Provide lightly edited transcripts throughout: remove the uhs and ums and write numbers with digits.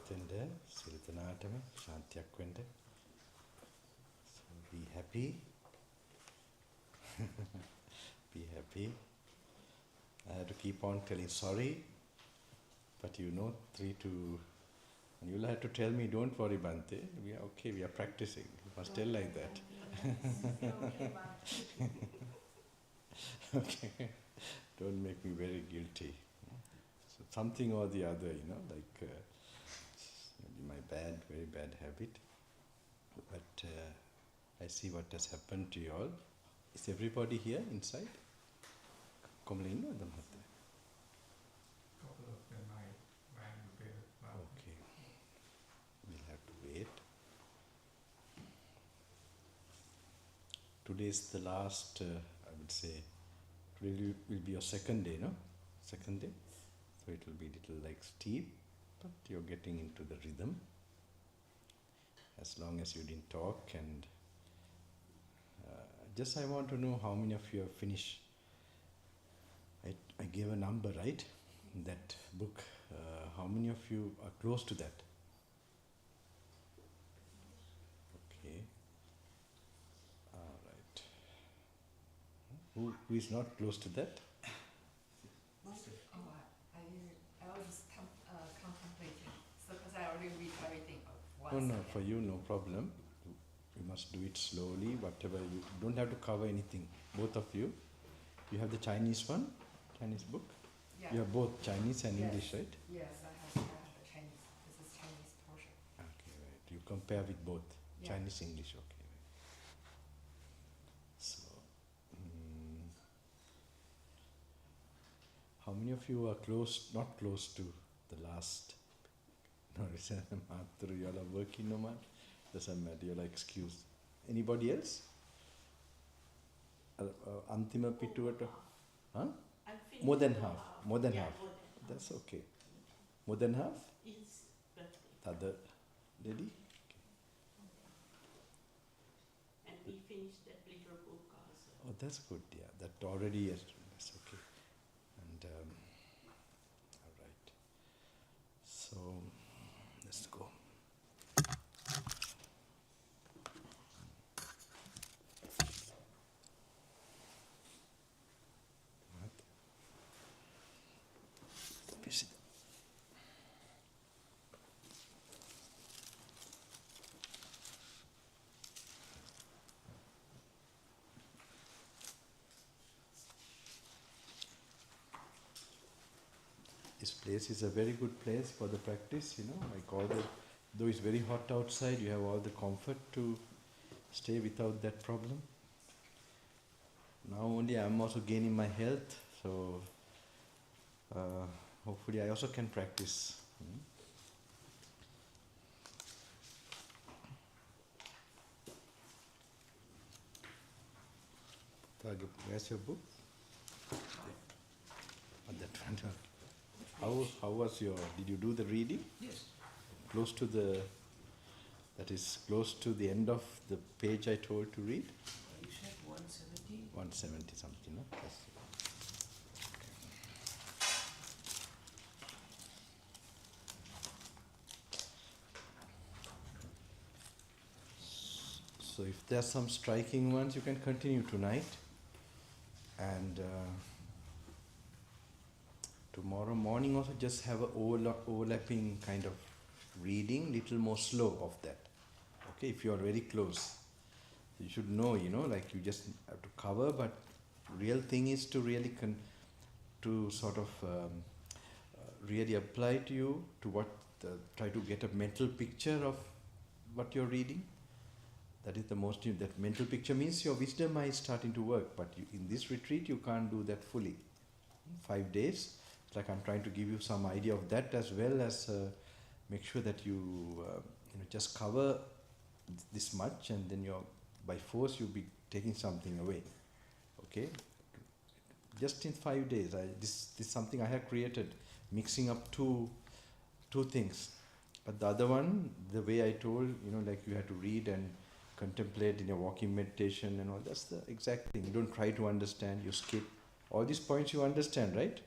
Tende, Siritanatame, Shantyakwende. So be happy. Be happy. I have to keep on telling sorry, but you know, 3 to. And you'll have to tell me, don't worry, Bhante. We are okay, we are practicing. You must tell like that. Okay. Don't make me very guilty. So something or the other, like my very bad habit. But I see what has happened to you all. Is everybody here inside? Komlino or Dhamma? Couple of them I rang a bit. Okay. We'll have to wait. Today is the last, I would say, today will be your second day, no? Second day. So it will be little like steep, but you're getting into the rhythm. As long as you didn't talk and just I want to know how many of you have finished. I gave a number, right? In that book. How many of you are close to that? Okay. All right. Who is not close to that? I was contemplating. So because I already read everything once. Oh no, for you no problem. You must do it slowly, whatever you don't have to cover anything. Both of you. You have the Chinese one, Chinese book? Yeah. You have both Chinese and Yes. English, right? Yes, I have the Chinese. This is Chinese portion. Okay, right. You compare with both Yeah. Chinese, English, okay. Right. So, how many of you are not close to the last? No, you all are working no matter. Doesn't matter, you're like excused. Anybody else? Antima Pituata? Huh? More than half. More than half. That's okay. More than half? It's birthday. Other lady? And we finished that little book also. Oh, that's good, yeah. That already, yes, that's okay. And, alright. So, let's go. This place is a very good place for the practice, like though it's very hot outside, you have all the comfort to stay without that problem. Now only I'm also gaining my health, so hopefully I also can practice. Where's your book? Oh, that one. How was did you do the reading? Yes. Close to that is close to the end of the page I told to read? You said 170? 170 something, no? Yes. So if there are some striking ones, you can continue tonight. And tomorrow morning also just have a overlapping kind of reading, little more slow of that. Okay, if you are very close. You should know, like you just have to cover, but real thing is to really to sort of really apply to you to try to get a mental picture of what you're reading. That is the most, that mental picture means your wisdom is starting to work, but in this retreat you can't do that fully. 5 days, it's like I'm trying to give you some idea of that as well as make sure that you just cover this much, and then by force you'll be taking something away. Okay? Just in 5 days, this is something I have created, mixing up two things. But the other one, the way I told, like you have to read and contemplate in your walking meditation and all, that's the exact thing. You don't try to understand, you skip. All these points you understand, right?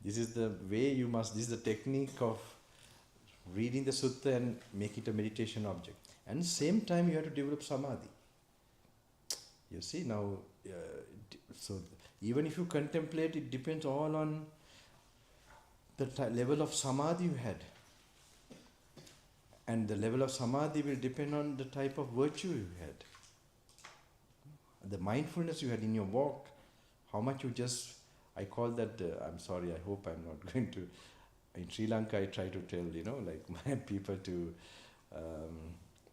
This is the way you must, this is the technique of reading the sutta and make it a meditation object. And same time you have to develop samadhi. You see now, so even if you contemplate, it depends all on the level of samadhi you had. And the level of samadhi will depend on the type of virtue you had. The mindfulness you had in your walk, how much you just, I call that, I'm sorry, I hope I'm not going to, in Sri Lanka I try to tell, like my people to,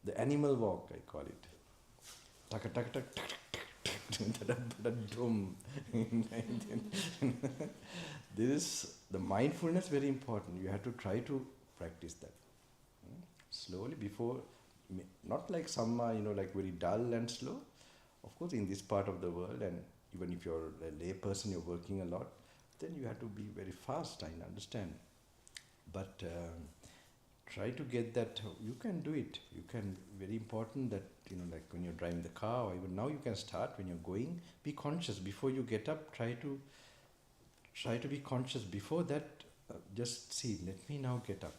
the animal walk, I call it. Taka taka taka taka dum. This is the mindfulness, very important. You have to try to practice that. Slowly before, not like samma, like very dull and slow. Of course, in this part of the world, and even if you're a lay person, you're working a lot, then you have to be very fast, I understand. But try to get that, you can do it. You can, very important that, like when you're driving the car, or even now you can start, when you're going, be conscious. Before you get up, try to be conscious. Before that, just see, let me now get up.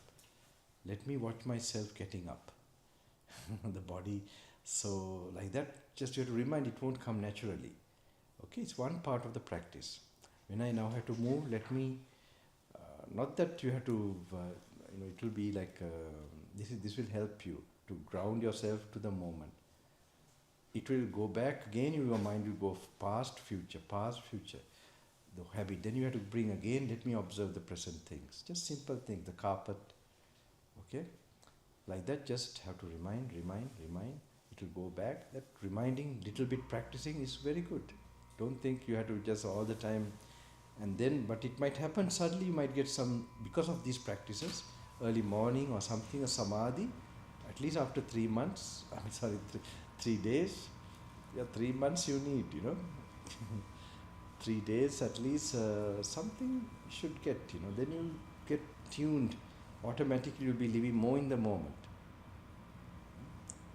Let me watch myself getting up. The body, so like that, just you have to remind, it won't come naturally. Okay, it's one part of the practice. When I now have to move, let me, not that you have to, it will be like, this will help you to ground yourself to the moment. It will go back again, your mind will go past, future, the habit. Then you have to bring again, let me observe the present things. Just simple things, the carpet, okay? Like that, just have to remind. It will go back. That reminding, little bit practicing is very good. Don't think you have to just all the time. And then, but it might happen suddenly, you might get some, because of these practices, early morning or something, a samadhi, at least after 3 months, 3 days, 3 months you need, 3 days at least, something you should get, then you'll get tuned, automatically you'll be living more in the moment.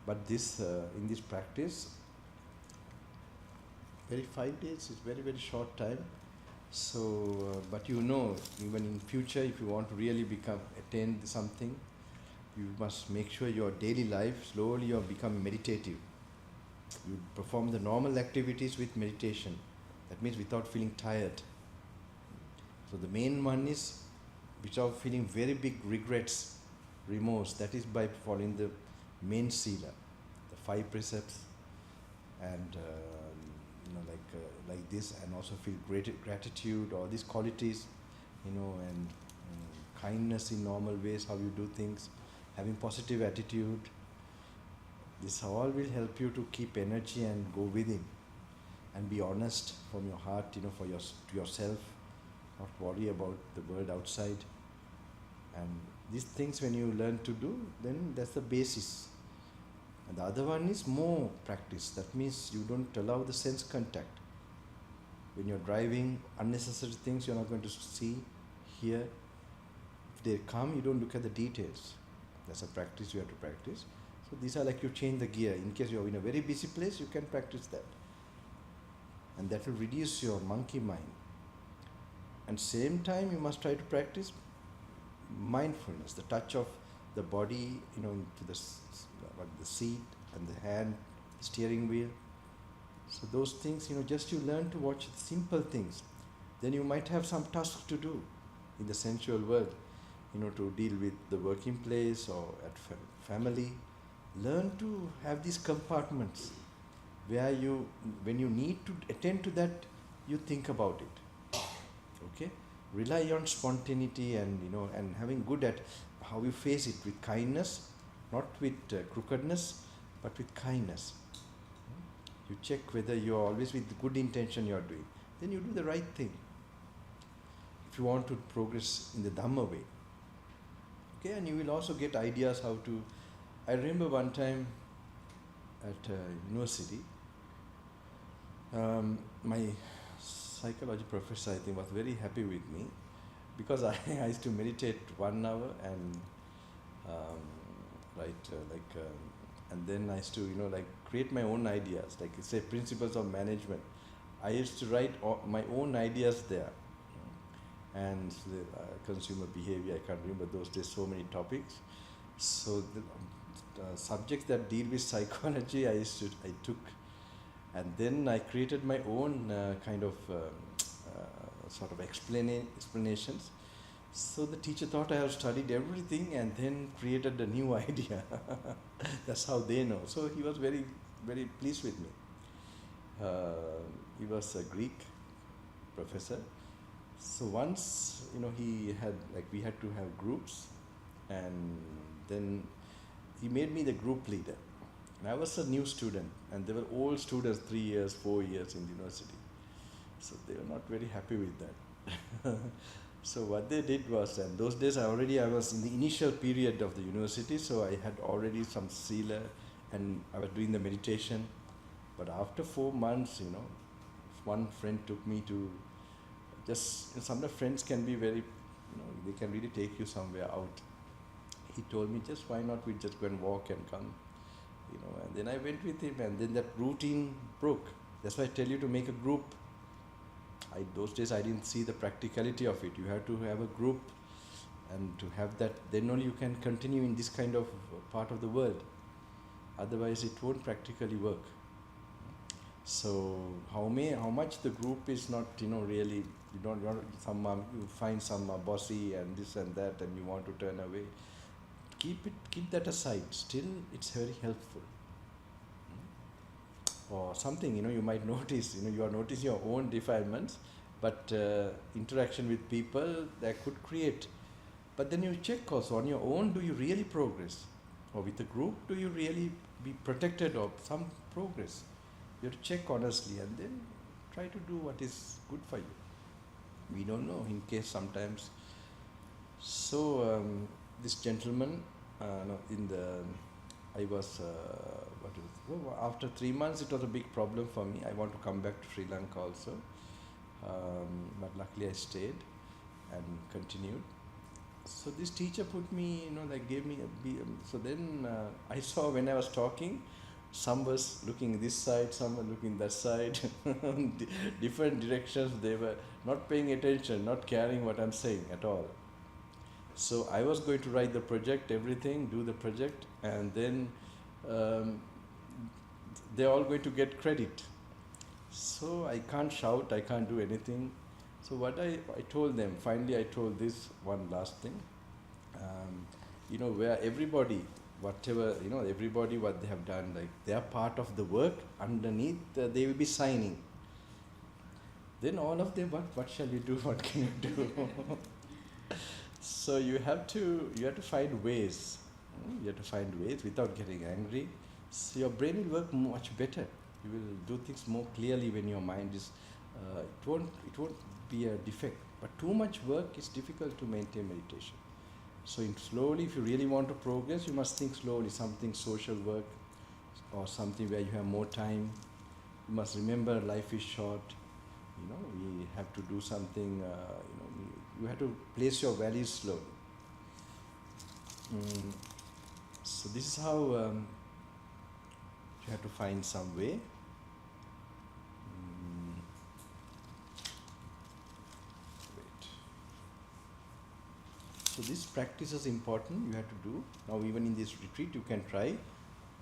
But this, in this practice, 5 days is very, very short time. So, but even in future, if you want to really attain something, you must make sure your daily life, slowly you become meditative. You perform the normal activities with meditation. That means without feeling tired. So the main one is, without feeling very big regrets, remorse, that is by following the main sila, the 5 precepts, and like this, and also feel great gratitude, all these qualities, and kindness in normal ways, how you do things, having positive attitude. This all will help you to keep energy and go within, and be honest from your heart, for to yourself, not worry about the world outside. And these things when you learn to do, then that's the basis. And the other one is more practice. That means you don't allow the sense contact. When you're driving, unnecessary things you're not going to see, hear. If they come, you don't look at the details. That's a practice you have to practice. So these are like you change the gear. In case you're in a very busy place, you can practice that. And that will reduce your monkey mind. And same time, you must try to practice mindfulness, the touch of the body, into the seat and the hand, steering wheel. So those things, just you learn to watch simple things. Then you might have some tasks to do in the sensual world, to deal with the working place or at family. Learn to have these compartments where when you need to attend to that, you think about it. Okay? Rely on spontaneity and, and having good at how you face it with kindness, not with crookedness, but with kindness. You check whether you are always with good intention you are doing. Then you do the right thing. If you want to progress in the Dhamma way. Okay, and you will also get ideas how to. I remember one time at university, my psychology professor, I think, was very happy with me because I used to meditate 1 hour and and then I used to create my own ideas, like say principles of management. I used to write my own ideas there, and the consumer behavior. I can't remember those days, so many topics. So the subjects that deal with psychology I took, and then I created my own kind of sort of explanations. So the teacher thought I have studied everything and then created a new idea. That's how they know. So he was very, very pleased with me. He was a Greek professor. So once, he had, we had to have groups, and then he made me the group leader. And I was a new student, and they were old students, 3 years, 4 years in the university. So they were not very happy with that. So what they did was, and those days I was in the initial period of the university, so I had already some sila, and I was doing the meditation. But after 4 months, one friend took me to some of the friends can be very, they can really take you somewhere out. He told me, just why not we just go and walk and come, and then I went with him, and then that routine broke. That's why I tell you to make a group. Those days I didn't see the practicality of it. You have to have a group, and to have that, then only you can continue in this kind of part of the world. Otherwise it won't practically work. So how much the group is not, really, you find some bossy and this and that, and you want to turn away. Keep that aside. Still, it's very helpful. Or something, you might notice, you are noticing your own defilements, but interaction with people that could create. But then you check also on your own, do you really progress? Or with a group, do you really be protected of some progress? You have to check honestly and then try to do what is good for you. We don't know, in case sometimes. So this gentleman, after 3 months it was a big problem for me. I want to come back to Sri Lanka also, but luckily I stayed and continued. So this teacher put me, gave me so then I saw when I was talking, some was looking this side, some were looking that side, different directions. They were not paying attention, not caring what I'm saying at all. So I was going to write the project, everything, do the project, and then they're all going to get credit. So I can't shout, I can't do anything. So what I told them, finally I told this one last thing, where everybody, whatever, everybody what they have done, they are part of the work, underneath they will be signing. Then all of them, what shall you do, what can you do? So you have to find ways. You have to find ways without getting angry. So your brain will work much better. You will do things more clearly when your mind is. It won't be a defect. But too much work is difficult to maintain meditation. So slowly, if you really want to progress, you must think slowly. Something social work, or something where you have more time. You must remember life is short. We have to do something. You have to place your values slowly. So this is how you have to find some way. Wait. So this practice is important. You have to do. Now even in this retreat, you can try.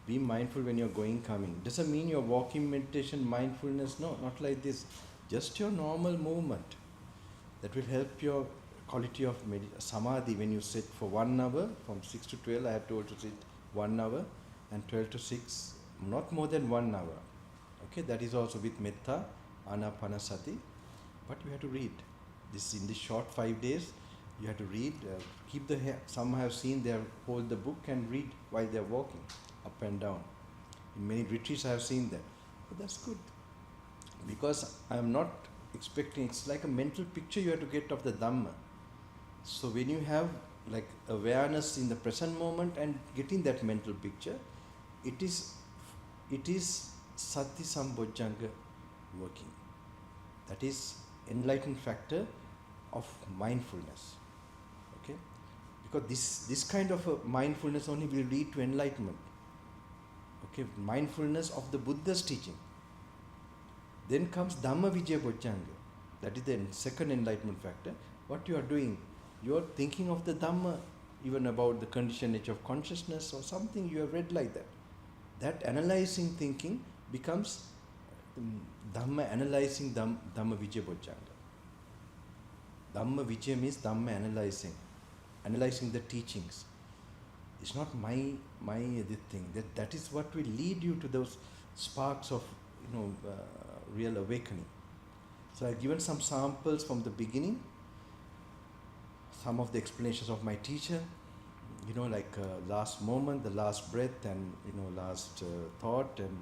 Be mindful when you're going, coming. Doesn't mean you're walking meditation, mindfulness. No, not like this. Just your normal movement. That will help your quality of samadhi when you sit for 1 hour, from 6 to 12, I have told to sit 1 hour, and 12 to 6, not more than 1 hour. Okay, that is also with metta, anapanasati, but you have to read. This in this short 5 days, you have to read, keep the hair. Some have seen they hold the book and read while they are walking up and down. In many retreats I have seen that. But that's good. Because I am not expecting, it's like a mental picture you have to get of the Dhamma. So when you have awareness in the present moment and getting that mental picture, it is Sati Sambojjhanga working. That is enlightened factor of mindfulness. Okay? Because this kind of a mindfulness only will lead to enlightenment. Okay? Mindfulness of the Buddha's teaching. Then comes Dhamma Vijaya Bojjhanga. That is the second enlightenment factor. what you are doing, you are thinking of the Dhamma, even about the conditioned nature of consciousness or something you have read like that. That analyzing thinking becomes Dhamma analyzing Dhamma Vijaya Bojjhanga. Dhamma Vijaya means Dhamma analyzing the teachings. It's not my this thing. That is what will lead you to those sparks of real awakening. So I've given some samples from the beginning, some of the explanations of my teacher, like last moment, the last breath, and last thought, and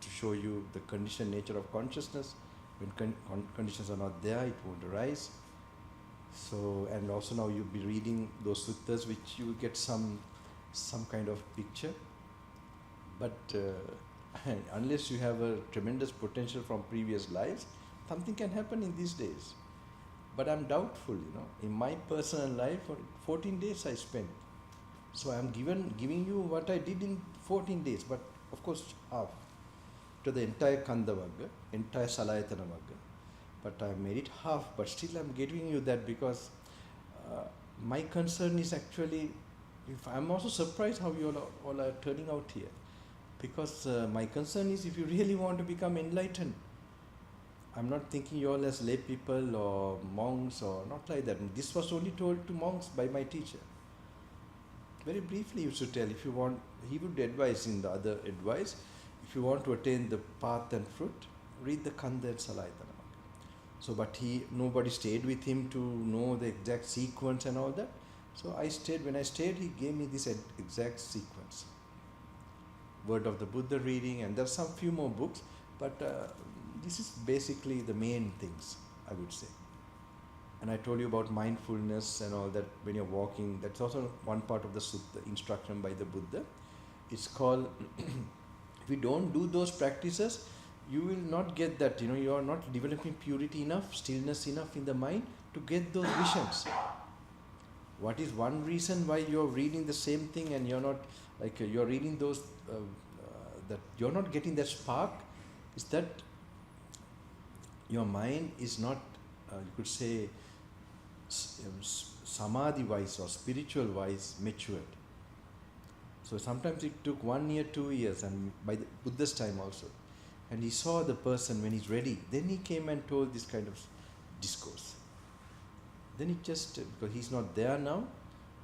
to show you the conditioned nature of consciousness. When conditions are not there, it won't arise. So, and also now you'll be reading those suttas, which you will get some kind of picture. But unless you have a tremendous potential from previous lives, something can happen in these days. But I'm doubtful, In my personal life, 14 days I spent. So I'm giving you what I did in 14 days, but of course half to the entire Kanda Vagga, entire Salayatana Vagga. But I made it half, but still I'm giving you that because my concern is actually, if I'm also surprised how you all are turning out here. Because my concern is if you really want to become enlightened, I'm not thinking you all as lay people or monks or not like that. And this was only told to monks by my teacher. Very briefly he used to tell, if you want, he would advise in the other advice, if you want to attain the path and fruit, read the Kanda and Salayatana. So, but nobody stayed with him to know the exact sequence and all that. So I stayed. When I stayed, he gave me this exact sequence. Word of the Buddha reading, and there's some few more books, but this is basically the main things, I would say. And I told you about mindfulness and all that when you're walking. That's also one part of the sutta, instruction by the Buddha. It's called, if you don't do those practices, you will not get that, you are not developing purity enough, stillness enough in the mind to get those visions. What is one reason why you're reading the same thing and you're not, you're reading those, that you're not getting that spark, is that your mind is not, you could say, samadhi-wise or spiritual-wise matured. So sometimes it took 1 year, 2 years, and by the Buddha's time also. And he saw the person when he's ready. Then he came and told this kind of discourse. Then it just, because he's not there now,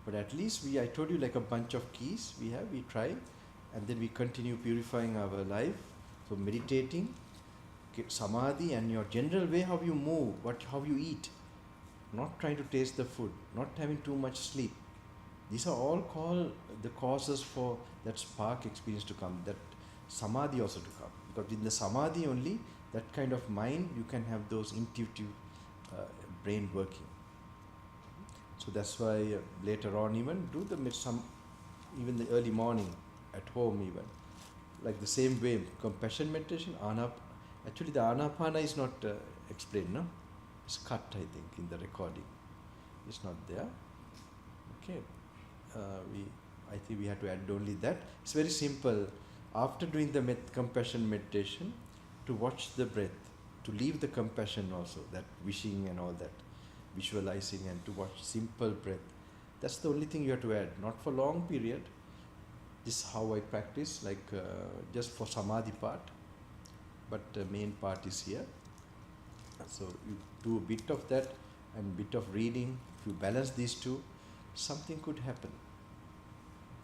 but at least I told you like a bunch of keys we try, and then we continue purifying our life. So meditating, samadhi, and your general way how you move, how you eat. Not trying to taste the food, not having too much sleep. These are all called the causes for that spark experience to come, that samadhi also to come. Because in the samadhi only, that kind of mind, you can have those intuitive brain working. So that's why later on even do even the early morning at home even. Like the same way, compassion meditation, actually the anapana is not explained, no? It's cut, I think, in the recording. It's not there. Okay. I think we have to add only that. It's very simple. After doing the compassion meditation, to watch the breath, to leave the compassion also, that wishing and all that, visualizing, and to watch simple breath. That's the only thing you have to add, not for long period. This is how I practice, just for samadhi part, but the main part is here. So you do a bit of that and bit of reading. If you balance these two, something could happen.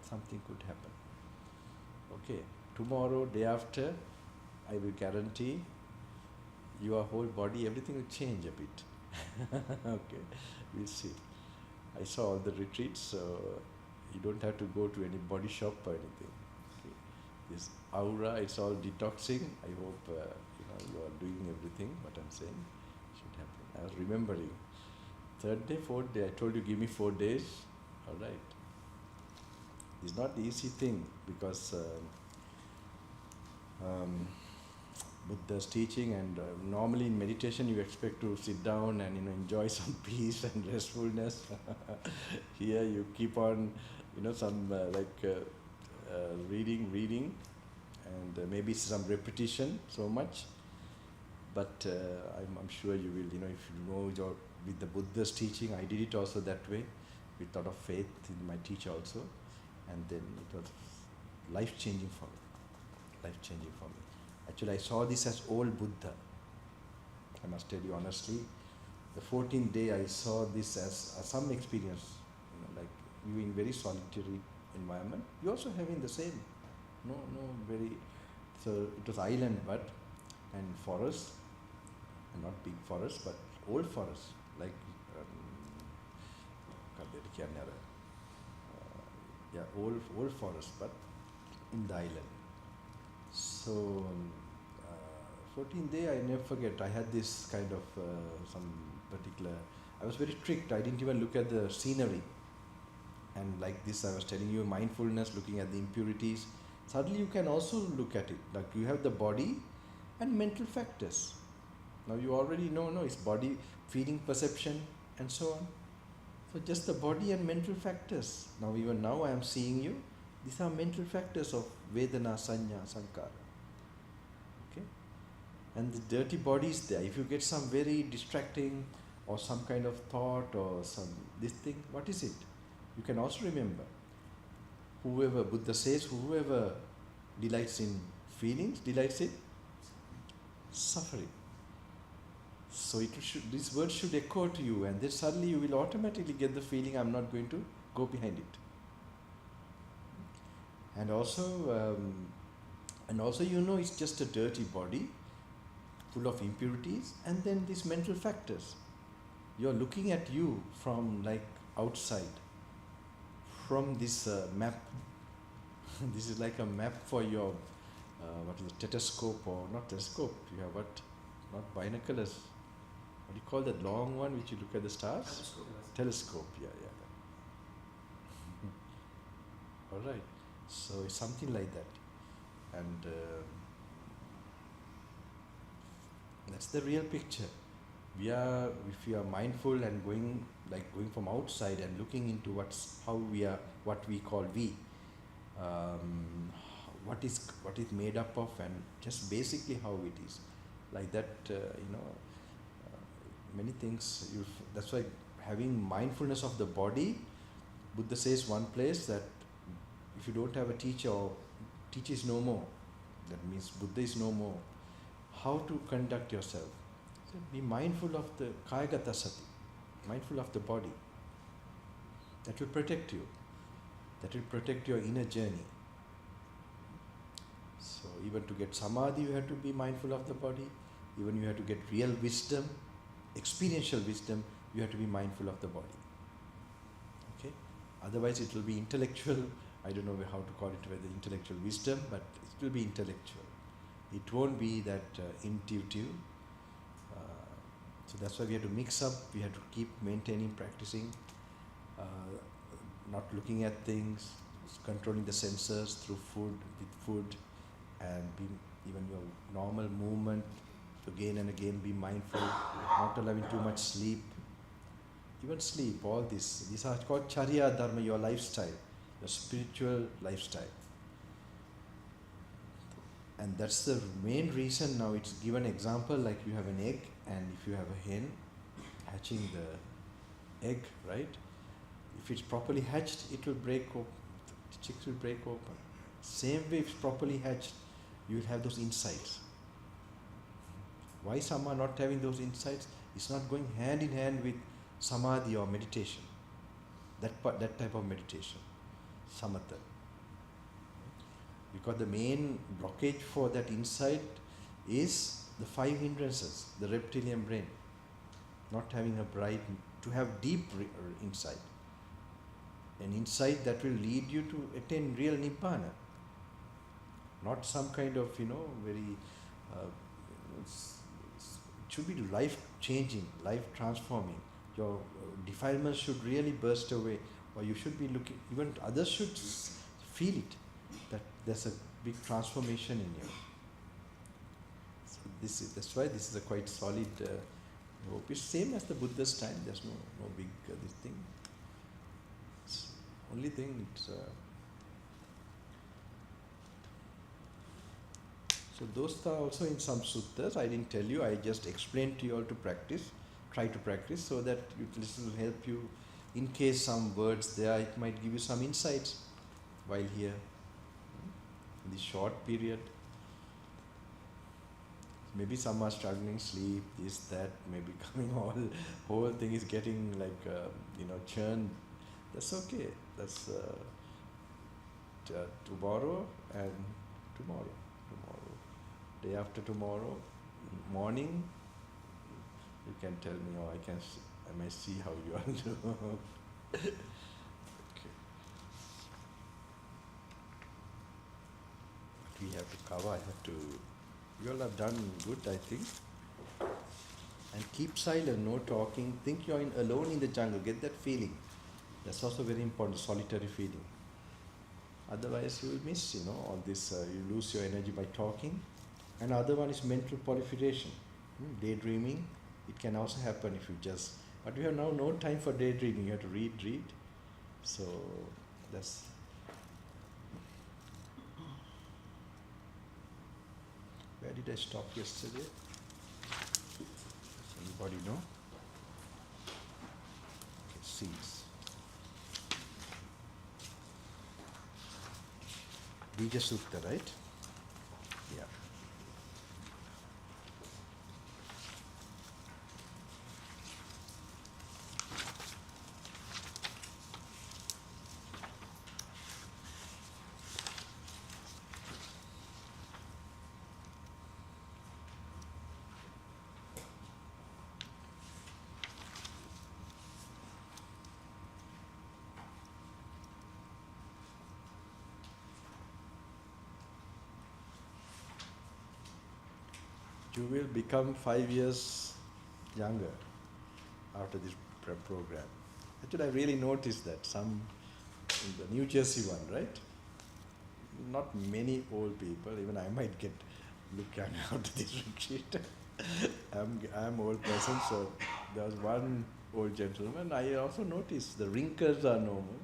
Something could happen. Okay, tomorrow, day after, I will guarantee your whole body, everything will change a bit. Okay, we'll see. I saw all the retreats, so you don't have to go to any body shop or anything. Okay. This aura, it's all detoxing. I hope you are doing everything what I'm saying should happen. I was remembering. 3rd day, 4th day, I told you give me 4 days. All right. It's not the easy thing because Buddha's teaching, and normally in meditation you expect to sit down and enjoy some peace and restfulness. Here you keep on some reading and maybe some repetition so much, But I'm sure you will, if you know with the Buddha's teaching, I did it also that way, with a lot of faith in my teacher also, and then it was life-changing for me. Life-changing for me. Actually, I saw this as old Buddha. I must tell you honestly, the 14th day I saw this as some experience, like you in very solitary environment. You also having the same, so it was island, and forest, and not big forest, but old forest, like old forest, but in the island. So 14th day, I never forget. I had this kind of some particular. I was very strict. I didn't even look at the scenery. And like this, I was telling you, mindfulness, looking at the impurities. Suddenly, you can also look at it. Like you have the body and mental factors. Now you already know, it's body, feeling, perception, and so on. So just the body and mental factors. Even now I am seeing you. These are mental factors of Vedana, Sanya, Sankara. Okay? And the dirty body is there. If you get some very distracting or some kind of thought or this thing, what is it? You can also remember. Buddha says, whoever delights in feelings, delights in suffering. So this word should echo to you, and then suddenly you will automatically get the feeling, I'm not going to go behind it. And also, it's just a dirty body, full of impurities, and then these mental factors. You're looking at you from like outside, from this map. This is like a map for your, stethoscope, or not telescope, you have what? Not binoculars. What do you call that long one which you look at the stars? Telescope, yeah. All right. So it's something like that. And that's the real picture. If we are mindful and going from outside and looking into what we call we, what is made up of, and just basically how it is. Like that, many things. That's why having mindfulness of the body, Buddha says one place that if you don't have a teacher, or teacher is no more, that means Buddha is no more, how to conduct yourself? So be mindful of the kayagata sati, mindful of the body. That will protect you. That will protect your inner journey. So even to get samadhi, you have to be mindful of the body. Even you have to get real wisdom, experiential wisdom, you have to be mindful of the body. Okay? Otherwise it will be intellectual. I don't know how to call it, whether intellectual wisdom, but it will be intellectual. It won't be that intuitive. So that's why we have to mix up, we have to keep maintaining, practicing, not looking at things, controlling the senses through food, and even your normal movement, again and again be mindful, not allowing too much sleep. Even sleep, all these are called charya dharma, your lifestyle, your spiritual lifestyle. And that's the main reason. Now it's given example, like you have an egg, and if you have a hen hatching the egg, right? If it's properly hatched, it will break open. The chicks will break open. Same way, if it's properly hatched, you will have those insights. Why some are not having those insights? It's not going hand in hand with samadhi or meditation. That type of meditation, samatha. Because the main blockage for that insight is the 5 hindrances, the reptilian brain, not having to have deep insight. An insight that will lead you to attain real nibbana. Not some kind of, very, it should be life-changing, life-transforming. Your defilements should really burst away, or you should be looking, even others should feel it, that there's a big transformation in you. So that's why this is a quite solid hope. It's same as the Buddha's time. There's no big this thing. It's only thing. It's So those are also in some suttas. I didn't tell you, I just explained to you all to practice, try to practice, so that this will help you. In case some words there, it might give you some insights while here, in this short period. Maybe some are struggling, sleep, this, that, maybe coming whole thing is getting like, churned. That's okay. That's tomorrow and tomorrow. Day after tomorrow, morning, you can tell me, I may see how you are doing. Okay. We have to cover, you all have done good, I think. And keep silent, no talking. Think you're alone in the jungle, get that feeling. That's also very important, solitary feeling. Otherwise you will miss, all this, you lose your energy by talking. And other one is mental proliferation, daydreaming. It can also happen if you but we have now no time for daydreaming, you have to read. So that's, where did I stop yesterday? Anybody know? Okay, seeds. Bija Sutta, right? Yeah. You will become 5 years younger after this program. Actually, I really noticed that. Some in the New Jersey one, right? Not many old people. Even I might look young after this retreat. I'm old person, so there was one old gentleman. I also noticed the wrinkles are normal,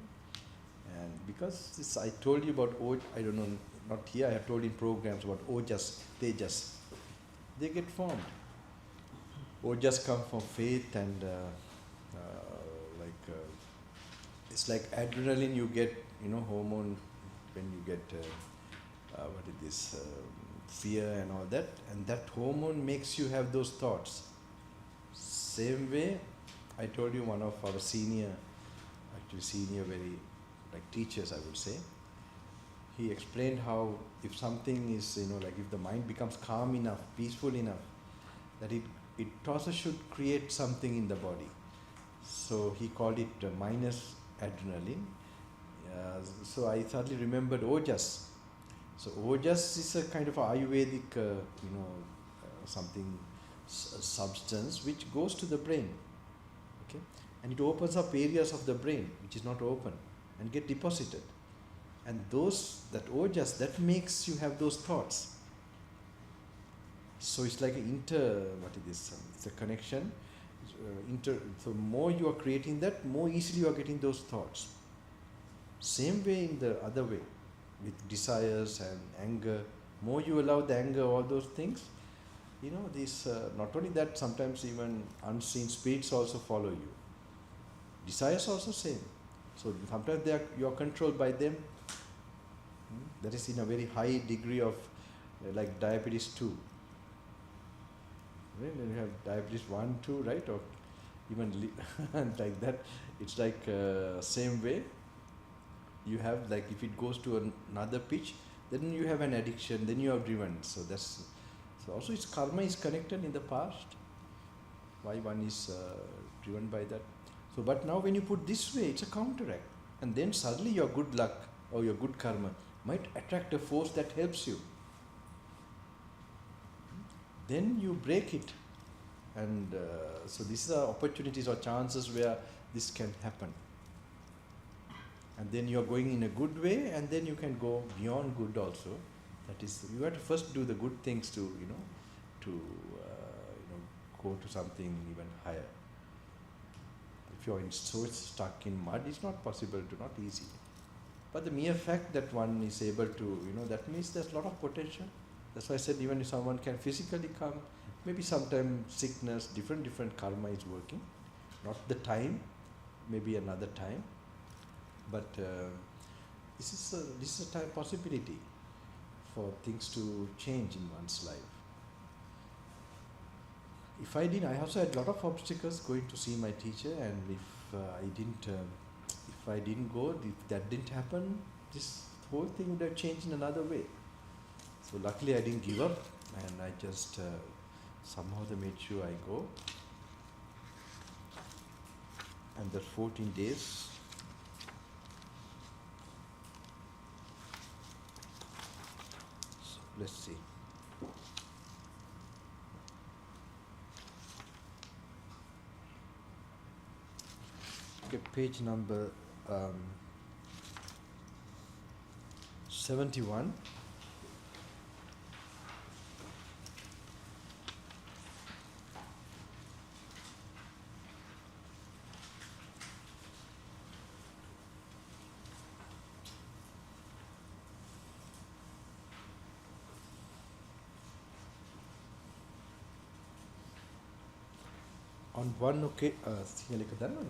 and because this, I told you about I don't know, not here. I have told in programs about ojas, tejas. They get formed. Ojas come from faith and it's like adrenaline you get, hormone when you get fear and all that, and that hormone makes you have those thoughts. Same way, I told you one of our senior very teachers, I would say. He explained how if something is, if the mind becomes calm enough, peaceful enough, that it also should create something in the body. So he called it minus adrenaline. So I suddenly remembered ojas. So ojas is a kind of Ayurvedic, substance which goes to the brain. Okay, and it opens up areas of the brain which is not open and get deposited. And that ojas, that makes you have those thoughts. So it's like it's a connection. So more you are creating that, more easily you are getting those thoughts. Same way in the other way, with desires and anger. More you allow the anger, all those things, not only that, sometimes even unseen spirits also follow you. Desires also same. So sometimes you are controlled by them. That is in a very high degree of like diabetes 2. Right? When you have diabetes 1, 2, right? Or even like that, it's like same way. You have, like, if it goes to another pitch, then you have an addiction, then you are driven. So also its karma is connected in the past. Why one is driven by that. So, but now when you put this way, it's a counteract. And then suddenly your good luck or your good karma might attract a force that helps you. Then you break it. And so these are opportunities or chances where this can happen. And then you are going in a good way, and then you can go beyond good also. That is, you have to first do the good things to go to something even higher. If you are so stuck in mud, it's not possible to, not easy. But the mere fact that one is able to, that means there's a lot of potential. That's why I said even if someone can physically come, maybe sometime sickness, different karma is working. Not the time, maybe another time. But this is a time possibility for things to change in one's life. If I didn't, I also had a lot of obstacles going to see my teacher, and if I didn't go, if that didn't happen, this whole thing would have changed in another way. So luckily I didn't give up, and I just somehow they made sure I go. And that 14 days, so let's see. Okay, page number 71. On one occasion, සිංහලක දන්නවද?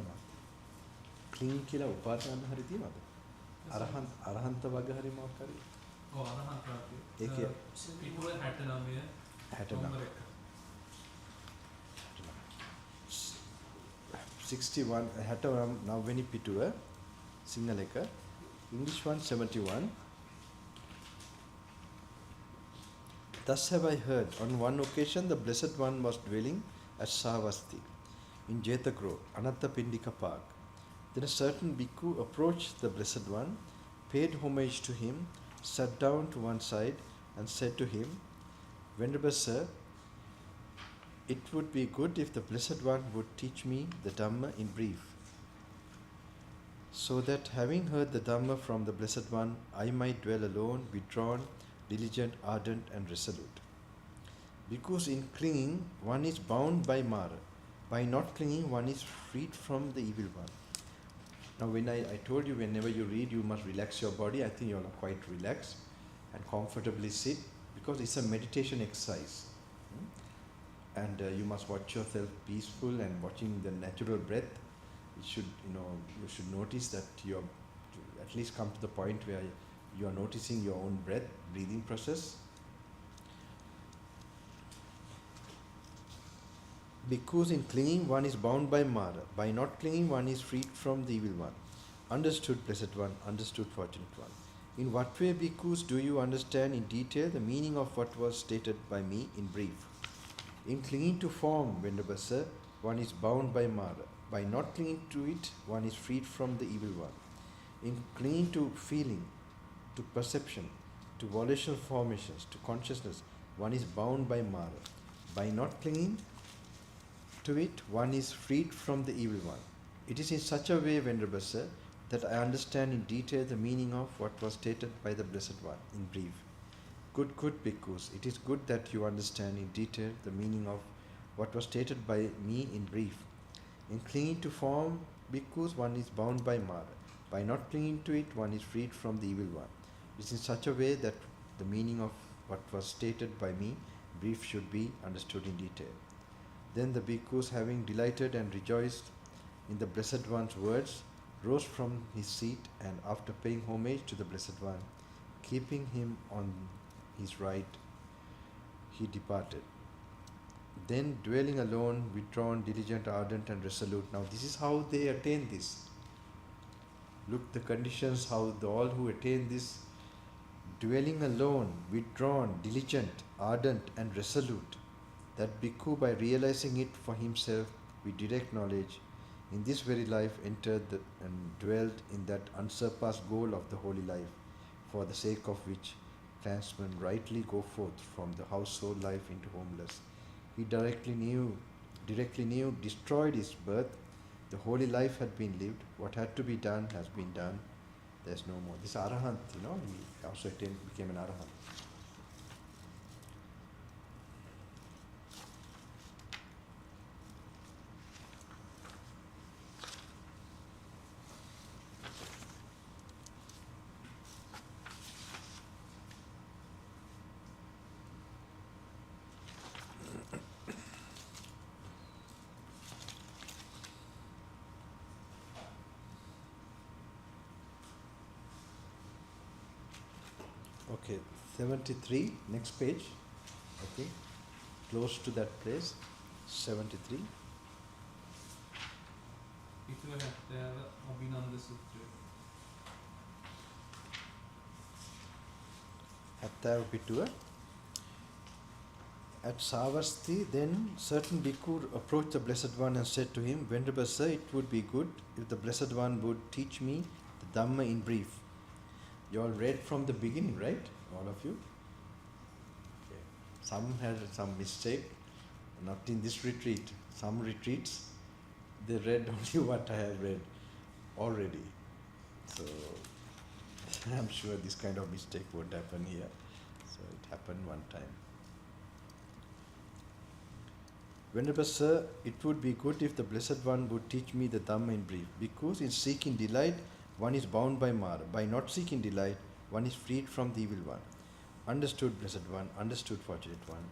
Clean කියලා උපාදාන හරි තියනවද? අරහන්ත වග හරි මොකක් හරි? ඔව් අරහන්ත වගේ. ඒකේ පිටුව 69 69 61 69 වෙනි පිටුව සිංහලක, English one 71. Thus have I heard, on one occasion the Blessed One was dwelling at Savasti in Jetagro, Anathapindika Park. Then a certain bhikkhu approached the Blessed One, paid homage to him, sat down to one side and said to him, Venerable Sir, it would be good if the Blessed One would teach me the Dhamma in brief, so that having heard the Dhamma from the Blessed One, I might dwell alone, withdrawn, diligent, ardent and resolute. Because in clinging, one is bound by Mara. By not clinging, one is freed from the evil one. Now when I told you whenever you read, you must relax your body. I think you are quite relaxed and comfortably sit, because it's a meditation exercise. And you must watch yourself peaceful and watching the natural breath. It should, you should notice that you are, at least come to the point where you are noticing your own breath, breathing process. Because in clinging one is bound by Mara, by not clinging one is freed from the evil one. Understood, Blessed One, understood, Fortunate One. In what way, bhikkhus, do you understand in detail the meaning of what was stated by me in brief? In clinging to form, Venerable Sir, one is bound by Mara. By not clinging to it, one is freed from the evil one. In clinging to feeling, to perception, to volitional formations, to consciousness, one is bound by Mara. By not clinging to it, one is freed from the evil one. It is in such a way, Venerable Sir, that I understand in detail the meaning of what was stated by the Blessed One in brief. Good, bhikkhus, it is good that you understand in detail the meaning of what was stated by me in brief. In clinging to form, bhikkhus, one is bound by Mara. By not clinging to it, one is freed from the evil one. It is in such a way that the meaning of what was stated by me brief should be understood in detail. Then the bhikkhus, having delighted and rejoiced in the Blessed One's words, rose from his seat, and after paying homage to the Blessed One, keeping him on his right, he departed. Then dwelling alone, withdrawn, diligent, ardent and resolute. Now this is how they attain this. Look the conditions, how all who attain this, dwelling alone, withdrawn, diligent, ardent and resolute. That bhikkhu, by realizing it for himself with direct knowledge, in this very life entered and dwelt in that unsurpassed goal of the holy life, for the sake of which clansmen rightly go forth from the household life into homeless. He directly knew, destroyed his birth. The holy life had been lived. What had to be done has been done. There's no more. This Arahant, he also became an Arahant. Okay, 73, next page. Okay, close to that place. 73. Ituwa හැත්තෑව අභිනන්ද සූත්‍රය. Hattava Pitua. At Savasti, then certain bhikkhu approached the Blessed One and said to him, Venerable Sir, it would be good if the Blessed One would teach me the Dhamma in brief. You all read from the beginning, right? All of you? Okay. Some had some mistake, not in this retreat. Some retreats, they read only what I have read already. So, I'm sure this kind of mistake won't happen here. So, it happened one time. Venerable Sir, it would be good if the Blessed One would teach me the Dhamma in brief, because in seeking delight, one is bound by Mara. By not seeking delight, one is freed from the evil one. Understood, Blessed One, understood, Fortunate One.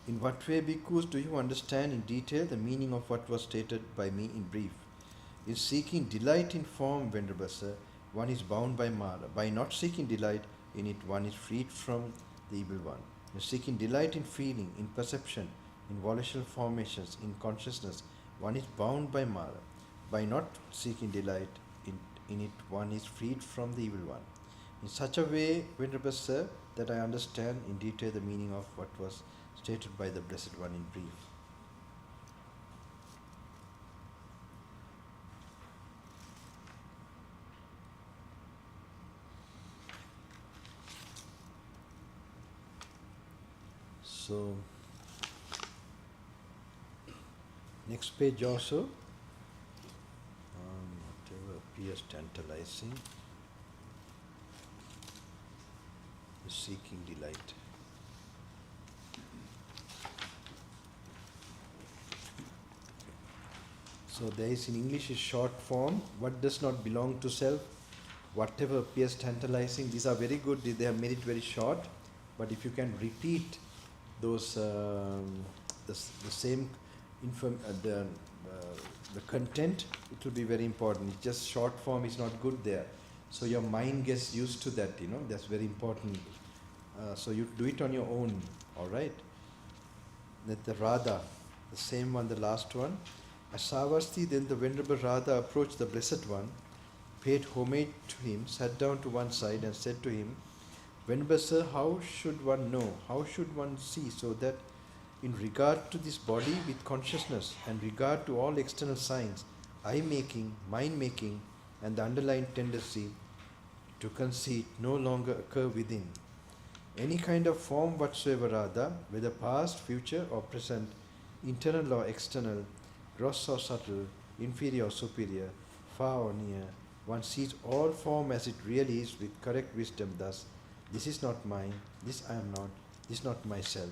In what way, bhikkhus, do you understand in detail the meaning of what was stated by me in brief? In seeking delight in form, Venerable Sir, one is bound by Mara. By not seeking delight in it, one is freed from the evil one. In seeking delight in feeling, in perception, in volitional formations, in consciousness, one is bound by Mara. By not seeking delight in it, one is freed from the evil one. In such a way, Venerable Sir, that I understand in detail the meaning of what was stated by the Blessed One in brief. So, next page also, whatever appears tantalizing is seeking delight. So there is in English a short form, what does not belong to self, whatever appears tantalizing. These are very good, they have made it very short, but if you can repeat those the same the content, it will be very important. It's just short form is not good there, so your mind gets used to that, that's very important. So you do it on your own, all right. That the Radha, the same one, the last one. As Savasti, then the Venerable Radha approached the Blessed One, paid homage to him, sat down to one side and said to him, Venerable Sir, how should one know, how should one see, so that in regard to this body with consciousness and regard to all external signs, eye-making, mind-making, and the underlying tendency to conceit no longer occur within? Any kind of form whatsoever rather, whether past, future or present, internal or external, gross or subtle, inferior or superior, far or near, one sees all form as it really is with correct wisdom thus, this is not mine, this I am not, this is not myself.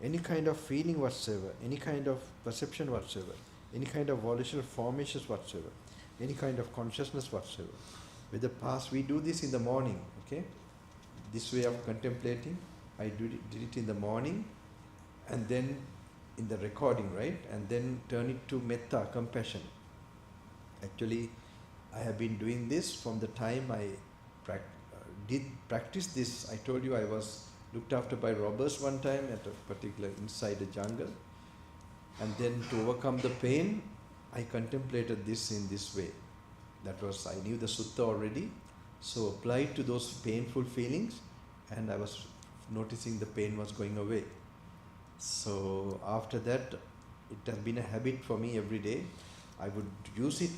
Any kind of feeling whatsoever, any kind of perception whatsoever, any kind of volitional formations whatsoever, any kind of consciousness whatsoever. With the past, we do this in the morning, okay? This way of contemplating, I did it in the morning, and then in the recording, right? And then turn it to metta, compassion. Actually, I have been doing this from the time I did practice this. I told you I was looked after by robbers one time at a particular inside a jungle, and then to overcome the pain, I contemplated this in this way. That was, I knew the sutta already, so applied to those painful feelings, and I was noticing the pain was going away. So after that, it has been a habit for me every day. I would use it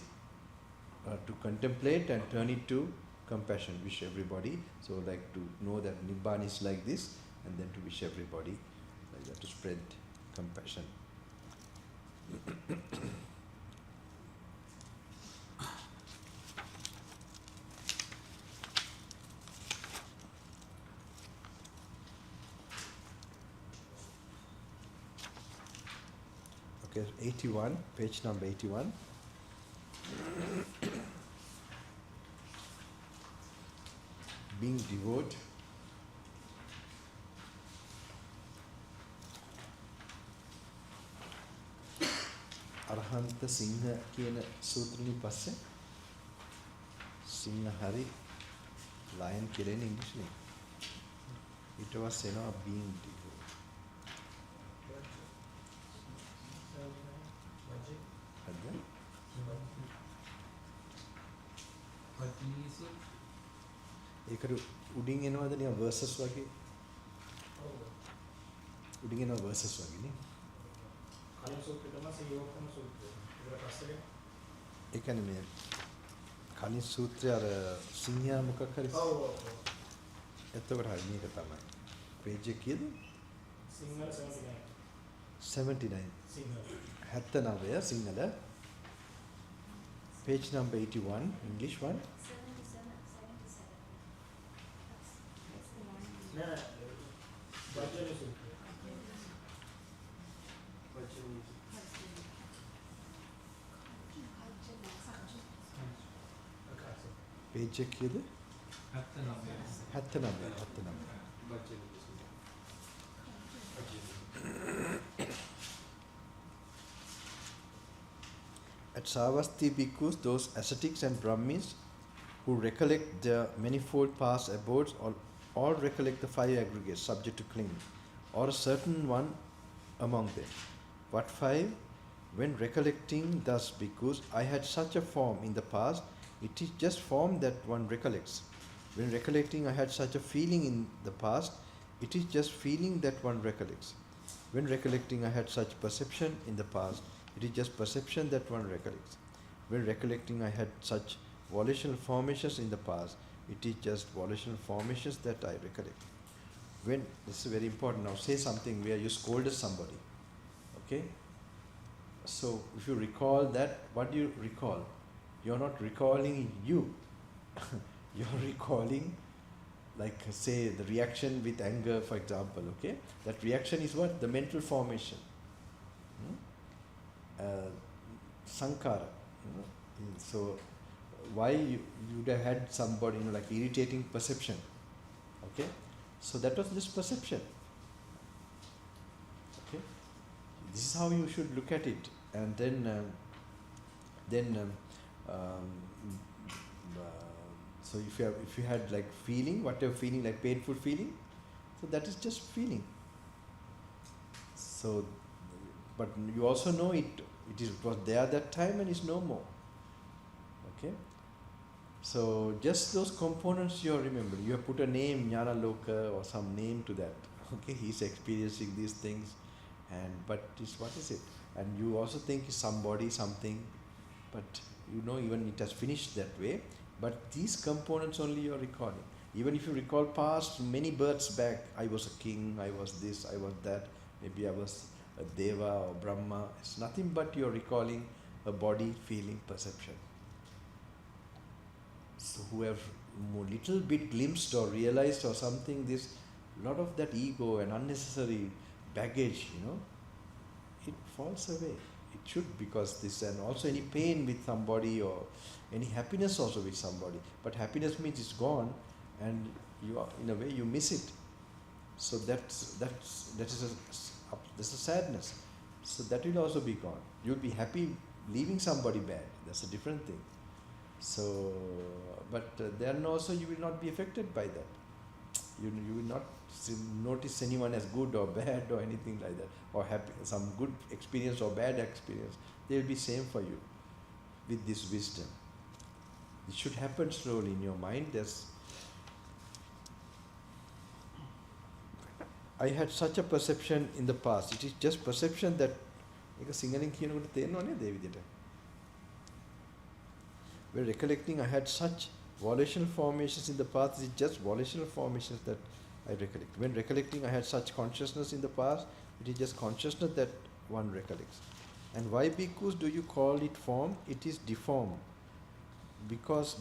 to contemplate and turn it to compassion, wish everybody. So like to know that Nibbana is like this, and then to wish everybody like that, to spread compassion. Okay, 81, page number 81. Being devout. Arahanta Singha කියන සූත්‍රෙනි පස්සේ සිංහ හරි lion කියලා එන ඉංග්‍රීසි නේ. ඊට පස්සේ එනවා being ටික. හරිද? ඒකට උඩින් එනවද නිකන් verses වගේ? උඩින් එනවා verses වගේ නේ. කලින් සූත්‍රය තමයි සීයෝකම සූත්‍රය. ඒක පස්සේ ඒ කියන්නේ මේ කලින් සූත්‍රය අර සිංහයා මොකක් හරි. ඔව්. එතකොට හරි මේක තමයි. page එක කීයද? Sinhala 79. Sinhala. 79 Sinhala. Page number 81, English one. 77. That's the one. නෑ. වචන සූත්‍රය. Page එක කීයද? 79. At Savasti bhikkhus, those ascetics and Brahmins who recollect their manifold past abodes all recollect the five aggregates subject to clinging, or a certain one among them. What five? When recollecting thus bhikkhus, I had such a form in the past, it is just form that one recollects. When recollecting I had such a feeling in the past, it is just feeling that one recollects. When recollecting I had such perception in the past, it is just perception that one recollects. When recollecting I had such volitional formations in the past, it is just volitional formations that I recollect. When, this is very important, now say something where you scolded somebody. Okay? So if you recall that, what do you recall? You're not recalling you. You're recalling, like say the reaction with anger, for example, okay? That reaction is what? The mental formation. Sankara. So why you would have had somebody, like irritating perception. Okay? So that was just perception. Okay? This is how you should look at it. And then so if you had like feeling, whatever feeling, like painful feeling, so that is just feeling. So, but you also know it was there that time and is no more. Okay? So just those components you remember. You have put a name, Gnanaloka, or some name to that. Okay, he's experiencing these things, but what is it? And you also think it's somebody, something, but you know even it has finished that way. But these components only you are recalling. Even if you recall past many births back, I was a king, I was this, I was that, maybe I was a Deva or Brahma. It's nothing but you are recalling a body, feeling, perception. So who have little bit glimpsed or realized or something, this lot of that ego and unnecessary baggage, it falls away. It should, because this, and also any pain with somebody or any happiness also with somebody. But happiness means it's gone, and you are, in a way you miss it. So that is a sadness. So that will also be gone. You'll be happy leaving somebody bad. That's a different thing. So, but then also you will not be affected by that. You will not notice anyone as good or bad or anything like that, or happy, some good experience or bad experience. They will be same for you with this wisdom. It should happen slowly in your mind. I had such a perception in the past. It is just perception that we're recollecting I had such volitional formations in the past. It is just volitional formations that I recollect. When recollecting I had such consciousness in the past, it is just consciousness that one recollects. And why bhikkhus do you call it form? It is deformed. Because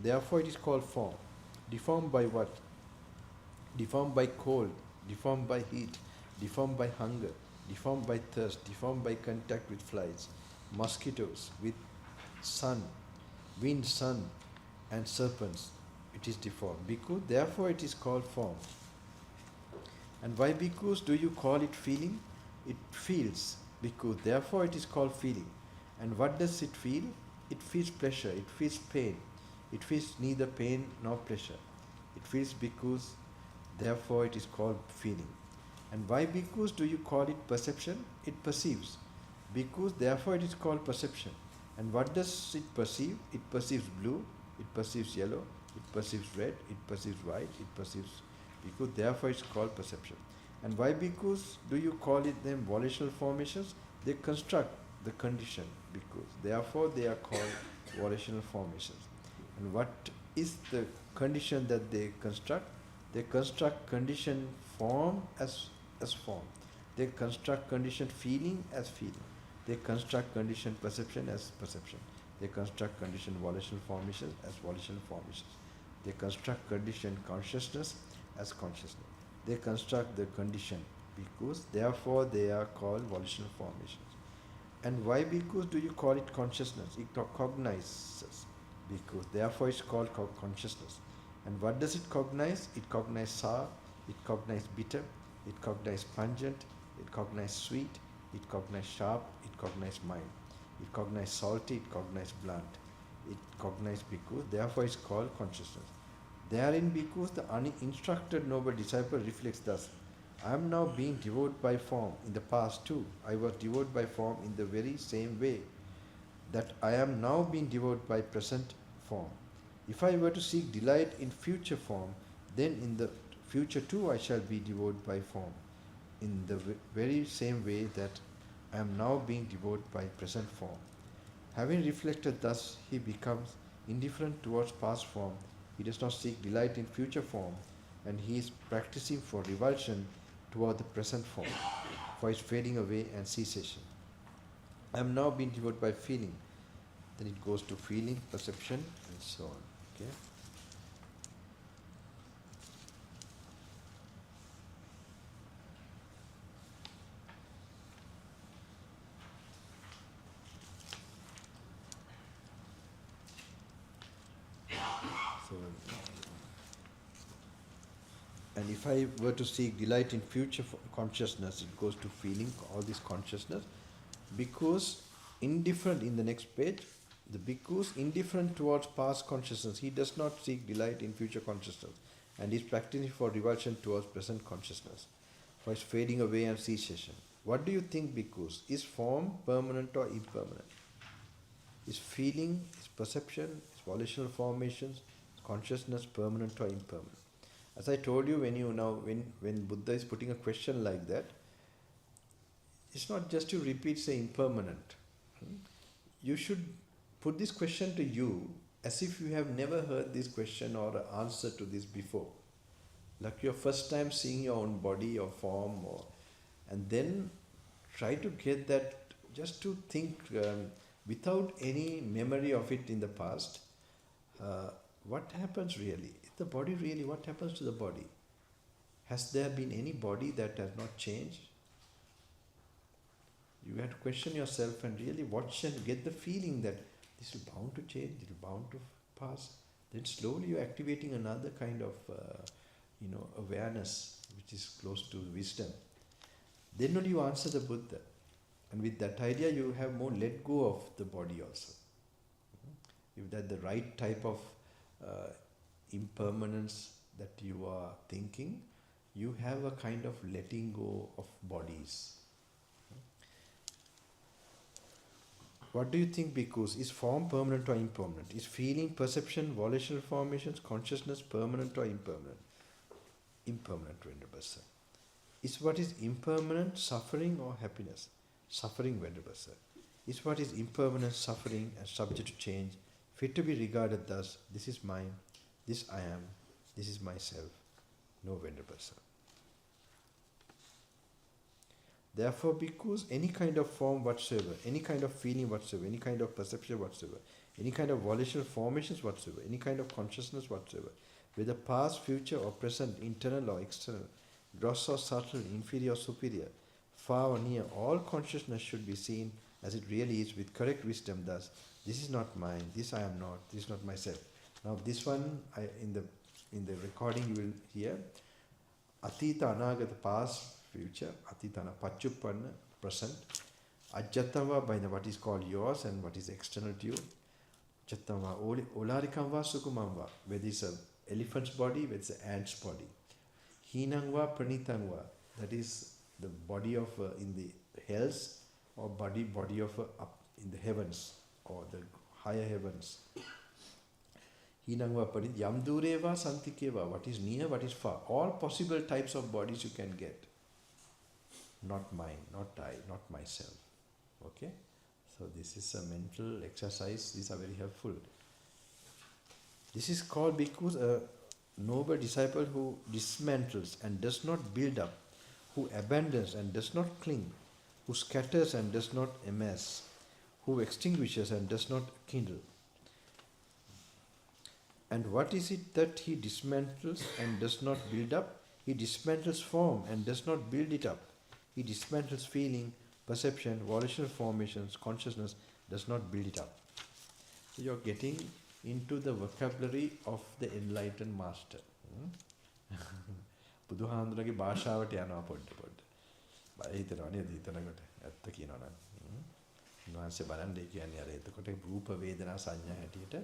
therefore it is called form. Deformed by what? Deformed by cold, deformed by heat, deformed by hunger, deformed by thirst, deformed by contact with flies, mosquitoes, with sun, wind, sun, and serpents. It is deformed. Bhikkhu, therefore it is called form. And why bhikkhus do you call it feeling? It feels. Bhikkhu, therefore it is called feeling. And what does it feel? It feels pleasure, it feels pain, It feels neither pain nor pleasure. It feels bhikkhus, therefore it is called feeling. And why bhikkhus do you call it perception? It perceives. Bhikkhus, therefore it is called perception. And what does it perceive? It perceives blue, it perceives yellow, it perceives red, it perceives white, it perceives bhikkhus, therefore it is called perception. And why bhikkhus do you call it them volitional formations? They construct the condition bhikkhus, therefore they are called volitional formations. And what is the condition that they construct? They construct condition form as form. They construct condition feeling as feeling. They construct condition perception as perception. They construct condition volitional formations as volitional formations. They construct condition consciousness as consciousness. They construct the condition bhikkhus, therefore they are called volitional formations. And why bhikkhus do you call it consciousness? It cognizes bhikkhus, therefore it's called consciousness. And what does it cognize? It cognizes sour, it cognizes bitter, it cognizes pungent, it cognizes sweet, it cognizes sharp, it cognizes mild, it cognizes salty, it cognizes blunt, it cognizes bhikkhus, therefore it's called consciousness. Therein bhikkhus, the uninstructed noble disciple reflects thus: I am now being devoured by form. In the past too, I was devoured by form in the very same way that I am now being devoured by present form. If I were to seek delight in future form, then in the future too I shall be devoured by form, in the very same way that I am now being devoured by present form. Having reflected thus, he becomes indifferent towards past form. He does not seek delight in future form, and he is practicing for revulsion toward the present form, for its fading away and cessation. I am now being devoured by feeling. Then it goes to feeling, perception, and so on. Okay. So, and if I were to seek delight in future consciousness, it goes to feeling, all this consciousness, because indifferent in the next page, the bhikkhus indifferent towards past consciousness. He does not seek delight in future consciousness, and is practicing for revulsion towards present consciousness, for its fading away and cessation. What do you think, bhikkhus? Is form permanent or impermanent? Is feeling, is perception, is volitional formations, is consciousness permanent or impermanent? As I told you, when Buddha is putting a question like that, it's not just to repeat, say, impermanent. You should put this question to you as if you have never heard this question or an answer to this before. Like your first time seeing your own body or form, and then try to get that, just to think without any memory of it in the past. What happens really? The body really, what happens to the body? Has there been any body that has not changed? You have to question yourself and really watch and get the feeling that this is bound to change, it is bound to pass. Then slowly you are activating another kind of awareness which is close to wisdom. Then only you answer the Buddha. And with that idea you have more let go of the body also. If that's the right type of impermanence that you are thinking, you have a kind of letting go of bodies. What do you think, bhikkhus? Is form permanent or impermanent? Is feeling, perception, volitional formations, consciousness permanent or impermanent? Impermanent, Venerable Sir. Is what is impermanent suffering or happiness? Suffering, Venerable Sir. Is what is impermanent suffering and subject to change, fit to be regarded thus: this is mine, this I am, this is myself? No, Venerable Sir. Therefore, bhikkhus, any kind of form whatsoever, any kind of feeling whatsoever, any kind of perception whatsoever, any kind of volitional formations whatsoever, any kind of consciousness whatsoever, whether past, future or present, internal or external, gross or subtle, inferior or superior, far or near, all consciousness should be seen as it really is with correct wisdom. Thus, this is not mine, this I am not, this is not myself. Now this one, in the recording you will hear, Atita, Anagata, past, future, Atitana, Pachuppanna, present, Ajjatava by the what is called yours and what is external to you, Chattama Olarikam Sukumam va. Whether it's an elephant's body, whether it's an ant's body. Hinangva Pranitangva. That is the body of in the hells or body of up in the heavens or the higher heavens. Hinangva Pranit Yamdureva Santikeva. What is near, what is far. All possible types of bodies you can get. Not mine, not I, not myself. Okay? So this is a mental exercise. These are very helpful. This is called because a noble disciple who dismantles and does not build up, who abandons and does not cling, who scatters and does not amass, who extinguishes and does not kindle. And what is it that he dismantles and does not build up? He dismantles form and does not build it up. He dismantles feeling, perception, volitional formations, consciousness, does not build it up. So you're getting into the vocabulary of the enlightened master. බුදුහාමුදුරගේ භාෂාවට යනවා පොඩ්ඩ. බය හිතනවා නේද හිතනකොට ඇත්ත කියනවා නම්. උන්වහන්සේ බලන්නේ කියන්නේ අර එතකොට රූප වේදනා සංඥා හැටියට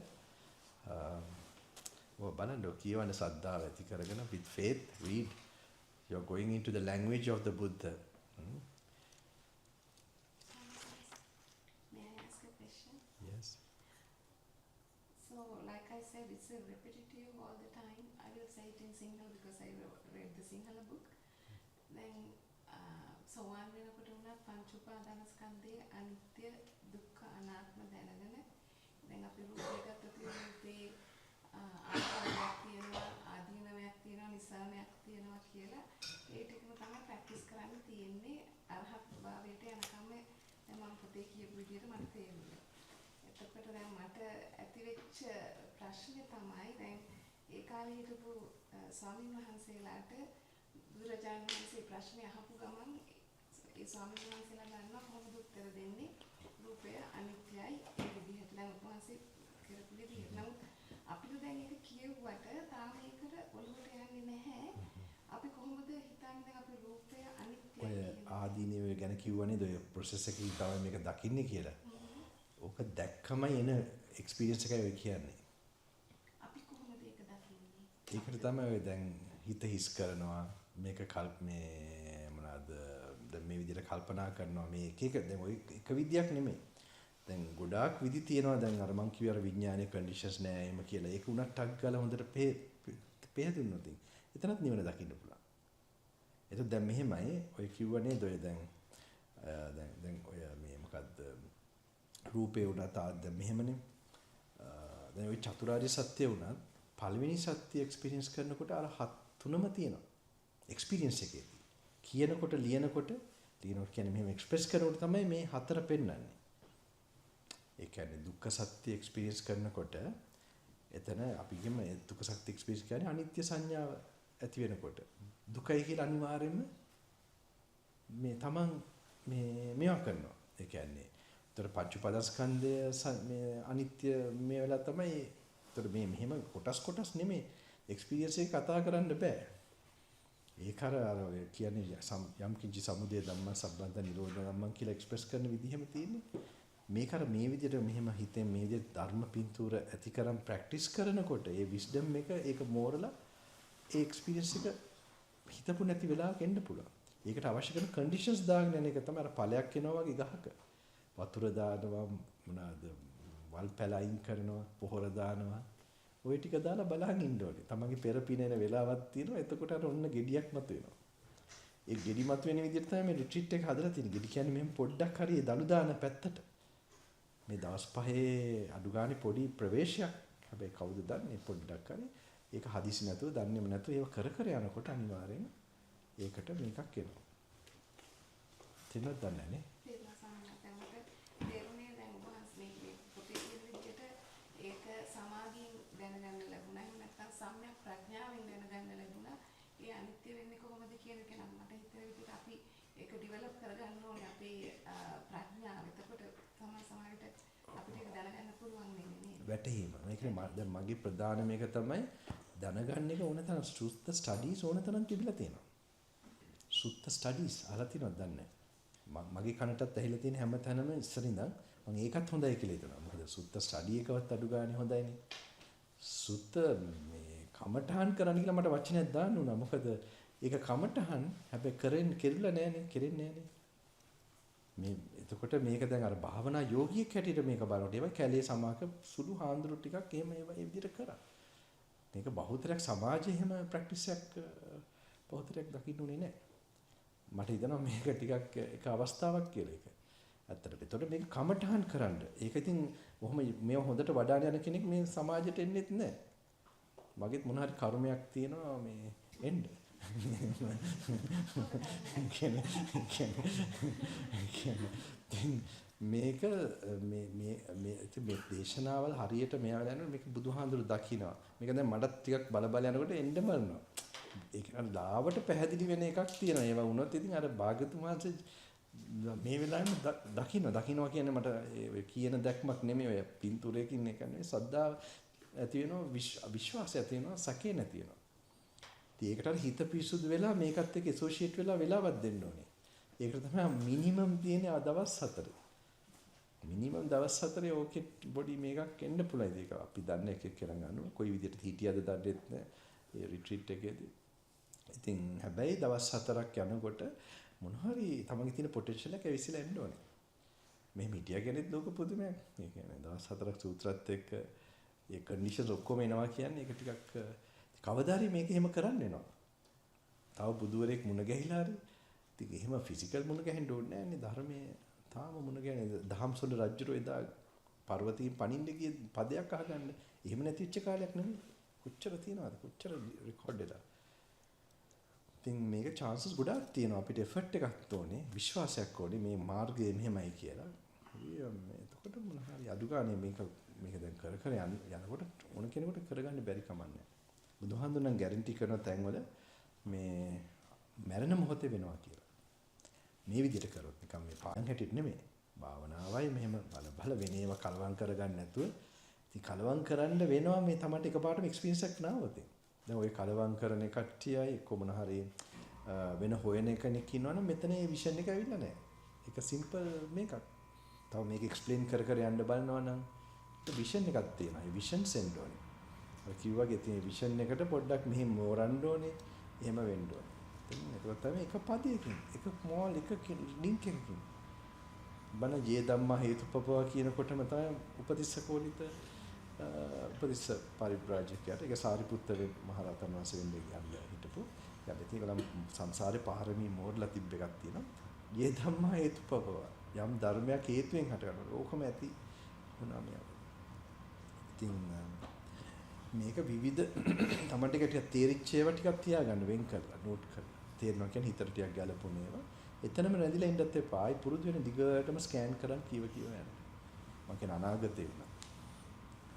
ඔය බලන්න කියවන සද්ධාව ඇති කරගෙන with faith read. You're going into the language of the Buddha. May I ask a question? Yes. So, like I said, it's a repetitive all the time. I will say it in Sinhala because I read the Sinhala book. Then, so one වෙනකොට උනත් පංච උපාදානස්කන්ධයේ අනිත්‍ය දුක්ඛ අනාත්ම දැනගෙන දැන් අපි රූපය ගත්තොත් රූපේ ආකාරයක් තියෙනවා ආදීනවයක් තියෙනවා නිසානයක් තියෙනවා කියලා ඒ ටිකම තමයි ප්‍රැක්ටිස් කරන්න තියෙන්නේ අරහත් භාවයට යනකම් දැන් මම පොතේ කියපු විදිහට මට තේරුණා. එතකොට දැන් මට ඇතිවෙච්ච ප්‍රශ්නේ තමයි දැන් ඒ කාලේ හිටපු ස්වාමීන් වහන්සේලාට බුදුරජාණන් වහන්සේ ප්‍රශ්නේ අහපු ගමන් ඒ ස්වාමීන් වහන්සේලා ගන්නවා කොහොමද උත්තර දෙන්නේ රූපය අනිත්‍යයි ඒ විදිහට දැන් උපවාසී කරපු විදිහට නමුත් අපිට දැන් ඒක කියුවට තාම ඒකට ඔළුවට යන්නේ නැහැ අපි කොහොමද හිතන්නේ දැන් අපි රූපය අනිත්‍යයි ඔය ආදීනව ගැන කිව්වනේ ඔය process එකකින් තමයි මේක දකින්නේ කියලා. ඕක දැක්කමයි එන experience එකයි ඔය කියන්නේ. අපි කොහොමද ඒක දකින්නේ? ඒකට තමයි ඔය දැන් හිත හිස් කරනවා මේක මේ මොනවාද දැන් මේ විදිහට කල්පනා කරනවා මේ එක දැන් ඔය එක විදියක් නෙමෙයි. දැන් ගොඩාක් විදි තියෙනවා දැන් අර මං කිව්ව අර විඥානයේ conditions නෑ එහෙම කියලා. ඒක උනත් ටක් ගාලා හොඳට පෙහෙදුන්නොත් එතනත් නිවන දකින්න පුළුවන්. ඒක දැන් මෙහෙමයි ඔය කිව්ව නේද ඔය දැන් ඔය මේ මොකද්ද රූපේ උනත් දැන් මෙහෙමනේ. දැන් ඔය චතුරාර්ය සත්‍ය උනත් පළවෙනි සත්‍ය එක්ස්පීරියන්ස් කරනකොට අර තුනම තියෙනවා. එක්ස්පීරියන්ස් එකේදී. කියනකොට ලියනකොට කියන්නේ මෙහෙම එක්ස්ප්‍රෙස් කරනකොට තමයි මේ හතර පෙන්වන්නේ. ඒ කියන්නේ දුක්ඛ සත්‍ය එක්ස්පීරියන්ස් කරනකොට එතන අපි කියමු දුක්ඛ සත්‍ය එක්ස්පීරියන්ස් කියන්නේ අනිත්‍ය සංඥාව ඇති වෙනකොට දුකයි කියලා අනිවාර්යයෙන්ම මේ තමන් මේවා කරනවා. ඒ කියන්නේ උතර පංච උපාදානස්කන්ධය මේ අනිත්‍ය මේ වෙලාව තමයි උතර මේ මෙහෙම කොටස් නෙමෙයි එක්ස්පීරියන්ස් එක කතා කරන්න බෑ. ඒක අර කියන්නේ යම් කිංචි සමුදය ධම්ම සම්බන්ධ නිරෝධ ධම්ම කියලා එක්ස්ප්‍රෙස් කරන විදිහම තියෙන්නේ. මේක අර මේ විදිහට මෙහෙම හිතෙන් මේ විදිහට ධර්ම පින්තූර ඇති කරන් ප්‍රැක්ටිස් කරනකොට ඒ විස්ඩම් එක ඒක මෝරලා ඒ එක්ස්පීරියන්ස් එක හිතපු නැති වෙලාවක එන්න පුළුවන්. ඒකට අවශ්‍ය කරන කන්ඩිෂන්ස් දාගෙන යන එක තමයි අර ඵලයක් එනවා වගේ ගහක. වතුර දානවා මොනවාද වල් පැල අයින් කරනවා පොහොර දානවා ওই ටික දාලා බලන් ඉන්න ඕනේ. තමන්ගේ පෙර පිනෙන වෙලාවක් තියෙනවා. එතකොට අර ඔන්න ගෙඩියක් මතුවෙනවා. ඒ ගෙඩි මතුවෙන විදිහට තමයි මේ රිට්‍රීට් එක හදලා තියෙන්නේ. ගෙඩි කියන්නේ මෙහෙම පොඩ්ඩක් හරි දළු දාන පැත්තට. මේ දවස් පහේ අඩු ගානේ පොඩි ප්‍රවේශයක්. හැබැයි කවුද දන්නේ පොඩ්ඩක් හරි ඒක හදිසි නැතුව දන්නේම නැතුව ඒව කර යනකොට අනිවාර්යෙන් ඒකට මේකක් එනවා. තේරුණාද දන්නේ නැහැ. තේරුණේ දැන් ඔබ මේ පොතේ කියන විදිහට ඒක සමාධියෙන් දැනගන්න ලැබුණා. එහෙම නැත්නම් සම්‍යක් ප්‍රඥාවෙන් දැනගන්න ලැබුණා. ඒ අනිත්‍ය වෙන්නේ කොහොමද කියන එක නම් මට හිතෙන විදිහට අපි ඒක ඩෙවලොප් කරගන්න ඕනේ අපේ ප්‍රඥාව. එතකොට තමයි සමාජයට අපිට ඒක දැනගන්න පුළුවන් වෙන්නේ නේද? වැටහීම. මේකනේ දැන් මගේ ප්‍රධාන මේක තමයි දැනගන්න එක ඕන තරම් සුත්ත ස්ටඩීස් ඕන තරම් තිබිලා තියෙනවා. සුත්ත ස්ටඩීස් අහලා තියෙනවද දන්නේ නැහැ. මගේ කනටත් ඇහිලා තියෙන හැම තැනම ඉස්සරින්දන් මම ඒකත් හොඳයි කියලා හිතනවා. මොකද සුත්ත ස්ටඩි එකවත් අඩු ගානේ හොඳයිනේ. සුත්ත මේ කමටහන් කරන්න කියලා මට වචනයක් දාන්න උනා. මොකද ඒක කමටහන් හැබැයි කෙරෙලා නෑනේ. මේ එතකොට මේක දැන් අර භාවනා යෝගියෙක් හැටියට මේක බලනකොට ඒවා කැලේ සමාක සුළු හාන්දුරු ටිකක් එහෙම ඒවා ඒ විදිහට කරා. මේක බහුතරයක් සමාජයේ එහෙම ප්‍රැක්ටිස් එකක් බහුතරයක් දකින්න උනේ නෑ. මට හිතෙනවා මේක ටිකක් එක අවස්ථාවක් කියලා ඒක. ඇත්තට එතකොට මේක කමටහන් කරන්න. ඒක ඉතින් කොහොම මේ හොඳට වඩාන යන කෙනෙක් මේ සමාජයට එන්නෙත් නෑ. මගෙත් මොන හරි කර්මයක් තියෙනවා මේ එන්න. මේක මේ දේශනාවල් හරියට මෙයා වෙලාවට මේක බුදුහාඳුරු දකිනවා. මේක දැන් මටත් ටිකක් බල යනකොට එන්න බලනවා. ඒක අර ලාවට පැහැදිලි වෙන එකක් තියෙනවා. ඒවා වුණොත් ඉතින් අර භාග්‍යතුමාසේ මේ වෙලාවෙම දකින්නවා කියන්නේ මට කියන දැක්මක් නෙමෙයි. ඔය පින්තූරයකින් එක නෙමෙයි. සද්ධාව ඇති වෙනවා, විශ්වාසය ඇති වෙනවා, සැකේ නැති වෙනවා. ඒකට හිත පිරිසුදු වෙලා මේකත් එක්ක ඇසෝෂියේට් වෙලා වෙලාවක් දෙන්න ඕනේ. ඒකට තමයි මිනිමම් තියෙන දවස් 4. මිනිමම් දවස් 4 ඕකේ බොඩි මේකක් එන්න පුළුවන්. ඒක අපි දන්න එකෙක් කියලා ගන්නවා. කොයි විදිහට හිටියද දන්නෙත් නෑ. ඒ රිට්‍රීට් එකේදී. ඉතින් හැබැයි දවස් 4ක් යනකොට මොන හරි තමන්ගේ තියෙන පොටෙන්ෂල් එක ඇවිස්සලා එන්න ඕනේ. මේ මීඩියා කෙනෙක් ලෝක පුදුමයක්. ඒ කියන්නේ දවස් 4ක් සූත්‍රات එක්ක ඒ කන්ඩිෂන්ස් ඔක්කොම එනවා කියන්නේ ඒක ටිකක් කවදාරි මේක එහෙම කරන්න වෙනවා. තව බුදුවරයෙක් මුණ ගැහිලා හරි. ඉතින් එහෙම ෆිසිකල් මුණ ගැහෙන්න ඕනේ නෑනේ ධර්මයේ. තාම මුණ ගැහෙන්නේ දහම්සොඬ රජුරෝ එදා පර්වතීන් පනින්න ගිය පදයක් අහගන්න. එහෙම නැති වෙච්ච කාලයක් නෙමෙයි. කොච්චර තියනවද? කොච්චර රෙකෝඩ් එකක්. ඉතින් මේක chances ගොඩාක් තියෙනවා. අපිට effort එකක් ඕනේ, විශ්වාසයක් ඕනේ මේ මාර්ගය මෙහෙමයි කියලා. එතකොට මොන හරි අඩු ගානේ මේක දැන් කර යනකොට ඕන කෙනෙකුට කරගන්න බැරි කමන්නේ. බුදුහාඳුනන් ගැරන්ටි කරන තැන්වල මේ මරණ මොහොතේ වෙනවා කියලා. මේ විදිහට කරොත් නිකන් මේ පාන් හැටිට නෙමෙයි. භාවනාවයි මෙහෙම බල වෙනේව කලවම් කරගන්න නැතුව ඉතින් කලවම් කරන්න වෙනවා මේ තමයි එකපාරටම එක්ස්පීරියන්ස් එකක් නාවොත්. දැන් ওই කලවම් කරන කට්ටියයි කොමන හරි වෙන හොයන කෙනෙක් ඉන්නවනම් මෙතන මේ විෂන් එක ඇවිල්ලා නැහැ. ඒක සිම්පල් මේකක්. තව මේක එක්ස්ප්ලেইন කර යන්න බලනවා නම් විෂන් එකක් තියෙනවා. ඒ විෂන් සෙන්ඩ් ඕනේ. අර කිව්වාගේ තියෙන විෂන් එකට පොඩ්ඩක් මෙහෙම මෝරන්න ඕනේ. එහෙම වෙන්න ඕනේ. ඒක තමයි එක පදයකින්, එක ස්මෝල් එක ලින්ක් එකකින්. බණ යේ ධම්මා හේතුපපවා කියනකොටම තමයි උපතිස්සකෝලිත උපතිස්ස පරිබ්‍රාජකයාට ඒක සාරිපුත්ත මහරහතන් වහන්සේ වෙන්නේ හිටපු. දැන් ඒකලම සංසාරේ පාරමී මෝරලා තිබ්බ එකක් තියෙනවා. යේ ධම්මා හේතුපපවා. යම් ධර්මයක් හේතුවෙන් හටගන්නවා. ඕකම ඇති වුණා මේ. ඉතින් මේක විවිධ තමයි ටික තේරිච්ච ඒවා ටිකක් තියාගන්න වෙන් කරලා නෝට් කරලා. තේරෙනවා කියන්නේ හිතට ටිකක් ගැලපුණ ඒවා. එතනම රැඳිලා ඉන්නත් එපා. ආයි පුරුදු වෙන දිගටම ස්කෑන් කරන් කීව යන්න. මම කියන අනාගතේ වුණා.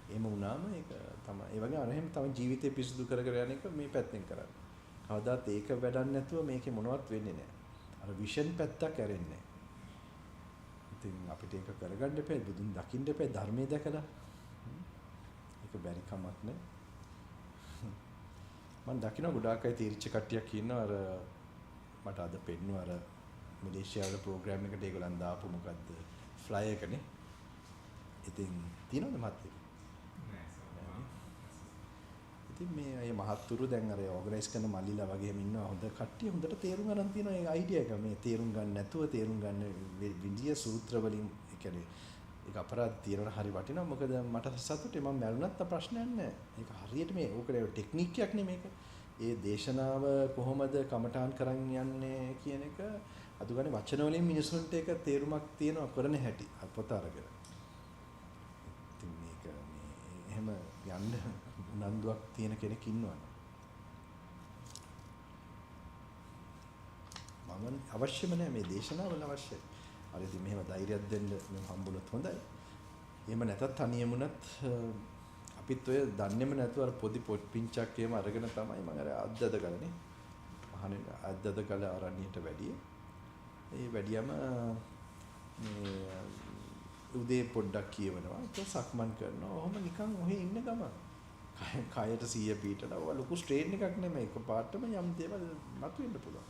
එහෙම වුණාම ඒක තමයි. ඒ වගේ අර එහෙම තමයි ජීවිතේ පිරිසුදු කර යන එක මේ පැත්තෙන් කරන්නේ. කවදාත් ඒක වැඩක් නැතුව මේකේ මොනවත් වෙන්නේ නැහැ. අර විෂන් පැත්තක් ඇරෙන්නේ නැහැ. ඉතින් අපිට ඒක කරගන්න එපා. බුදුන් දකින්න එපා. ධර්මයේ දැකලා. ඒක බැරි කමක් නෑ. මම දකින්න ගොඩාක් අය තීර්ච කට්ටියක් ඉන්නවා අර මට අද පෙන්නුවා අර මලේසියාවේ ප්‍රෝග්‍රෑම් එකට ඒගොල්ලන් දාපු මොකද්ද ෆ්ලයි එකනේ. ඉතින් තියෙනවද මහත්තයෙක්? නෑ. ඉතින් මේ අය මහත්තුරු දැන් අර ඕගනයිස් කරන මල්ලිලා වගේම ඉන්නවා හොඳ කට්ටිය හොඳට තේරුම් ගන්න තියෙනවා ඒ අයිඩියා එක. මේ තේරුම් ගන්න නැතුව තේරුම් ගන්න විද්‍ය සූත්‍ර වලින් ඒ කියන්නේ ඒක අපරාධ తీරන හරි වටිනවා. මොකද මට සතුටුයි මම මැරුණත් ප්‍රශ්නයක් නැහැ. ඒක හරියට මේ ඕකේ ටෙක්නික් එකක් නේ මේක. ඒ දේශනාව කොහොමද කමඨාන් කරන් යන්නේ කියන එක අද ගන්නේ වචන වලින් මිනිසුන්ට ඒක තේරුමක් තියෙනවා කරන හැටි පොත අරගෙන. ඉතින් මේක මේ එහෙම යන්න උනන්දුවක් තියෙන කෙනෙක් ඉන්නවා. මම අවශ්‍යම නැහැ මේ දේශනාවල අවශ්‍යයි. අර ඉතින් මෙහෙම ධෛර්යයක් දෙන්න මම හම්බුනොත් හොඳයි. එහෙම නැතත් තනියමුණත් අපිත් ඔය දන්නේම නැතුව අර පොඩි පිංචක් එහෙම අරගෙන තමයි මම අර අද්දද ගලනේ. අහන්නේ අද්දද ගල ආරණ්‍යයට වැඩිය. ඒ වැඩියම මේ උදේ පොඩ්ඩක් කියවනවා. ඒක සක්මන් කරනවා. ඔහොම නිකන් ඔහෙ ඉන්න ගම. කයට 100 පීටලා ඔය ලොකු ස්ට්‍රේන් එකක් නෙමෙයි. ඒක පාටම යම් දේවල් මතුවෙන්න පුළුවන්.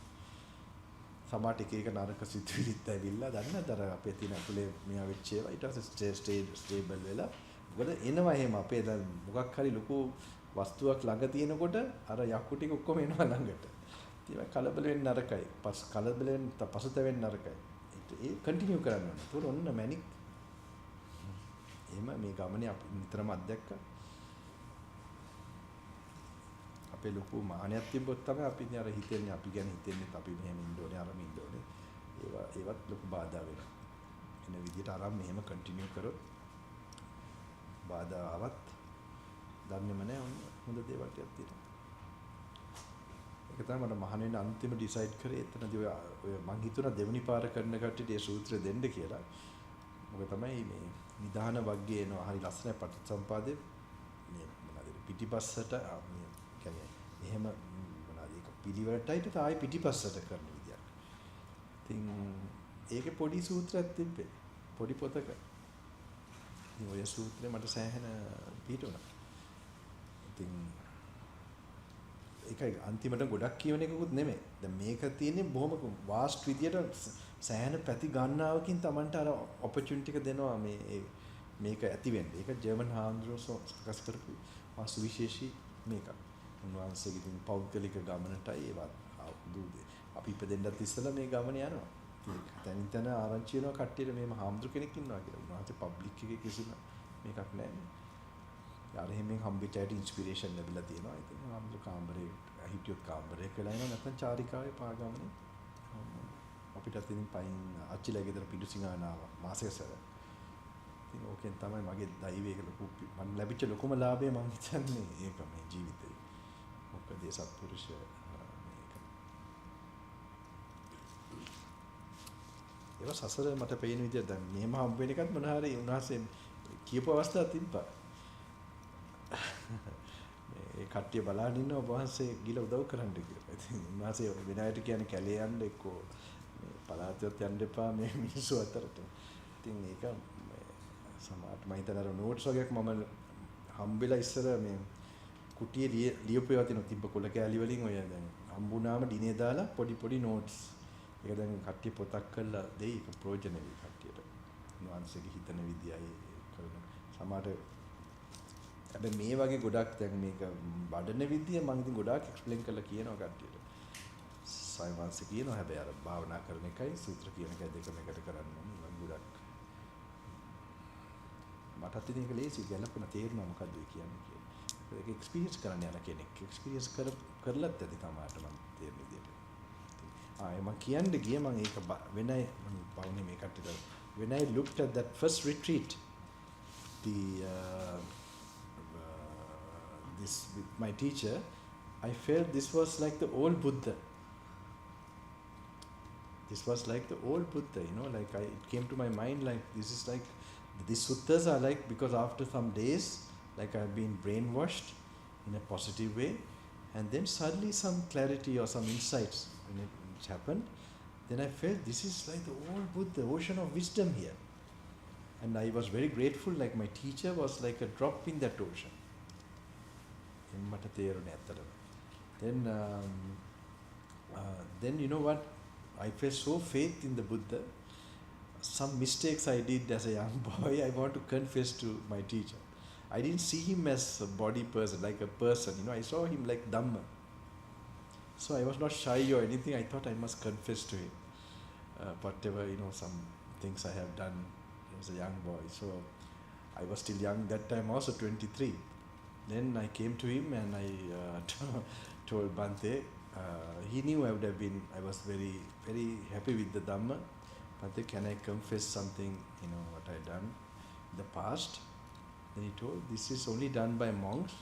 සමහරට එක එක නරක සිතුවිලිත් ඇවිල්ලා දන්නද අර අපේ තියෙන අකුලේ මෙයා වෙච්ච ඒවා ඊට පස්සේ ස්ටේබල් වෙලා මොකද එනවා එහෙම අපේ දැන් මොකක් හරි ලොකු වස්තුවක් ළඟ තියෙනකොට අර යක්කු ටික ඔක්කොම එනවා ළඟට. ඒක කලබල වෙන්න නරකයි. කලබල වෙන්න පසුතැවෙන්න නරකයි. ඒ කන්ටිනියු කරන්න ඕනේ. ඒක ඔන්න මැනික්. එහෙම මේ ගමනේ අපි නිතරම අත්දැක්කා. අපේ ලොකු මානයක් තිබ්බොත් තමයි අපි ඉතින් අර හිතෙන්නේ අපි ගැන හිතෙන්නේ අපි මෙහෙම ඉන්න ඕනේ අරම ඉන්න ඕනේ. ඒවත් ලොකු බාධා වෙනවා. එන විදිහට අරන් මෙහෙම කන්ටිනියු කරොත් බාධා ආවත් දන්නේම නැහැ හොඳ දේවල් ටිකක් තියෙනවා. ඒක තමයි මම මහණ වෙන අන්තිම ඩිසයිඩ් කරේ එතනදී ඔය මං හිතුණා දෙවෙනි පාර කරන කට්ටියට ඒ සූත්‍රය දෙන්න කියලා. මොකද තමයි මේ නිදාන වර්ගයේ එනවා හරි ලස්සන පටිච්චසමුපාදේ මේ මොනවාද පිටිපස්සට මේ කියන්නේ එහෙම මොනවාද ඒක පිළිවෙලටයි තායි පිටිපස්සට කරන විදියක්. ඉතින් ඒකේ පොඩි සූත්‍රයක් තිබ්බේ. පොඩි පොතක. ඉතින් ඔය සූත්‍රේ මට සෑහෙන පිටුණා. ඉතින් ඒකයි අන්තිමට ගොඩක් කියවන එකකුත් නෙමෙයි. දැන් මේක තියෙන්නේ බොහොම වාස්ට් විදියට සෑහෙන පැති ගණනාවකින් Tamanට අර ඔපචුනිටි එක දෙනවා මේක ඇති වෙන්නේ. ඒක ජර්මන් හාමුදුරුවෝ සකස් කරපු සුවිශේෂී මේක. උන්වහන්සේගේ ඉතින් පෞද්ගලික ගමනටයි ඒවත් අපි ඉපදෙන්නත් ඉස්සෙල්ලා මේ ගමන යනවා. තනින් තන ආරංචි වෙනවා කට්ටියට මේම හාමුදුරු කෙනෙක් ඉන්නවා කියලා. උන්වහන්සේ පබ්ලික් එකේ කිසිම මේකක් නැහැ. යාර හැමෙන් හම්බෙච්ච අයට ඉන්ස්පිරේෂන් ලැබිලා තියෙනවා. ඉතින් හාමුදුරු කාමරේ හිටියොත් කාමරේ කියලා එනවා නැත්නම් චාරිකාවේ පාගමනේ අපිට ඉතින් පයින් අච්චිලා ගෙදර පිටුසිඟානාව මාසෙක සැර. ඉතින් ඕකෙන් තමයි මගේ දෛවයක ලොකු මම ලැබිච්ච ලොකුම ලාභය මම හිතන්නේ ඒක මේ ජීවිතේ. මොකද ඒ සත්පුරුෂ මේක. ඒක සසර මට පේන විදියට දැන් මෙහෙම හම්බ වෙන එකත් මොන හරි උන්වහන්සේ කියපු අවස්ථාවක් තිබ්බා. මේ කට්ටිය බලන් ඉන්නවා වහන්සේ ගිල උදව් කරන්න කියලා. ඉතින් උන්වහන්සේ වෙන අයට කියන්නේ කැලේ යන්න එක්කෝ මේ පළාතට යන්න එපා මේ මිනිස්සු අතරට. ඉතින් ඒක සමහරට මම හිතන අර නෝට්ස් වගේක් මම හම්බෙලා ඉස්සර මේ කුටියේ ලියපු ඒවා තියෙනවා තිබ්බ කොළ කෑලි වලින් ඔය දැන් හම්බුනාම දිනේ දාලා පොඩි නෝට්ස්. ඒක දැන් කට්ටිය පොතක් කරලා දෙයි ඒක ප්‍රයෝජන වෙයි කට්ටියට. උන්වහන්සේගේ හිතන විදියයි කරන සමහරට හැබැයි මේ වගේ ගොඩක් දැන් මේක වඩන විදිය මම ඉතින් ගොඩාක් එක්ස්ප්ලেইন කරලා කියනවා කට්ටියට. සයිවන්ස් කියනවා හැබැයි අර භාවනා කරන එකයි සූත්‍ර කියන එකයි දෙකම එකට කරන්න ඕනේ ගොඩක්. මටත් ඉතින් ඒක ලේසි ගැලපෙන තේරෙනවා මොකද්ද කියන්නේ කියලා. ඒක එක්ස්පීරියන්ස් කරන්න යන කෙනෙක් එක්ස්පීරියන්ස් කරලත් ඇති තමයි මම තේරෙන විදියට. මම කියන්න ගියේ මම ඒක වෙනයි මම පවුනේ මේ කට්ටියට when I looked at that first retreat this with my teacher, I felt this was like the old Buddha. This was like the old Buddha, you know, like it came to my mind like this is like, these suttas are like, because after some days, like I've been brainwashed in a positive way, and then suddenly some clarity or some insights when it happened, then I felt this is like the old Buddha, ocean of wisdom here. And I was very grateful, like my teacher was like a drop in that ocean. Then you know what, I felt so faith in the Buddha. Some mistakes I did as a young boy, I want to confess to my teacher. I didn't see him as a body person, like a person, you know, I saw him like Dhamma. So I was not shy or anything, I thought I must confess to him. Whatever, you know, some things I have done as a young boy. So I was still young that time, also 23. Then I came to him and I told Bhante, he knew I would have been, I was very, very happy with the Dhamma. Bhante, can I confess something, you know, what I done in the past? Then he told, this is only done by monks.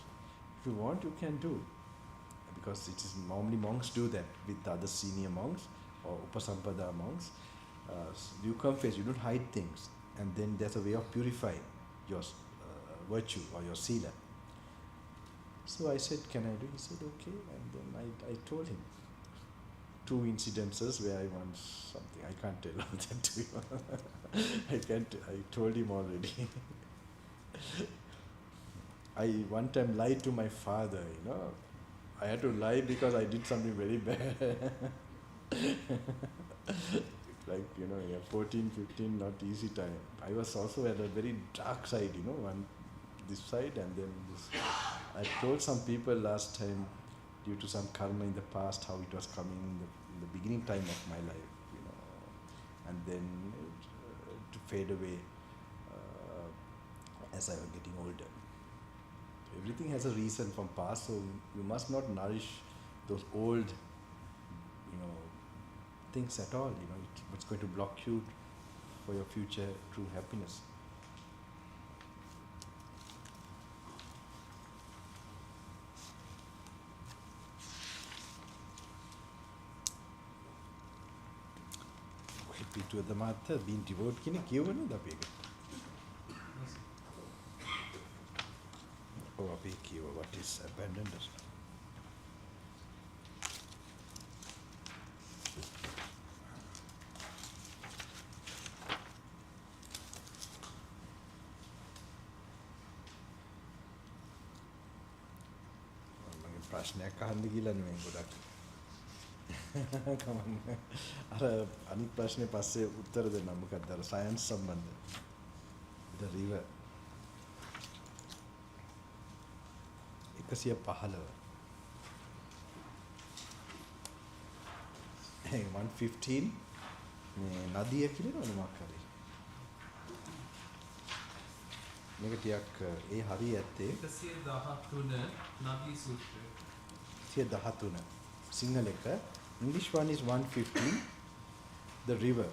If you want, you can do. Because it is normally monks do that with other senior monks or Upasampada monks. You confess, you don't hide things. And then there's a way of purifying your virtue or your sila. So I said, can I do? He said, okay. And then I told him 2 incidences where I want something. I can't tell all that to you. I told him already. I one time lied to my father, you know. I had to lie because I did something very bad. Like, 14, 15, not easy time. I was also at a very dark side, one this side and then this. I told some people last time, due to some karma in the past, how it was coming in the beginning time of my life, and then to fade away as I was getting older. Everything has a reason from past, so you must not nourish those old, things at all. It's going to block you for your future true happiness. පිටුව දමාත්ත බීන් ඩිවෝට් කියන කියවනද අපි එක? ඔව් අපි කියව what is abandoned. මගේ ප්‍රශ්නයක් අහන්න ගිහලා නෙමෙයි ගොඩක්. කමන්න. අර අනිත් ප්‍රශ්නේ පස්සේ උත්තර දෙන්න මොකක්ද අර සයන්ස් සම්බන්ධ. The river 115 115 මේ නදිය කියනවනේ මොකක් හරි. මේක ටිකක් ඒ හරිය ඇත්තේ 113 නදී සූත්‍රය. 113 සිංහල එක. English one is 115, the river.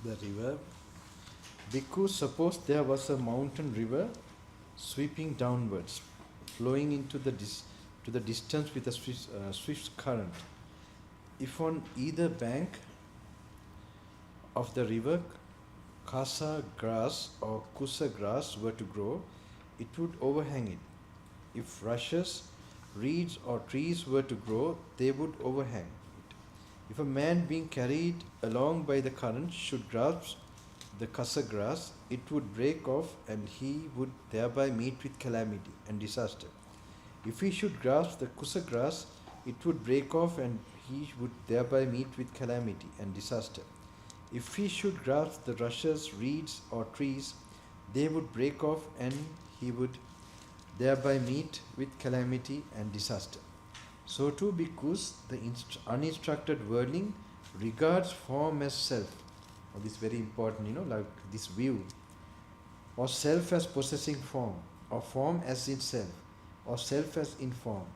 The river. Bhikkhu, suppose there was a mountain river sweeping downwards, flowing into the distance with a swift current. If on either bank of the river kasa grass or kusa grass were to grow, it would overhang it. If rushes, reeds or trees were to grow, they would overhang it. If a man being carried along by the current should grasp the kasa grass, it would break off and he would thereby meet with calamity and disaster. If he should grasp the kusa grass, it would break off and he would thereby meet with calamity and disaster. If he should grasp the rushes, reeds or trees, they would break off and he would thereby meet with calamity and disaster. So too bhikkhus, the uninstructed worldling regards form as self. Oh, this is very important, like this view. Or self as possessing form, or form as in self, or self as in form.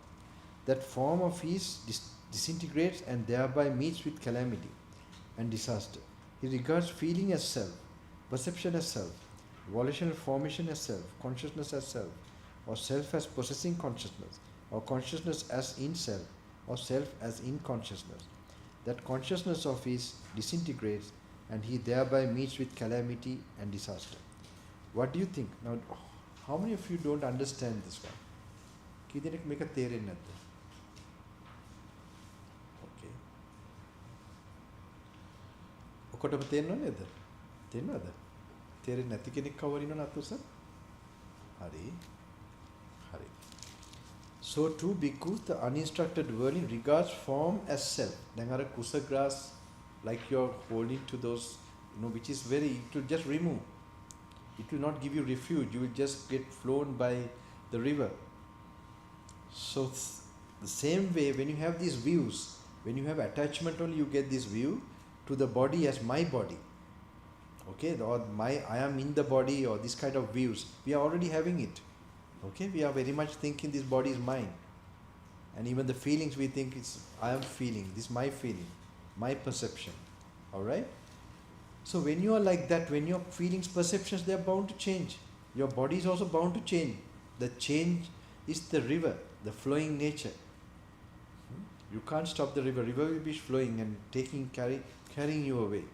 That form of his disintegrates and thereby meets with calamity and disaster. He regards feeling as self, perception as self, volitional formation as self, consciousness as self, or self as possessing consciousness, or consciousness as in self, or self as in consciousness. That consciousness of his disintegrates and he thereby meets with calamity and disaster. What do you think? Now, how many of you don't understand this one? කී දෙනෙක් මේක තේරෙන්නේ නැද්ද? Okay. ඔකොටම තේරෙනව නේද? තේරෙනවද? තේරෙන්නේ නැති කෙනෙක් කවුරු ඉන්නවද අතුස? හරි. හරි. So too bhikkhu, the uninstructed worldling regards form as self. දැන් අර kusa grass, like you're holding to those, which is it will just remove. It will not give you refuge. You will just get flown by the river. So the same way, when you have these views, when you have attachment only, you get this view to the body as my body. Okay, or I am in the body, or this kind of views. We are already having it. Okay, we are very much thinking this body is mine. And even the feelings we think I am feeling, this is my feeling, my perception. Alright? So when you are like that, when your feelings, perceptions, they are bound to change. Your body is also bound to change. The change is the river, the flowing nature. You can't stop the river. River will be flowing and carrying you away.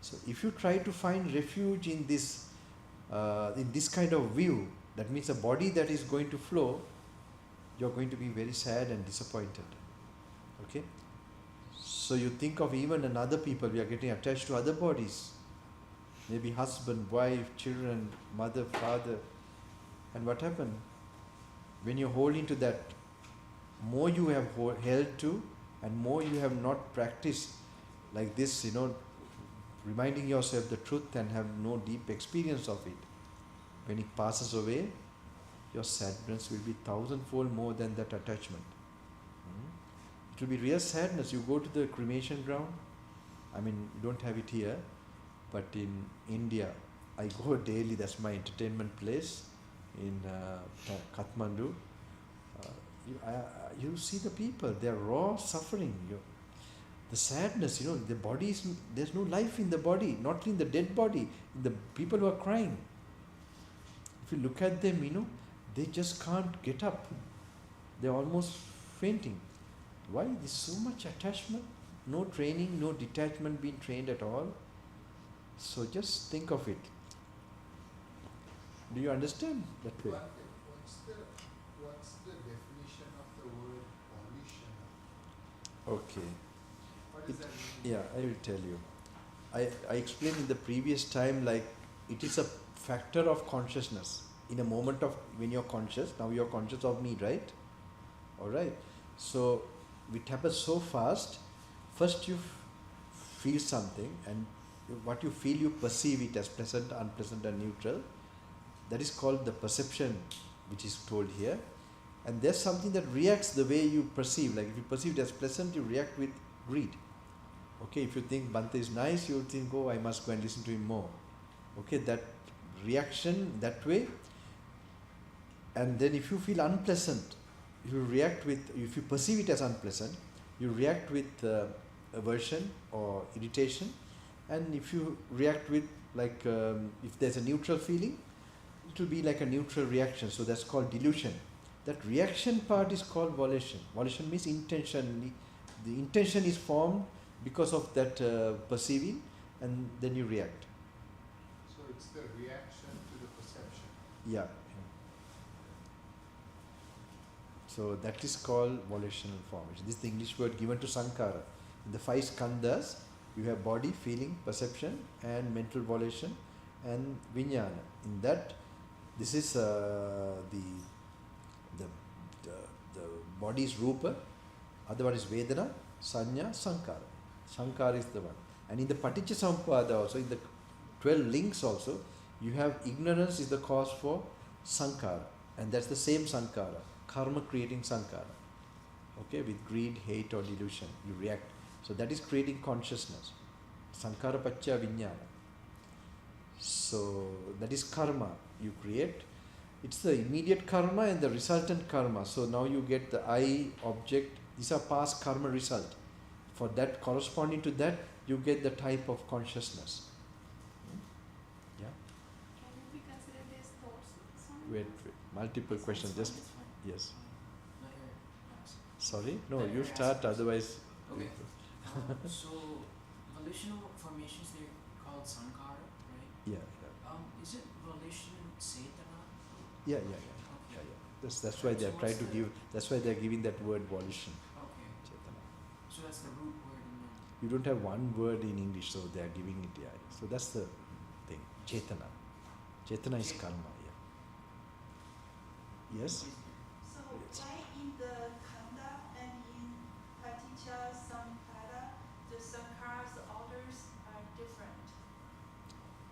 So if you try to find refuge in this kind of view, that means a body that is going to flow, you're going to be very sad and disappointed. Okay? So you think of even another people, we are getting attached to other bodies. Maybe husband, wife, children, mother, father. And what happened? When you hold into that, more you have held to and more you have not practiced like this, reminding yourself the truth and have no deep experience of it. When it passes away, your sadness will be thousandfold more than that attachment. It will be real sadness. You go to the cremation ground. I mean, you don't have it here, but in India, I go daily. That's my entertainment place in Kathmandu. You see the people. They are raw suffering. The sadness. The body is. There's no life in the body. Not in the dead body. In the people who are crying. If you look at them, they just can't get up. They're almost fainting. Why? There's so much attachment, no training, no detachment being trained at all. So just think of it. Do you understand that way? What's the definition of the word volition? Okay. What does that mean? Yeah, I will tell you. I explained in the previous time, like it is a factor of consciousness. In a moment of when you're conscious, now you're conscious of me, right? Alright. So it happens so fast. First you feel something, and what you feel, you perceive it as pleasant, unpleasant and neutral. That is called the perception, which is told here. And there's something that reacts the way you perceive. Like if you perceive it as pleasant, you react with greed. Okay, if you think Bhante is nice, you will think, oh, I must go and listen to him more. Okay, that reaction that way. And then if you feel unpleasant, you react with, if you perceive it as unpleasant, you react with aversion or irritation. And if you react with, like, if there's a neutral feeling, it will be like a neutral reaction. So that's called delusion. That reaction part is called volition. Volition means intention. The intention is formed because of that perceiving, and then you react. So it's the reaction to the perception. Yeah. So that is called volitional formation. This is the English word given to Sankara. In the 5 skandhas, you have body, feeling, perception, and mental volition, and vijnana. In that, this is the body is rupa, other one is vedana, sanya, sankara. Sankara is the one. And in the Paticca also, in the 12 links also, you have ignorance is the cause for sankara, and that's the same sankara, karma creating sankara. Okay, with greed, hate or delusion, you react. So that is creating consciousness. Sankara pacca vijnana. So that is karma you create. It's the immediate karma and the resultant karma. So now you get the I object. These are past karma result. For that, corresponding to that, you get the type of consciousness. Yeah. Can it be considered as thoughts? Wait. Multiple questions. Just yes. Sorry. No, you start. Otherwise. Okay. So volitional formations, they're called sankara, right? Yeah. Is it volition cetana? Yeah. Okay. That's why they are trying to give. That's why they are giving that word volition. Okay. Chetana. So that's the root word in there. You don't have one word in English, so they are giving it. Yeah. So that's the thing. Chetana. Chetana is karma. Yeah. Yes. So why in the Khanda and in Paticca Samuppada, the Sankaras orders are different?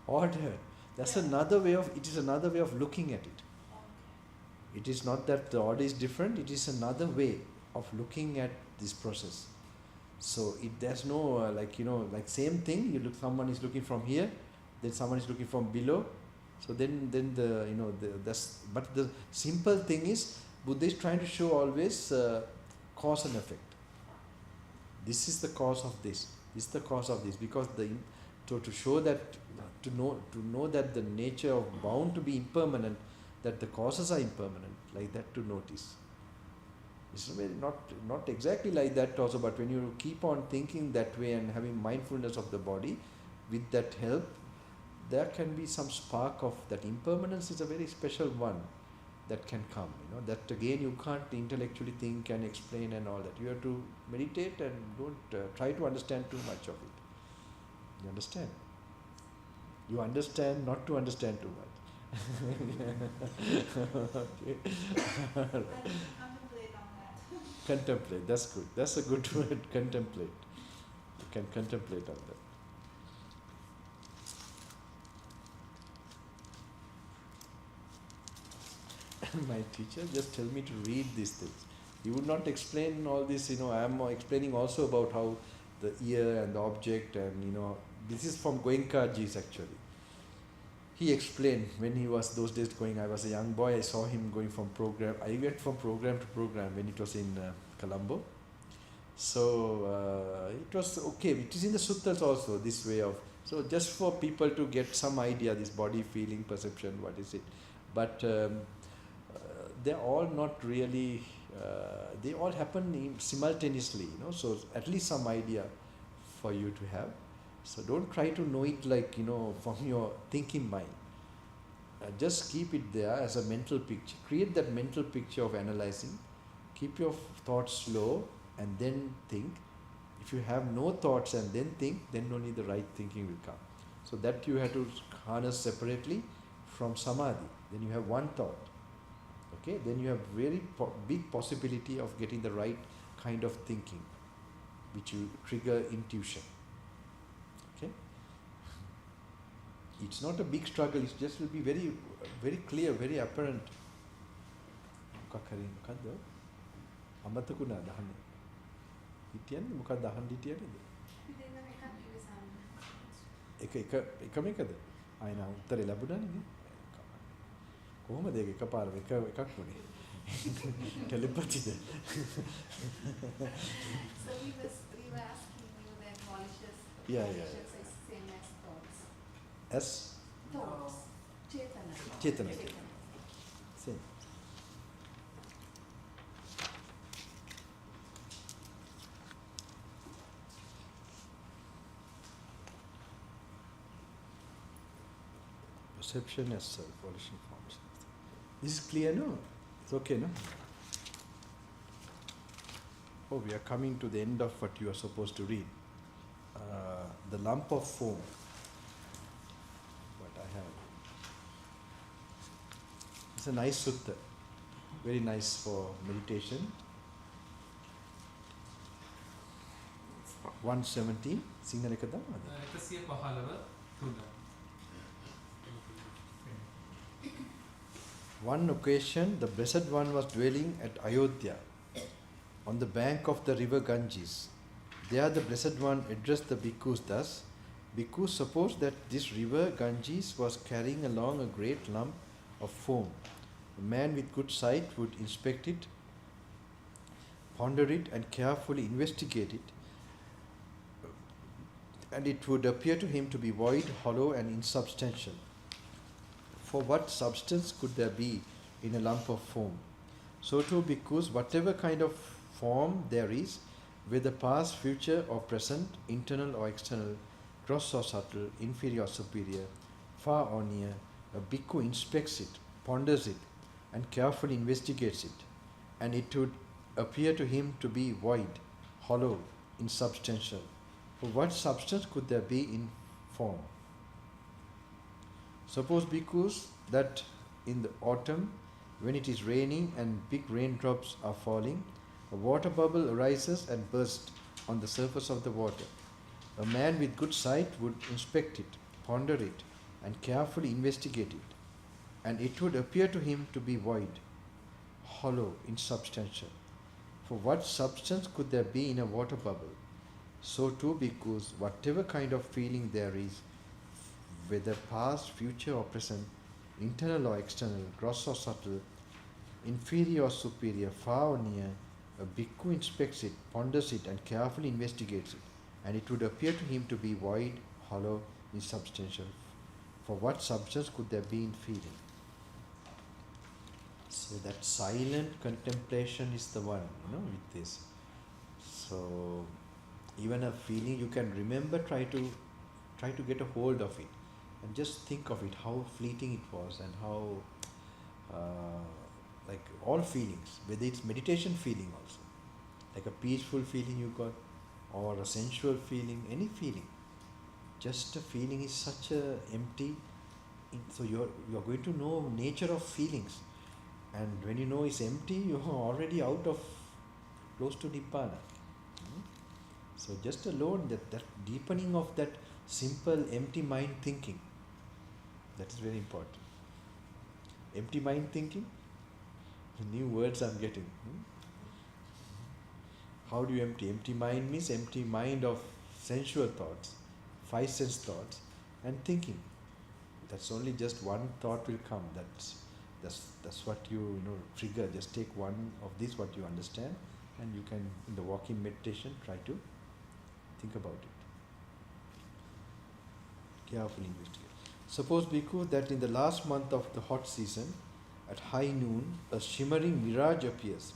Order. That's Yeah. another way of. It is another way of looking at it. Okay. It is not that the order is different. It is another way of looking at this process. So there's no like same thing. You look. Someone is looking from here, then someone is looking from below. So then but the simple thing is Buddha is trying to show always cause and effect. This is the cause of this. This is the cause of this, because to show that to know that the nature of bound to be impermanent, that the causes are impermanent, like that to notice. It's really not exactly like that also, but when you keep on thinking that way and having mindfulness of the body, with that help, there can be some spark of that impermanence is a very special one. that can come, that again you can't intellectually think and explain and all that. You have to meditate and don't try to understand too much of it. You understand? You understand not to understand too much. Okay. Contemplate on that. Contemplate, that's good. That's a good word, contemplate. You can contemplate on that. My teacher just tell me to read these things. He would not explain all this, I am explaining also about how the ear and the object and, this is from Goenkaji's actually. He explained when he was those days going, I was a young boy, I saw him going from program, I went from program to program when it was in Colombo. So it was okay, it is in the suttas also, this way of, so just for people to get some idea, this body, feeling, perception, what is it. But they're all not really, they all happen simultaneously, so at least some idea for you to have. So don't try to know it like, from your thinking mind. Just keep it there as a mental picture. Create that mental picture of analyzing. Keep your thoughts slow and then think. If you have no thoughts and then think, then only the right thinking will come. So that you have to harness separately from samadhi. Then you have one thought. Okay, then you have very big possibility of getting the right kind of thinking, which will trigger intuition. Okay, it's not a big struggle. It just will be very, very clear, very apparent. අමතකුණා දහන්නේ. හිටියන්නේ මොකක්ද අහන්න හිටියන්නේ? එකම එකද? ආයෙ නා උත්තරේ ලැබුණානේ නේ. කොහොමද ඒක එකපාර එකක් වුණේ? ටෙලිපතිද? So we were asking you that volitions Yeah. is same as thoughts. As Thoughts. Chetana. Chetana. Same. Perception as self, volition forms. This is clear, no? It's okay, no? Oh, we are coming to the end of what you are supposed to read. The lump of foam. What I have. It's a nice sutta. Very nice for meditation. 117. Sinhala එක දන්නවද? 115 තුන. One occasion, the Blessed One was dwelling at Ayodhya, on the bank of the river Ganges. There the Blessed One addressed the bhikkhus thus: Bhikkhus, suppose that this river Ganges was carrying along a great lump of foam. A man with good sight would inspect it, ponder it, and carefully investigate it, and it would appear to him to be void, hollow, and insubstantial. For what substance could there be in a lump of foam? So too, bhikkhus, whatever kind of form there is, whether past, future, or present, internal or external, gross or subtle, inferior or superior, far or near, a bhikkhu inspects it, ponders it, and carefully investigates it, and it would appear to him to be void, hollow, insubstantial. For what substance could there be in form? Suppose, bhikkhus, that in the autumn, when it is raining and big raindrops are falling, a water bubble arises and bursts on the surface of the water. A man with good sight would inspect it, ponder it, and carefully investigate it, and it would appear to him to be void, hollow, insubstantial. For what substance could there be in a water bubble? So too, bhikkhus, whatever kind of feeling there is, whether past, future, or present, internal or external, gross or subtle, inferior or superior, far or near, a bhikkhu inspects it, ponders it, and carefully investigates it, and it would appear to him to be void, hollow, insubstantial. For what substance could there be in feeling? So that silent contemplation is the one, with this. So even a feeling you can remember, try to get a hold of it, and just think of it, how fleeting it was, and how like all feelings, whether it's meditation feeling also, like a peaceful feeling you got, or a sensual feeling, any feeling. Just a feeling is such a empty. So you're going to know nature of feelings, and when you know it's empty, you're already out of close to Nibbana. So just alone that deepening of that simple empty mind thinking, that is very important. Empty mind thinking, new words I'm getting. How do you empty? Empty mind means empty mind of sensual thoughts, five sense thoughts, and thinking. That's only just one thought will come. That's what you trigger. Just take one of this, what you understand, and you can, in the walking meditation, try to think about it. Carefully investigate. Suppose, Bhikkhu, that in the last month of the hot season, at high noon, a shimmering mirage appears.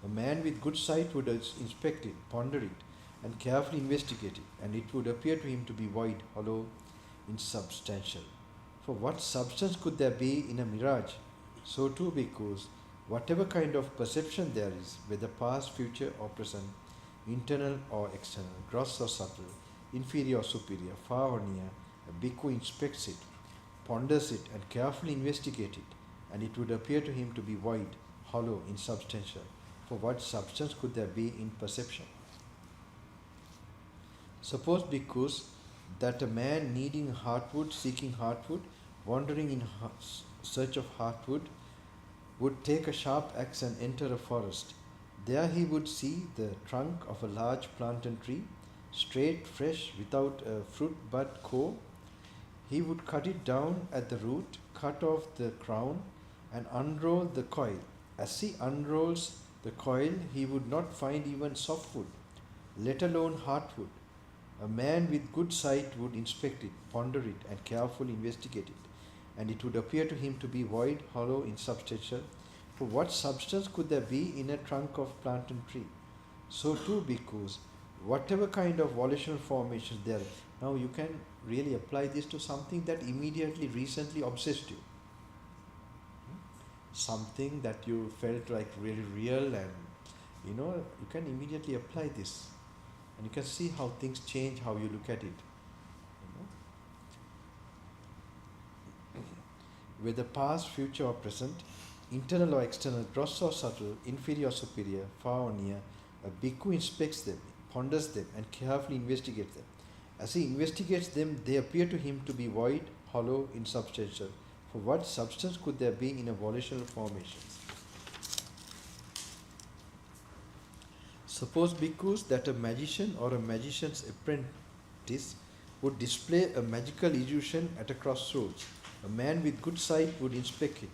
A man with good sight would inspect it, ponder it, and carefully investigate it, and it would appear to him to be void, hollow, insubstantial. For what substance could there be in a mirage? So too, because whatever kind of perception there is, whether past, future or present, internal or external, gross or subtle, inferior or superior, far or near, a bhikkhu inspects it, ponders it, and carefully investigates it, and it would appear to him to be void, hollow, insubstantial. For what substance could there be in perception? Suppose, bhikkhus, that a man needing heartwood, seeking heartwood, wandering in search of heartwood, would take a sharp axe and enter a forest. There he would see the trunk of a large plantain tree, straight, fresh, without a fruit bud core. He would cut it down at the root, cut off the crown, and unroll the coil. As he unrolls the coil, he would not find even softwood, let alone heartwood. A man with good sight would inspect it, ponder it, and carefully investigate it, and it would appear to him to be void, hollow, insubstantial. For what substance could there be in a trunk of plantain tree? So too, bhikkhus, whatever kind of volitional formations there. Now you can really apply this to something that immediately, recently obsessed you. Something that you felt like really real, and you can immediately apply this. And you can see how things change, how you look at it. Whether past, future or present, internal or external, gross or subtle, inferior or superior, far or near, a bhikkhu inspects them, ponders them, and carefully investigates them. As he investigates them, they appear to him to be void, hollow, insubstantial. For what substance could there be in a volitional formation? Suppose, bhikkhus, that a magician or a magician's apprentice would display a magical illusion at a crossroads. A man with good sight would inspect it,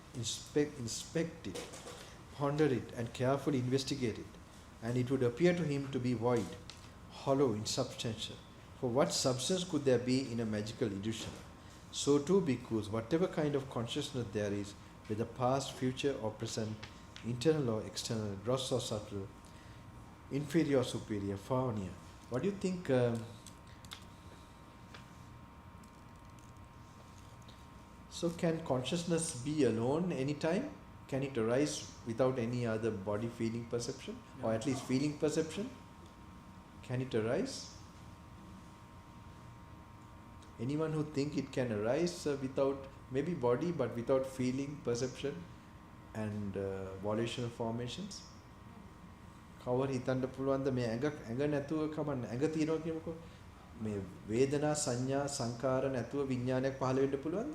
ponder it, and carefully investigate it, and it would appear to him to be void, hollow, insubstantial. For what substance could there be in a magical illusion? So too, bhikkhus, whatever kind of consciousness there is, whether past, future or present, internal or external, gross or subtle, inferior or superior, far or near. What do you think? So can consciousness be alone anytime? Can it arise without any other body feeling perception? No. Or at least feeling perception? Can it arise? Anyone who think it can arise without maybe body but without feeling, perception and volitional formations? කවර හිතන්න පුළුවන්ද මේ ඇඟ නැතුව කමන්න ඇඟ තියනවා කියමුකෝ මේ වේදනා සංඥා සංකාර නැතුව විඥානයක් පහළ වෙන්න පුළුවන්ද?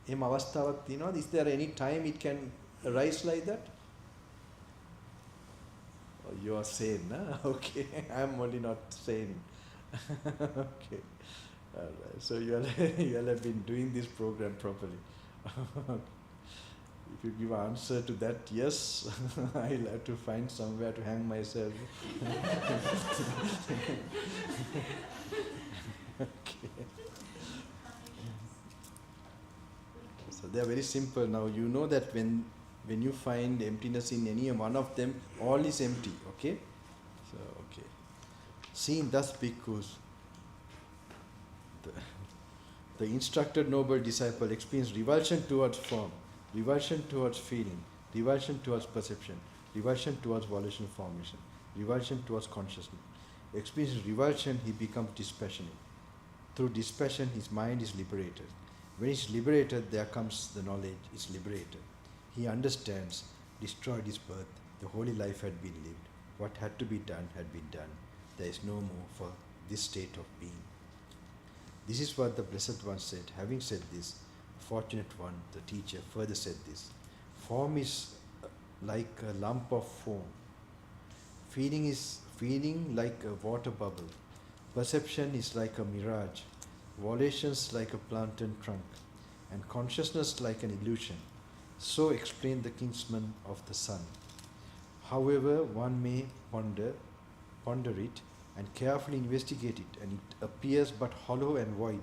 එහෙම අවස්ථාවක් තියෙනවද? Is there any time it can arise like that? Oh, you are sane, huh? Okay, I am only not sane. Okay, all right. So you all have been doing this program properly. If you give an answer to that, yes, I'll have to find somewhere to hang myself. Okay. So they are very simple. Now you know that when you find emptiness in any one of them, all is empty. Okay. So okay. Seeing thus, bhikkhus, The instructed noble disciple experiences revulsion towards form, revulsion towards feeling, revulsion towards perception, revulsion towards volitional formation, revulsion towards consciousness. Experiencing revulsion, he becomes dispassionate. Through dispassion, his mind is liberated. When he is liberated, there comes the knowledge, is liberated. He understands, destroyed his birth, the holy life had been lived, what had to be done had been done. There is no more for this state of being. This is what the Blessed One said. Having said this, Fortunate One, the teacher, further said this. Form is like a lump of foam. Feeling is feeling like a water bubble. Perception is like a mirage. Volitions like a plantain trunk. And consciousness like an illusion. So explained the kinsman of the sun. However, one may ponder it and carefully investigate it, and it appears but hollow and void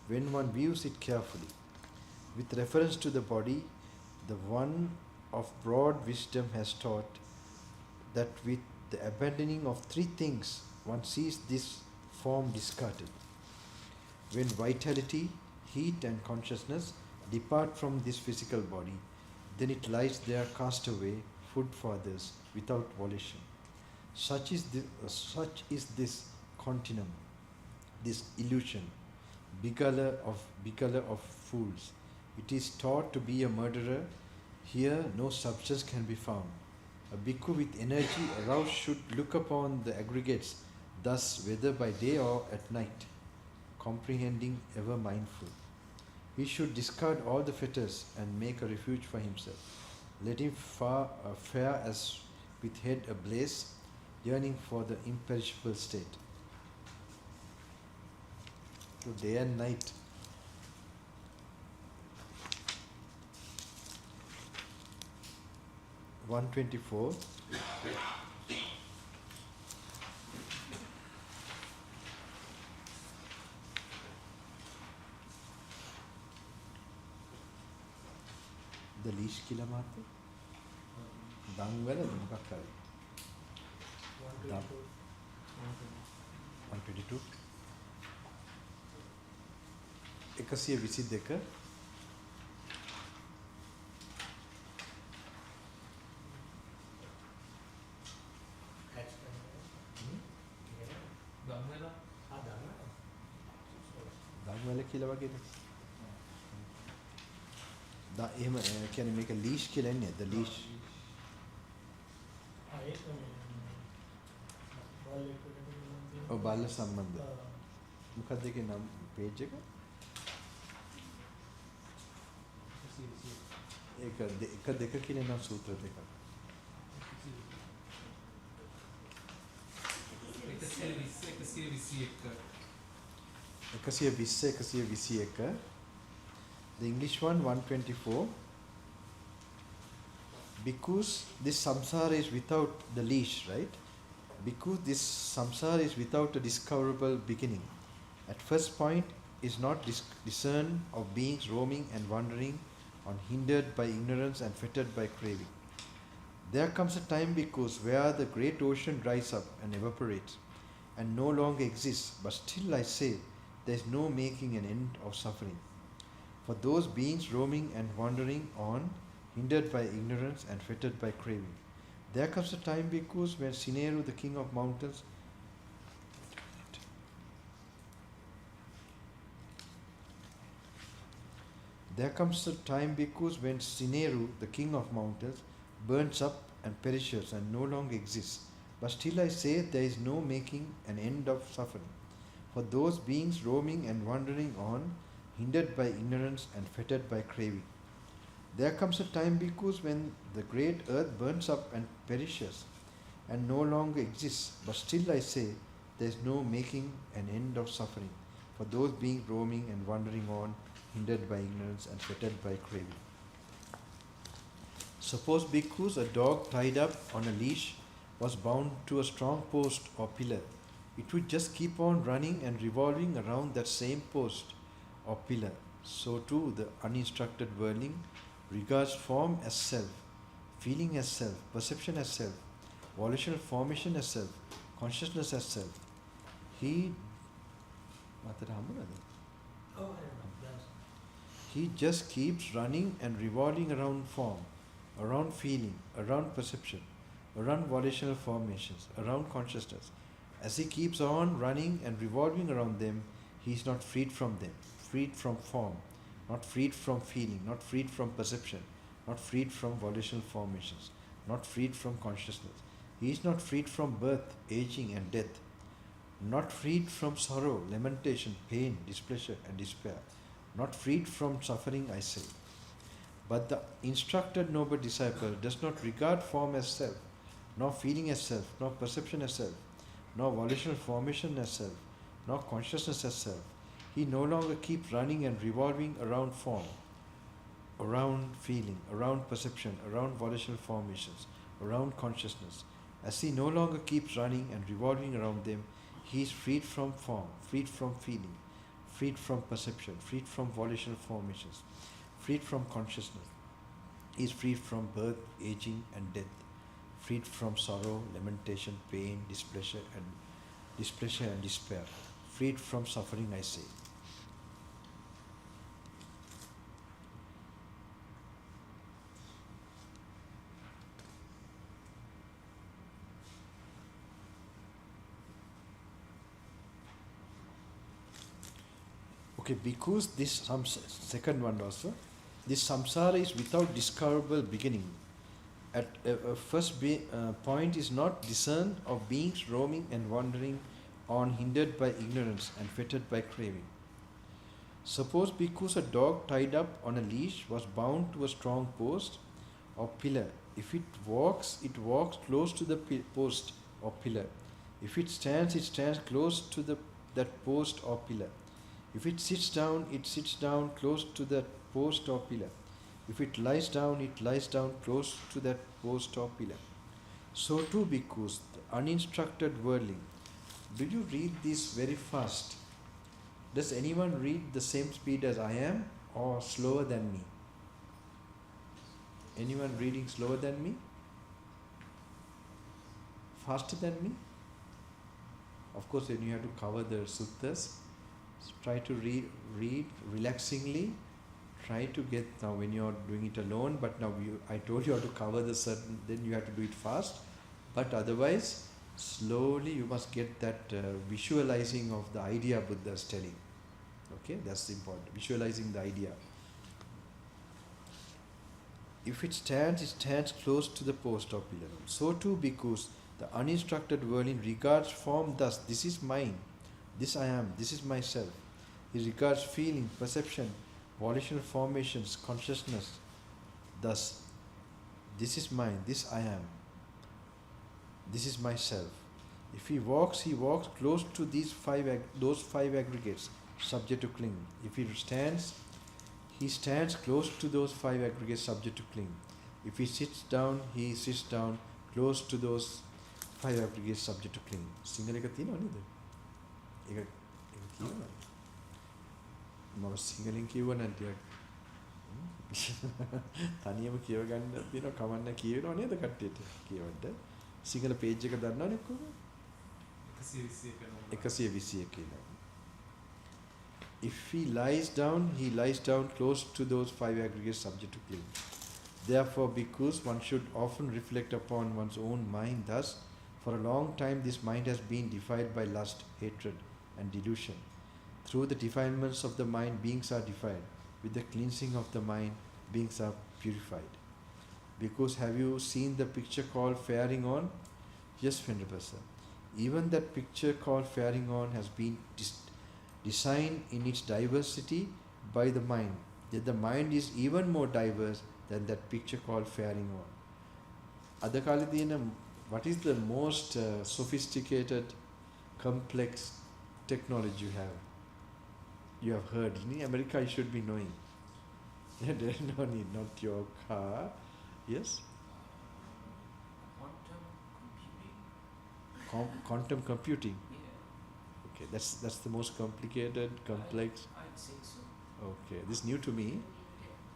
when one views it carefully. With reference to the body, the one of broad wisdom has taught that with the abandoning of three things, one sees this form discarded. When vitality, heat and consciousness depart from this physical body, then it lies there cast away, food for others, without volition. Such is this continuum, this illusion, beguiler of fools. It is taught to be a murderer. Here no substance can be found. A bhikkhu with energy aroused should look upon the aggregates thus, whether by day or at night, comprehending, ever mindful. He should discard all the fetters and make a refuge for himself. Let him fare as with head ablaze, yearning for the imperishable state. So day and night. (124). The leash killer mate. Dhamma මොකක් හරි 122 122 ධම්මවල කියලා වගේ එහෙම කියන්නේ මේක ලීෂ් කියලා එන්නේ the leash ඔව් බාල සම්බන්ධ මොකක්ද ඒකේ නම් page එක ඒක දෙක කියලා නම් සූත්‍ර දෙකක් 121 The English one 124. Because this samsara is without the leash, right? Because this samsara is without a discoverable beginning. At first point is not discerned of beings roaming and wandering on, hindered by ignorance and fettered by craving. There comes a time because where the great ocean dries up and evaporates and no longer exists, but still I say there is no making an end of suffering. For those beings roaming and wandering on, hindered by ignorance and fettered by craving. There comes a time because when Sineru, the king of mountains, there comes a time because when Sineru, the king of mountains, burns up and perishes and no longer exists. But still I say there is no making an end of suffering. For those beings roaming and wandering on, hindered by ignorance and fettered by craving. There comes a time because when the great earth burns up and perishes and no longer exists, but still I say there is no making an end of suffering for those beings roaming and wandering on, hindered by ignorance and fettered by craving. Suppose bhikkhus, a dog tied up on a leash was bound to a strong post or pillar. It would just keep on running and revolving around that same post or pillar. So too the uninstructed worldling regards form as self, feeling as self, perception as self, volitional formation as self, consciousness as self. He Oh, I don't know. That's He just keeps running and revolving around form, around feeling, around perception, around volitional formations, around consciousness. As he keeps on running and revolving around them, he is not freed from them, freed from form, not freed from feeling, not freed from perception, not freed from volitional formations, not freed from consciousness. He is not freed from birth, aging and death, not freed from sorrow, lamentation, pain, displeasure and despair, not freed from suffering, I say. But the instructed noble disciple does not regard form as self, nor feeling as self, nor perception as self, nor volitional formation as self, nor consciousness as self. He no longer keeps running and revolving around form, around feeling, around perception, around volitional formations, around consciousness. As he no longer keeps running and revolving around them, he is freed from form, freed from feeling, freed from perception, freed from volitional formations, freed from consciousness. He is freed from birth, aging and death, freed from sorrow, lamentation, pain, displeasure and despair, freed from suffering, I say. Okay, because this second one also, this samsara is without discoverable beginning. At first point is not discerned of beings roaming and wandering on, hindered by ignorance and fettered by craving. Suppose because a dog tied up on a leash was bound to a strong post or pillar. If it walks close to the post or pillar. If it stands close to that post or pillar. If it sits down close to that post or pillar. If it lies down close to that post or pillar. So too bhikkhus, the uninstructed worldling. Do you read this very fast? Does anyone read the same speed as I am or slower than me? Anyone reading slower than me? Faster than me? Of course, then you have to cover the suttas. Try to read relaxingly. Try to get, now when you are doing it alone, but now I told you how to cover the certain, then you have to do it fast. But otherwise, slowly you must get that visualizing of the idea Buddha is telling. Okay, that's important. Visualizing the idea. If it stands close to the post or pillar. So too bhikkhus, the uninstructed worldling regards form thus, this is mine, this I am, this is myself. He regards feeling, perception, volitional formations, consciousness thus, this is mine, this I am, this is myself. If he walks close to those five aggregates subject to cling. If he stands close to those five aggregates subject to cling. If he sits down close to those five aggregates subject to cling. Sinhala එක තියෙනව නේද? ඒක කියනවා. මම සිංහලෙන් කිව්ව නම් ටිකක් තනියම කියව ගන්න තියෙනවා කවන්න කියවෙනව නේද කට්ටියට කියවන්න. සිංහල page එක දන්නවනේ කොහොමද? 121 කියනවා. If he lies down close to those five aggregates subject to cling. Therefore, because one should often reflect upon one's own mind, thus, for a long time this mind has been defiled by lust, hatred and delusion. Through the defilements of the mind, beings are defiled. With the cleansing of the mind, beings are purified. Because have you seen the picture called Faring On? Yes, Venerable Sir. Even that picture called Faring On has been designed in its diversity by the mind. Yet the mind is even more diverse than that picture called Faring On. Adakaladina, what is the most sophisticated, complex technology you have? You have heard. In America, you should be knowing. There is no need, not your car. Yes? Quantum computing. Yeah. Okay, that's the most complicated, complex. I'd say so. Okay, this is new to me.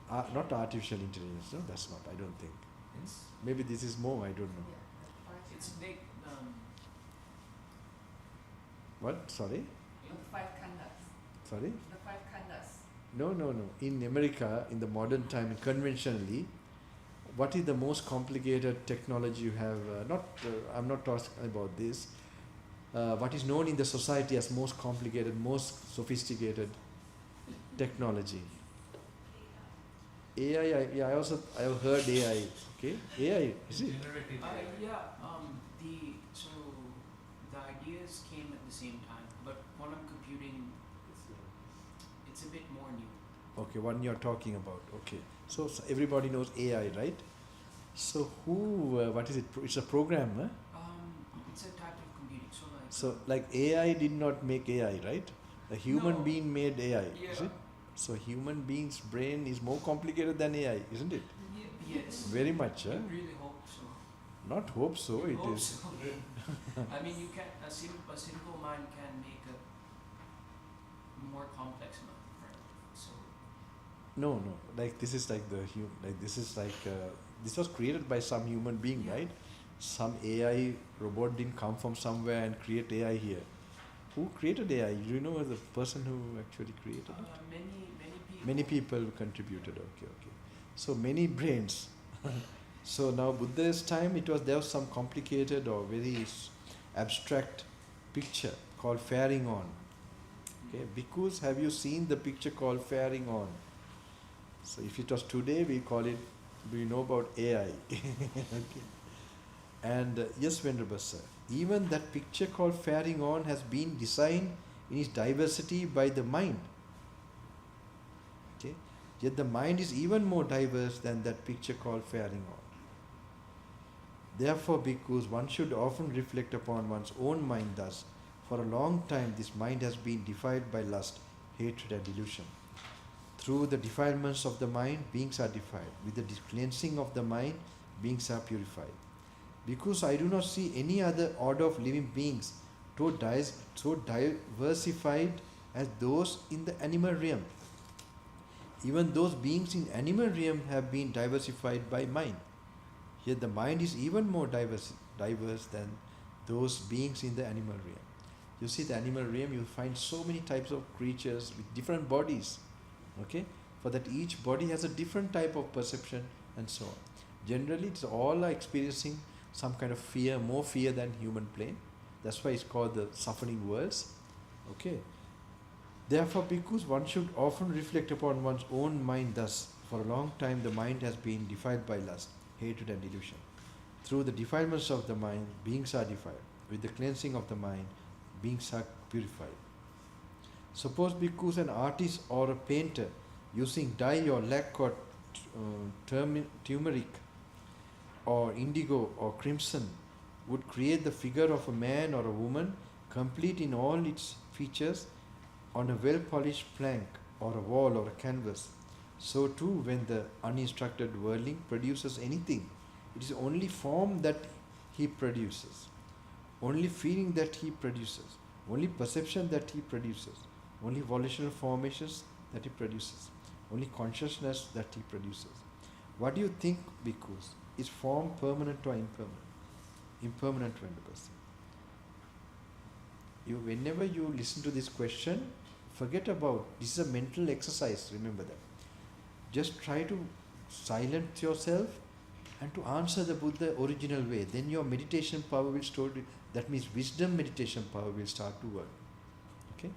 Not artificial intelligence. No, that's not. I don't think. It's Maybe this is more. I don't know. it's like What? Sorry. The five khandas. Sorry. The five khandas. No, no, no. In America, in the modern time, conventionally, what is the most complicated technology you have? I'm not talking about this. What is known in the society as most complicated, most sophisticated technology? AI. Yeah, I have heard AI. Okay, AI is it? Generative AI. The ideas came at the same time, but quantum computing, it's a bit more new. Okay, one you're talking about. Okay, so everybody knows AI, right? So what is it? It's a program, huh? It's a type of computing. So like AI did not make AI, right? A human No. being made AI, Yeah. is it? So human being's brain is more complicated than AI, isn't it? Yes. Very much, huh? You really hope so. Not hope so, You it hope is. so. I mean, you can a simple mind can make a more complex mind, right? So No, no. Like this is like this was created by some human being, Yeah. right? Some AI robot didn't come from somewhere and create AI here. Who created AI? Do you know the person who actually created it? many people. Many people contributed. Okay. So many brains. So now Buddha's time, there was some complicated or very abstract picture called faring on. Okay, bhikkhus, have you seen the picture called faring on? So if it was today, we call it. Do you know about AI? Okay. And yes, Venerable Sir, even that picture called faring on has been designed in its diversity by the mind. Okay, yet the mind is even more diverse than that picture called faring on. Therefore, bhikkhus, one should often reflect upon one's own mind thus. For a long time, this mind has been defiled by lust, hatred and delusion. Through the defilements of the mind, beings are defiled. With the cleansing of the mind, beings are purified. Because I do not see any other order of living beings so diversified as those in the animal realm. Even those beings in animal realm have been diversified by mind. Yet the mind is even more diverse than those beings in the animal realm. You see, the animal realm, you find so many types of creatures with different bodies. Okay? For that each body has a different type of perception and so on. Generally, it's all are experiencing some kind of fear, more fear than human plane. That's why it's called the suffering worlds. Okay? Therefore, bhikkhus, one should often reflect upon one's own mind thus. For a long time, the mind has been defiled by lust, hatred and delusion. Through the defilements of the mind, beings are defiled. With the cleansing of the mind, beings are purified. Suppose bhikkhus, an artist or a painter using dye or lac or turmeric or indigo or crimson would create the figure of a man or a woman complete in all its features on a well-polished plank or a wall or a canvas. So too, when the uninstructed worldling produces anything, it is only form that he produces, only feeling that he produces, only perception that he produces, only volitional formations that he produces, only consciousness that he produces. What do you think, bhikkhus? Is form permanent or impermanent? Impermanent, Venerable. Whenever you listen to this question, forget about, this is a mental exercise, remember that. Just try to silence yourself and to answer the Buddha original way. Then your meditation power will start, that means wisdom meditation power will start to work. Okay?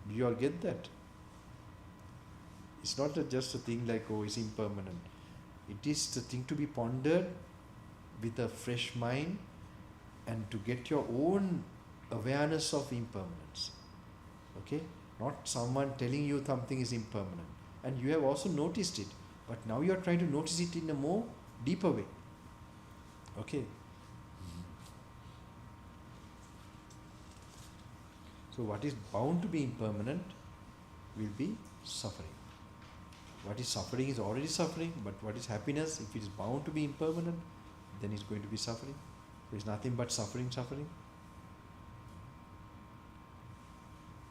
Do you all get that? It's not just a thing like, oh, it's impermanent. It is the thing to be pondered with a fresh mind and to get your own awareness of impermanence. Okay? Not someone telling you something is impermanent. And you have also noticed it. But now you are trying to notice it in a more deeper way. Okay? So what is bound to be impermanent will be suffering. What is suffering is already suffering, but what is happiness, if it is bound to be impermanent, then it's going to be suffering. There is nothing but suffering.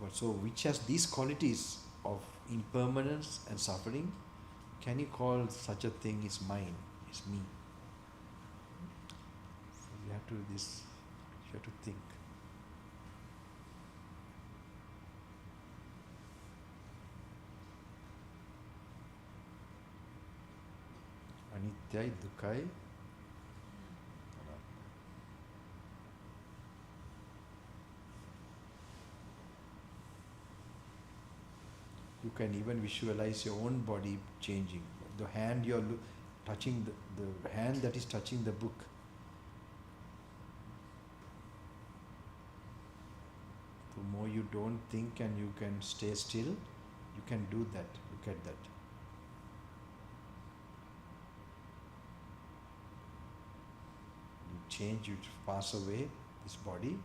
But so which has these qualities of impermanence and suffering, can you call such a thing is mine, is me? So you have to do this, you have to think. Anityai, Dukai, you can even visualize your own body changing. The hand you're touching, the hand that is touching the book. The more you don't think and you can stay still, you can do that. Look at that. You change, you pass away this body.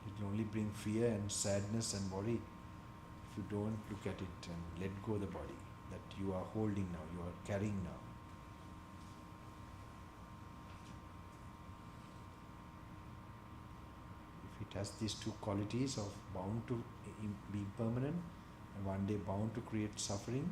It will only bring fear and sadness and worry if you don't look at it and let go of the body that you are holding now, you are carrying now. If it has these two qualities of bound to be impermanent and one day bound to create suffering,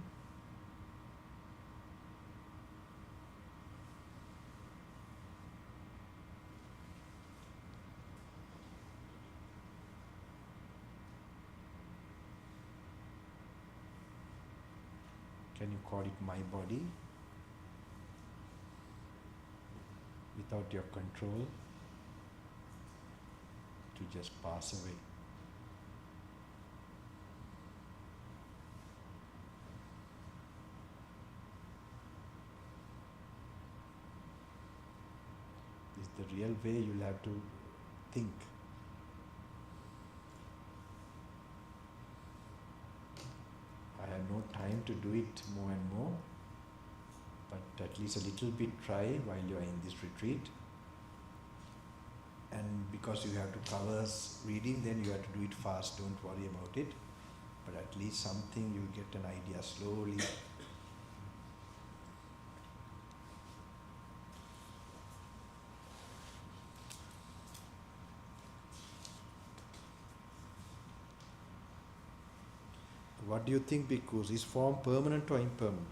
can you call it my body? Without your control, to just pass away. This is the real way you'll have to think. I have no time to do it more and more, but at least a little bit try while you are in this retreat. And because you have to cover reading, then you have to do it fast, don't worry about it. But at least something you get an idea slowly. What do you think, bhikkhus? Is form permanent or impermanent?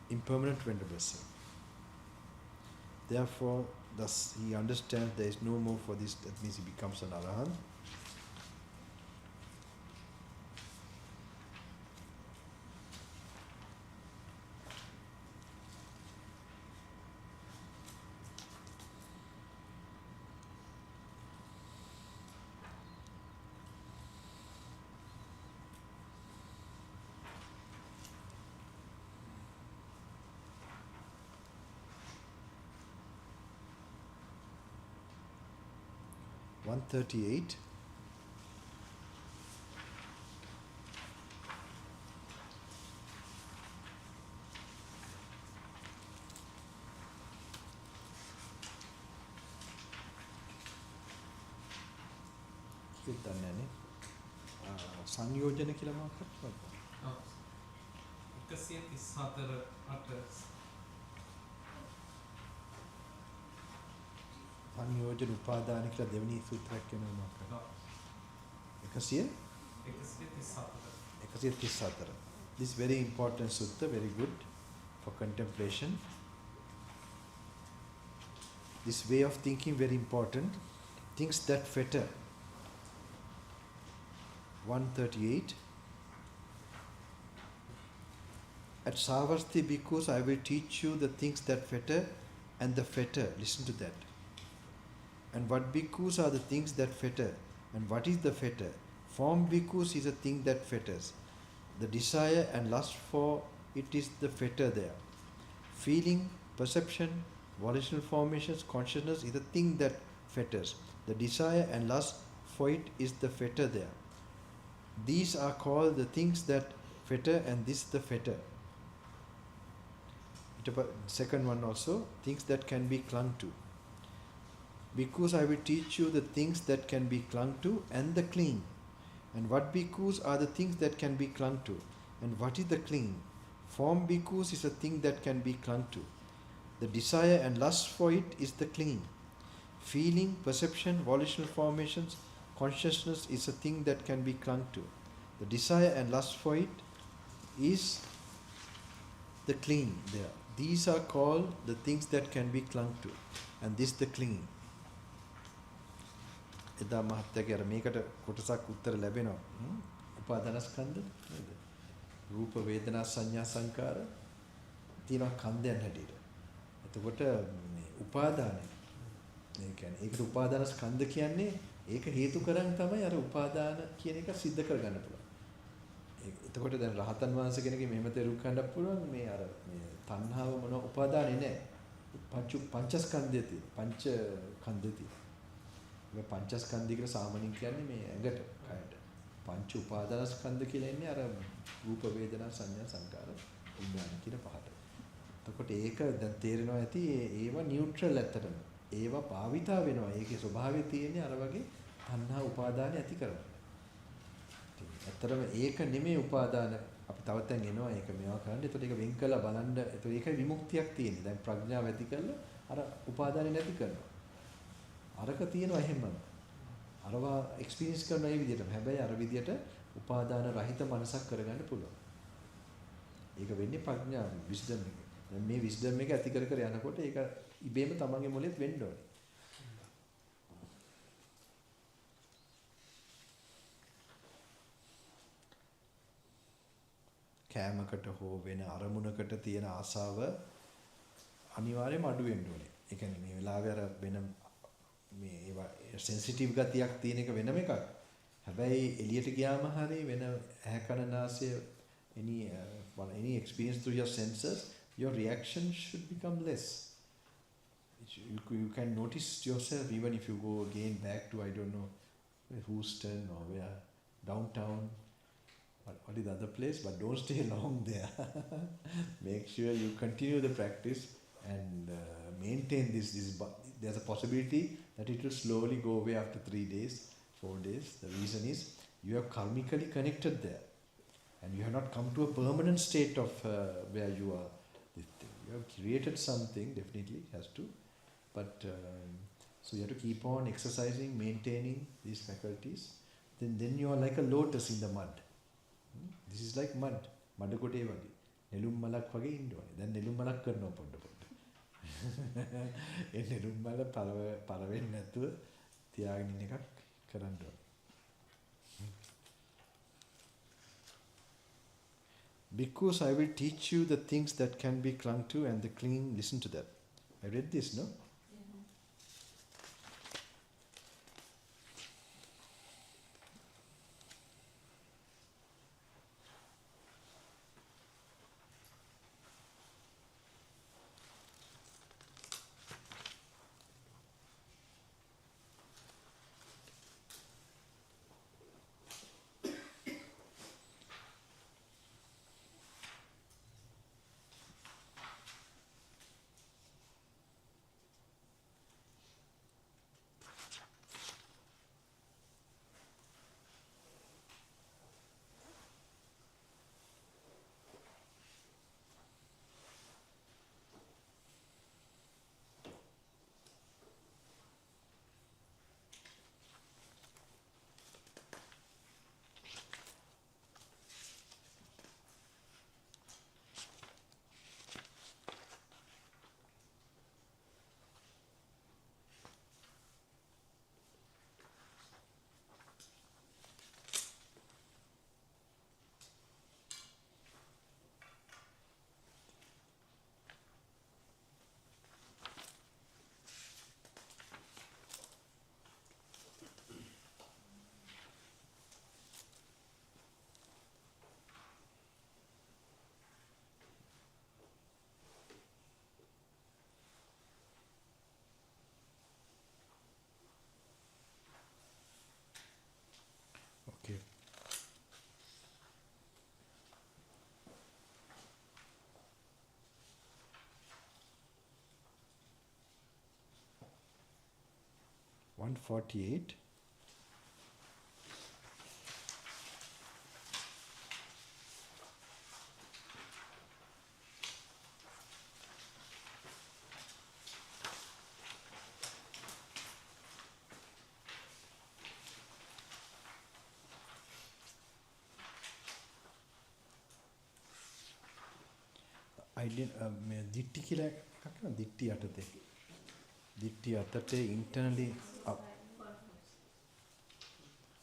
Impermanent, Venerable Sir. Therefore, thus he understands there is no more for this, that means he becomes an Arahant. One 38. සංයෝජන කියලා මොකක්ද? 134 සංයෝජන උපාදාන කියලා දෙවෙනි සූත්‍රයක් වෙනවා මොකක්ද? 134. This is very important sutta, very good for contemplation. This way of thinking very important. Things that fetter. 138. At Savarthi Bhikkhus, I will teach you the things that fetter and the fetter. Listen to that. And what bhikkhus are the things that fetter? And what is the fetter? Form bhikkhus is a thing that fetters. The desire and lust for it is the fetter there. Feeling, perception, volitional formations, consciousness is the thing that fetters. The desire and lust for it is the fetter there. These are called the things that fetter, and this the fetter. Second one also, things that can be clung to. Bhikkhus, I will teach you the things that can be clung to and the cling. And what bhikkhus are the things that can be clung to? And what is the cling? Form bhikkhus is a thing that can be clung to. The desire and lust for it is the clinging. Feeling, perception, volitional formations, consciousness is a thing that can be clung to. The desire and lust for it is the clinging there. These are called the things that can be clung to. And this the clinging. එදා මහත්තයාගේ අර මේකට කොටසක් උත්තර ලැබෙනවා. උපාදානස්කන්ධ නේද? රූප වේදනා සංඥා සංකාර තියෙනවා කන්දයන් හැටියට. එතකොට මේ උපාදානය ඒ කියන්නේ ඒකට උපාදානස්කන්ධ කියන්නේ ඒක හේතු කරන් තමයි අර උපාදාන කියන එක සිද්ධ කරගන්න පුළුවන්. එතකොට දැන් රහතන් වහන්සේ කෙනෙක්ගේ මෙහෙම තේරුම් ගන්නත් පුළුවන් මේ අර මේ තණ්හාව මොන උපාදානෙ නැහැ. පංචස්කන්ධය තියෙන. පංච කන්ධය තියෙන. මේ පංචස්කන්ධය කියලා සාමාන්‍යයෙන් කියන්නේ මේ ඇඟට කයට. පංච උපාදානස්කන්ධ කියලා ඉන්නේ අර රූප වේදනා සංඥා සංකාර විඥාන කියන පහට. එතකොට ඒක දැන් තේරෙනවා ඇති ඒවා නියුට්‍රල් ඇත්තටම. ඒවා භාවිතා වෙනවා. ඒකේ ස්වභාවය තියෙන්නේ අර වගේ තණ්හා උපාදාන ඇති කරනවා. ඇත්තටම ඒක නෙමෙයි උපාදාන. අපි තවත් දැන් එනවා ඒක මේවා කරන්න. ඒතකොට ඒක වෙන් කළා බලන්න. ඒතකොට ඒකයි විමුක්තියක් තියෙන්නේ. දැන් ප්‍රඥාව ඇති කරලා අර උපාදානෙ නැති කරනවා. අරක තියෙනවා එහෙමම. අරවා එක්ස්පීරියන්ස් කරන ඒ විදිහටම. හැබැයි අර විදිහට උපාදාන රහිත මනසක් කරගන්න පුළුවන්. ඒක වෙන්නේ ප්‍රඥාව, විස්ඩම් එක. දැන් මේ විස්ඩම් එක ඇති කර කර යනකොට ඒක ඉබේම තමන්ගේ මොලේත් වෙන්න ඕනේ. කෑමකට හෝ වෙන අරමුණකට තියෙන ආසාව අනිවාර්යයෙන්ම අඩු වෙන්න ඕනේ. ඒ කියන්නේ මේ වෙලාවේ අර වෙන මේ ඒවා සෙන්සිටිව් ගතියක් තියෙන එක වෙනම එකක්. හැබැයි එළියට ගියාම හරි වෙන ඇහැ කන නාසය any experience through your senses, your reaction should become less. You can notice yourself even if you go again back to I don't know Houston or where downtown. What is the other place? But don't stay long there. Make sure you continue the practice and maintain this. There's a possibility that it will slowly go away after 3 days, 4 days. The reason is you have karmically connected there. And you have not come to a permanent state of where you are. This thing. You have created something, definitely, has to. But so you have to keep on exercising, maintaining these faculties. Then you are like a lotus in the mud. This is like mud. මඩ කොටේ වගේ. නෙළුම් මලක් වගේ ඉන්න ඕනේ. දැන් නෙළුම් මලක් කරනවා පොඩ පොඩ. ඒ නෙළුම් මල පරවෙන්නේ නැතුව තියාගෙන ඉන්න එකක් කරන්න ඕනේ. Bhikkhus, I will teach you the things that can be clung to and the clinging, listen to that. I read this, no? Okay. $148. I didn't දිට්ටි කියලා එකක් නේ දිට්ටි යටතේ දිට්ටි අතට internally up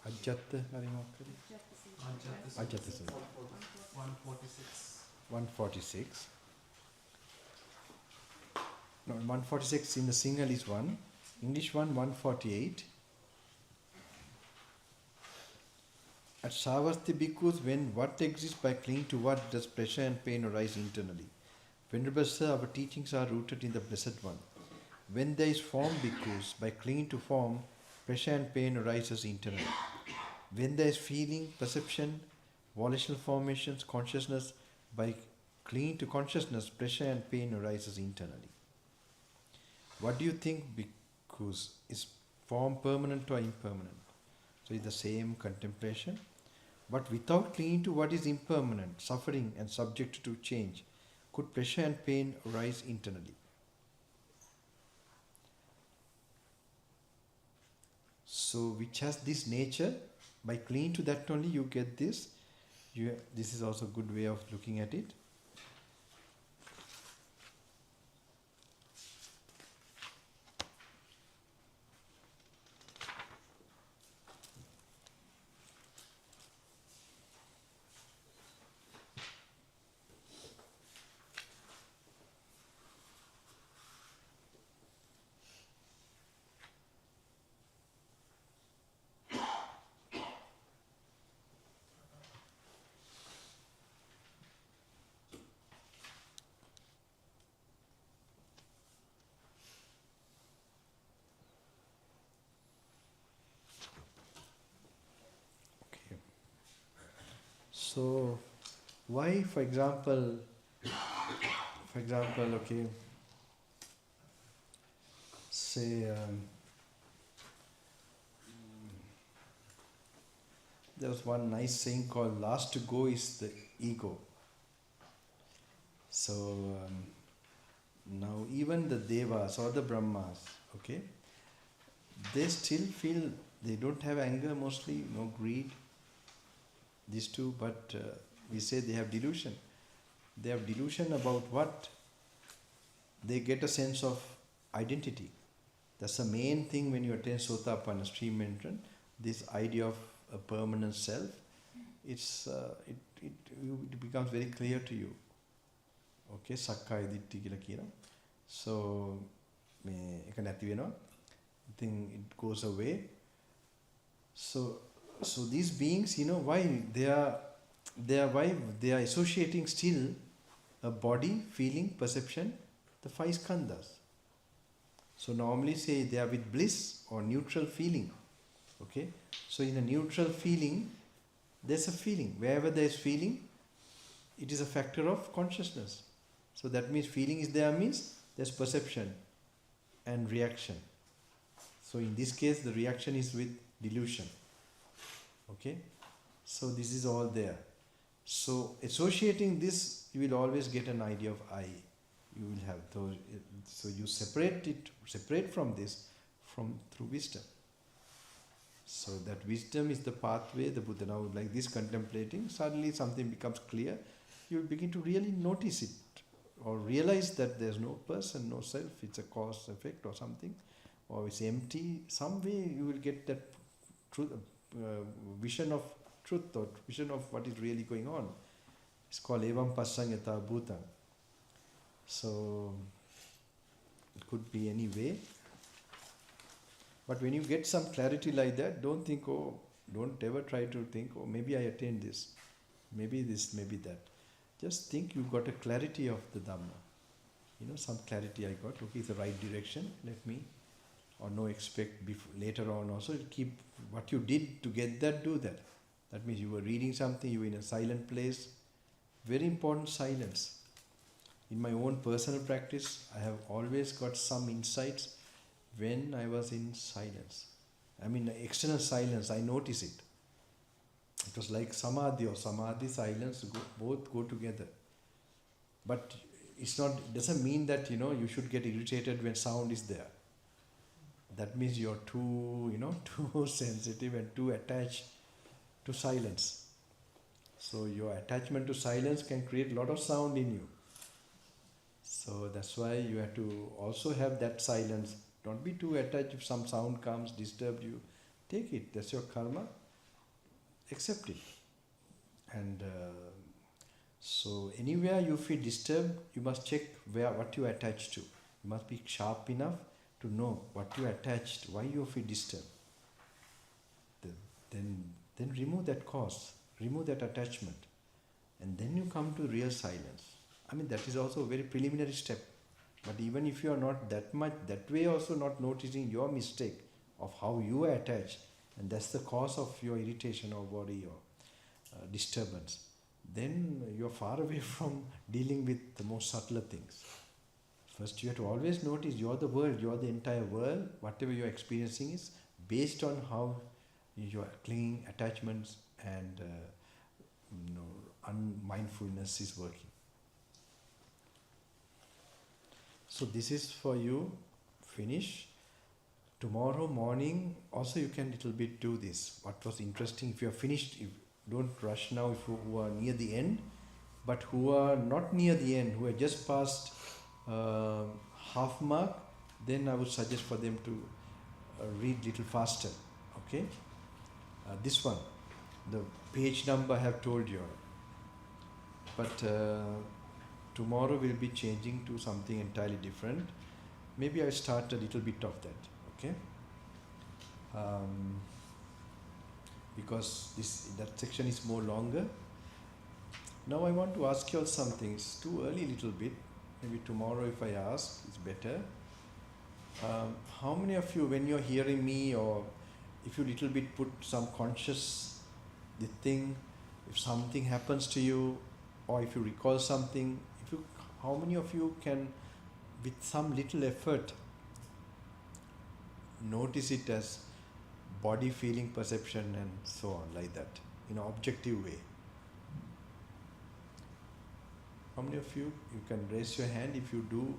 Ajjata Harimakari. Ajjata Sutta. 146. 146. No, 146 in the Sinhala is one. English one, 148. At Savarthi Bhikkhus, when what exists by clinging to what does pleasure and pain arise internally? Venerable Sir, our teachings are rooted in the Blessed One. When there is form Bhikkhus, by clinging to form, pleasure and pain arises internally. When there is feeling, perception, volitional formations, consciousness, by clinging to consciousness, pleasure and pain arises internally. What do you think, Bhikkhus? Is form permanent or impermanent? So it's the same contemplation. But without clinging to what is impermanent, suffering and subject to change, could pleasure and pain arise internally? So which has this nature, by clinging to that only you get this. This is also a good way of looking at it. So, why, for example, okay, say, there was one nice saying called "last to go is the ego." So, now even the Devas or the Brahmas, okay, they still feel, they don't have anger mostly, no greed, these two, but we say they have delusion. They have delusion about what? They get a sense of identity. That's the main thing when you attain Sotapanna stream entrance, this idea of a permanent self, it becomes very clear to you. Okay, Sakkaya Ditti kila kiyana. So, eka nathi wenawa. I think it goes away. So these beings, why they are associating still a body, feeling, perception, the five skandhas. So normally say they are with bliss or neutral feeling. Okay? So in a neutral feeling, there's a feeling. Wherever there is feeling, it is a factor of consciousness. So that means feeling is there, means there's perception and reaction. So in this case, the reaction is with delusion. Okay, so this is all there. So associating this, you will always get an idea of I. You will have those. So you separate from this through wisdom. So that wisdom is the pathway. The Buddha now, like this, contemplating, suddenly something becomes clear. You will begin to really notice it or realize that there's no person, no self. It's a cause effect or something, or it's empty. Some way you will get that truth. Vision of truth or vision of what is really going on. It's called evam passang yatha bhutang. So it could be any way. But when you get some clarity like that, don't think, don't ever try to think, maybe I attained this, maybe this, maybe that. Just think you got a clarity of the Dhamma. Some clarity I got. Okay, it's the right direction. Let me. Or no expect later on also, keep what you did to get that, do that. That means you were reading something, you were in a silent place. Very important, silence. In my own personal practice, I have always got some insights when I was in silence. I mean, external silence, I notice it. It was like samadhi or samadhi, silence, both go together. But it doesn't mean that, you should get irritated when sound is there. That means you're too sensitive and too attached to silence. So your attachment to silence can create a lot of sound in you. So that's why you have to also have that silence. Don't be too attached. If some sound comes, disturb you, take it. That's your karma. accept it. And so anywhere you feel disturbed, you must check what you attach to. You must be sharp enough to know what you attached, why you feel disturbed. Then remove that cause, remove that attachment, and then you come to real silence. I mean, that is also a very preliminary step. But even if you are not that way also not noticing your mistake of how you are attached, and that's the cause of your irritation or worry or disturbance, then you are far away from dealing with the most subtler things. First, you have to always notice you are the world, you are the entire world. Whatever you are experiencing is based on how your clinging attachments and unmindfulness is working. So this is for you. Finish. Tomorrow morning also you can little bit do this. What was interesting, if you are finished, don't rush now if you who are near the end, but who are not near the end, who are just past half mark, then I would suggest for them to read little faster. Okay? This one, the page number I have told you, but tomorrow we'll be changing to something entirely different. Maybe I'll start a little bit of that, okay? Because that section is more longer. Now I want to ask you all something. It's too early a little bit. Maybe tomorrow if I ask, it's better. How many of you, when you're hearing me, or if you little bit put some conscious thing, if something happens to you, or if you recall something, how many of you can, with some little effort, notice it as body, feeling, perception, and so on, like that, in an objective way? How many of you can raise your hand if you do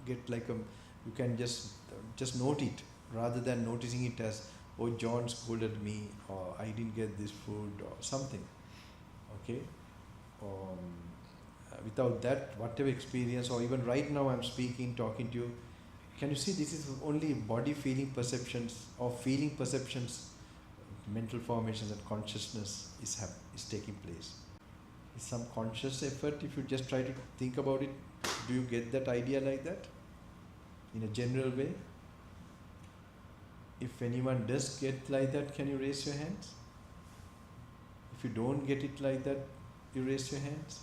get you can just note it, rather than noticing it as, oh, John scolded me, or I didn't get this food, or something, okay? Without that, whatever experience, or even right now I'm speaking, talking to you, can you see this is only body, feeling, perceptions, or feeling perceptions, mental formations and consciousness is taking place. It's some conscious effort. If you just try to think about it, do you get that idea like that? In a general way? If anyone does get like that, can you raise your hands? If you don't get it like that, you raise your hands.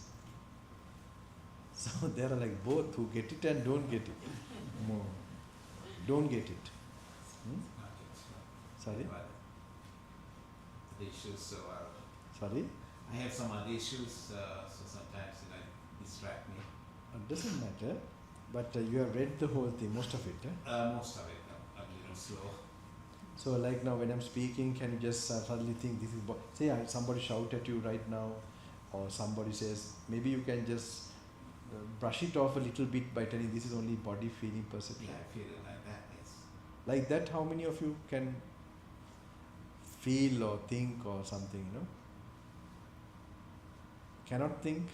So there are like both, who get it and don't get it. More. Don't get it. Sorry? The issues, so Sorry? I have some other issues, so sometimes distract me. It doesn't matter, but you have read the whole thing, most of it. Most of it, a little slow. So like now when I'm speaking, can you just suddenly think this is, say somebody shout at you right now, or somebody says, maybe you can just brush it off a little bit by telling this is only body, feeling, perception. Yeah, I feel it like that, yes. Like that, how many of you can feel or think or something, Cannot think?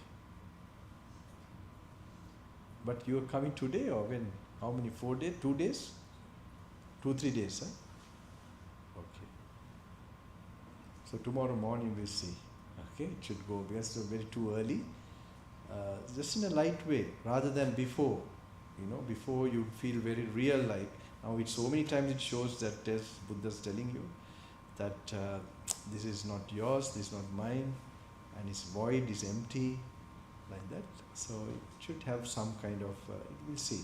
But you are coming today, or when? How many? 4 days? 2 days? 2-3 days, Okay. So tomorrow morning we'll see. Okay, it should go, because it's very too early. Just in a light way, rather than before. Before you feel very real, like now it's so many times it shows that as Buddha's telling you that this is not yours, this is not mine, and it's void, it's empty, like that. So it should have some kind of, we'll see.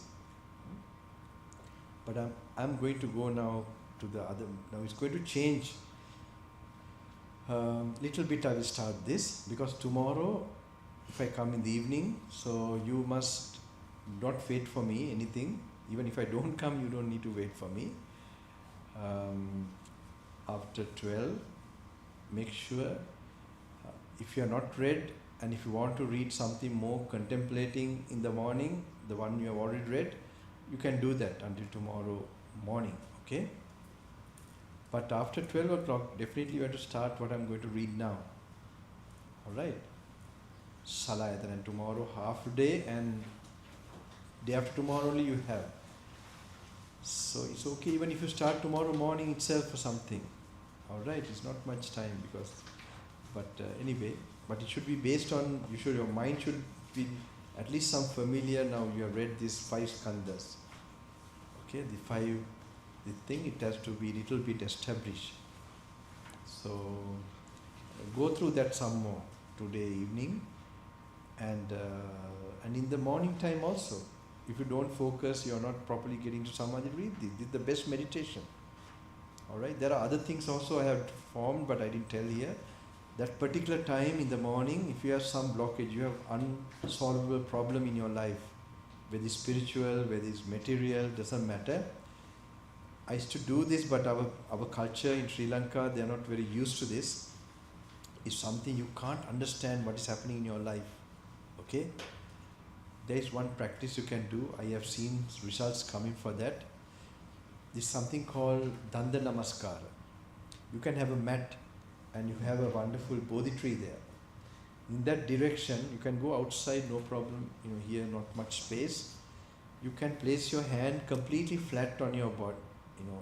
But I'm going to go now to the other, now it's going to change. Little bit I will start this, because tomorrow, if I come in the evening, so you must not wait for me, anything. Even if I don't come, you don't need to wait for me. After 12, make sure, if you are not read, and if you want to read something more contemplating in the morning, the one you have already read, you can do that until tomorrow morning, okay? But after 12 o'clock, definitely you have to start what I'm going to read now. Alright? Salayatan, and tomorrow half day, and day after tomorrow only you have. So it's okay even if you start tomorrow morning itself for something. Alright, it's not much time, because But anyway, but it should be based on, your mind should be at least some familiar. Now you have read these 5 skandhas. Okay, the thing, it has to be little bit established. So go through that some more today evening, and in the morning time also. If you don't focus, you are not properly getting to samadhi, read this. This is the best meditation. Alright, there are other things also I have formed, but I didn't tell here. That particular time in the morning, if you have some blockage, you have unsolvable problem in your life, whether it's spiritual, whether it's material, doesn't matter. I used to do this, but our culture in Sri Lanka, they are not very used to this. It's something you can't understand what is happening in your life. Okay? There is one practice you can do. I have seen results coming for that. This is something called Danda Namaskara. You can have a mat and you have a wonderful Bodhi tree there. In that direction, you can go outside, no problem. Here not much space. You can place your hand completely flat on your body.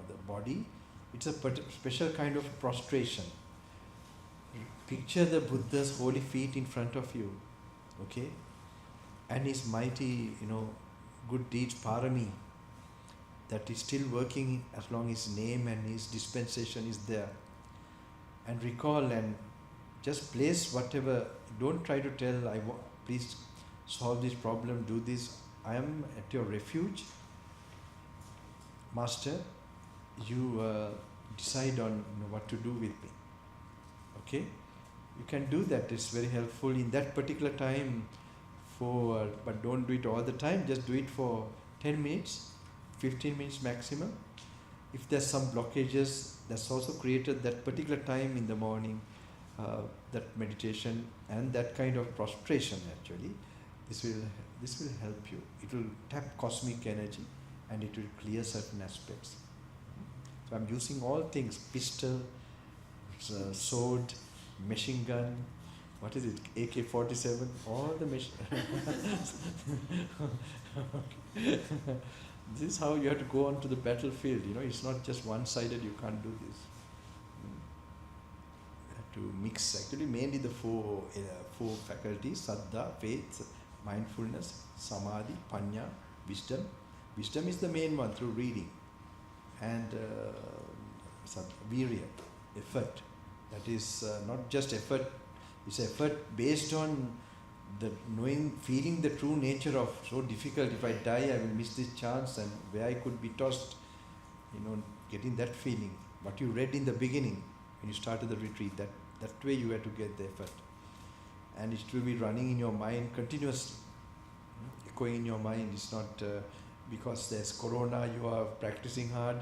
The body. It's a special kind of prostration. Picture the Buddha's holy feet in front of you. Okay? And his mighty, good deeds, parami, that is still working as long as his name and his dispensation is there. And recall and just place whatever. Don't try to tell, please solve this problem, do this. I am at your refuge. Master, you decide on what to do with me. Okay? You can do that. It's very helpful in that particular time. But don't do it all the time. Just do it for 10 minutes, 15 minutes maximum. If there's some blockages, that's also created that particular time in the morning, that meditation and that kind of prostration actually. This will help you. It will tap cosmic energy and it will clear certain aspects. So I'm using all things: pistol, sword, machine gun. What is it? AK-47? All the machine. This is how you have to go onto the battlefield. It's not just one-sided. You can't do this. You have to mix. Actually, mainly the four faculties: saddha, faith, mindfulness, samadhi, panya, wisdom. Wisdom is the main one through reading, and virya, effort. That is not just effort. It's effort based on the feeling the true nature of so difficult. If I die, I will miss this chance, and where I could be tossed. Getting that feeling. What you read in the beginning when you started the retreat. That way you have to get the effort, and it will be running in your mind continuously, echoing in your mind. It's not because there's corona you are practicing hard.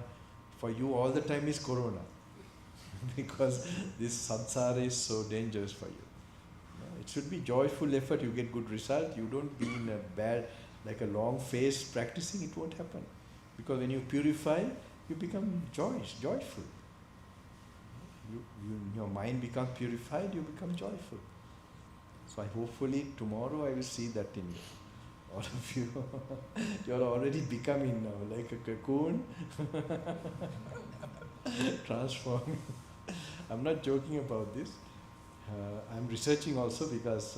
For you, all the time is corona. Because this samsara is so dangerous for you. It should be joyful effort, you get good result. You don't be in a bad, like a long phase practicing, it won't happen. Because when you purify, you become joyful. Your mind becomes purified, you become joyful. So hopefully tomorrow I will see that in you. All of you. You are already becoming now like a cocoon. Transforming. I'm not joking about this. I'm researching also because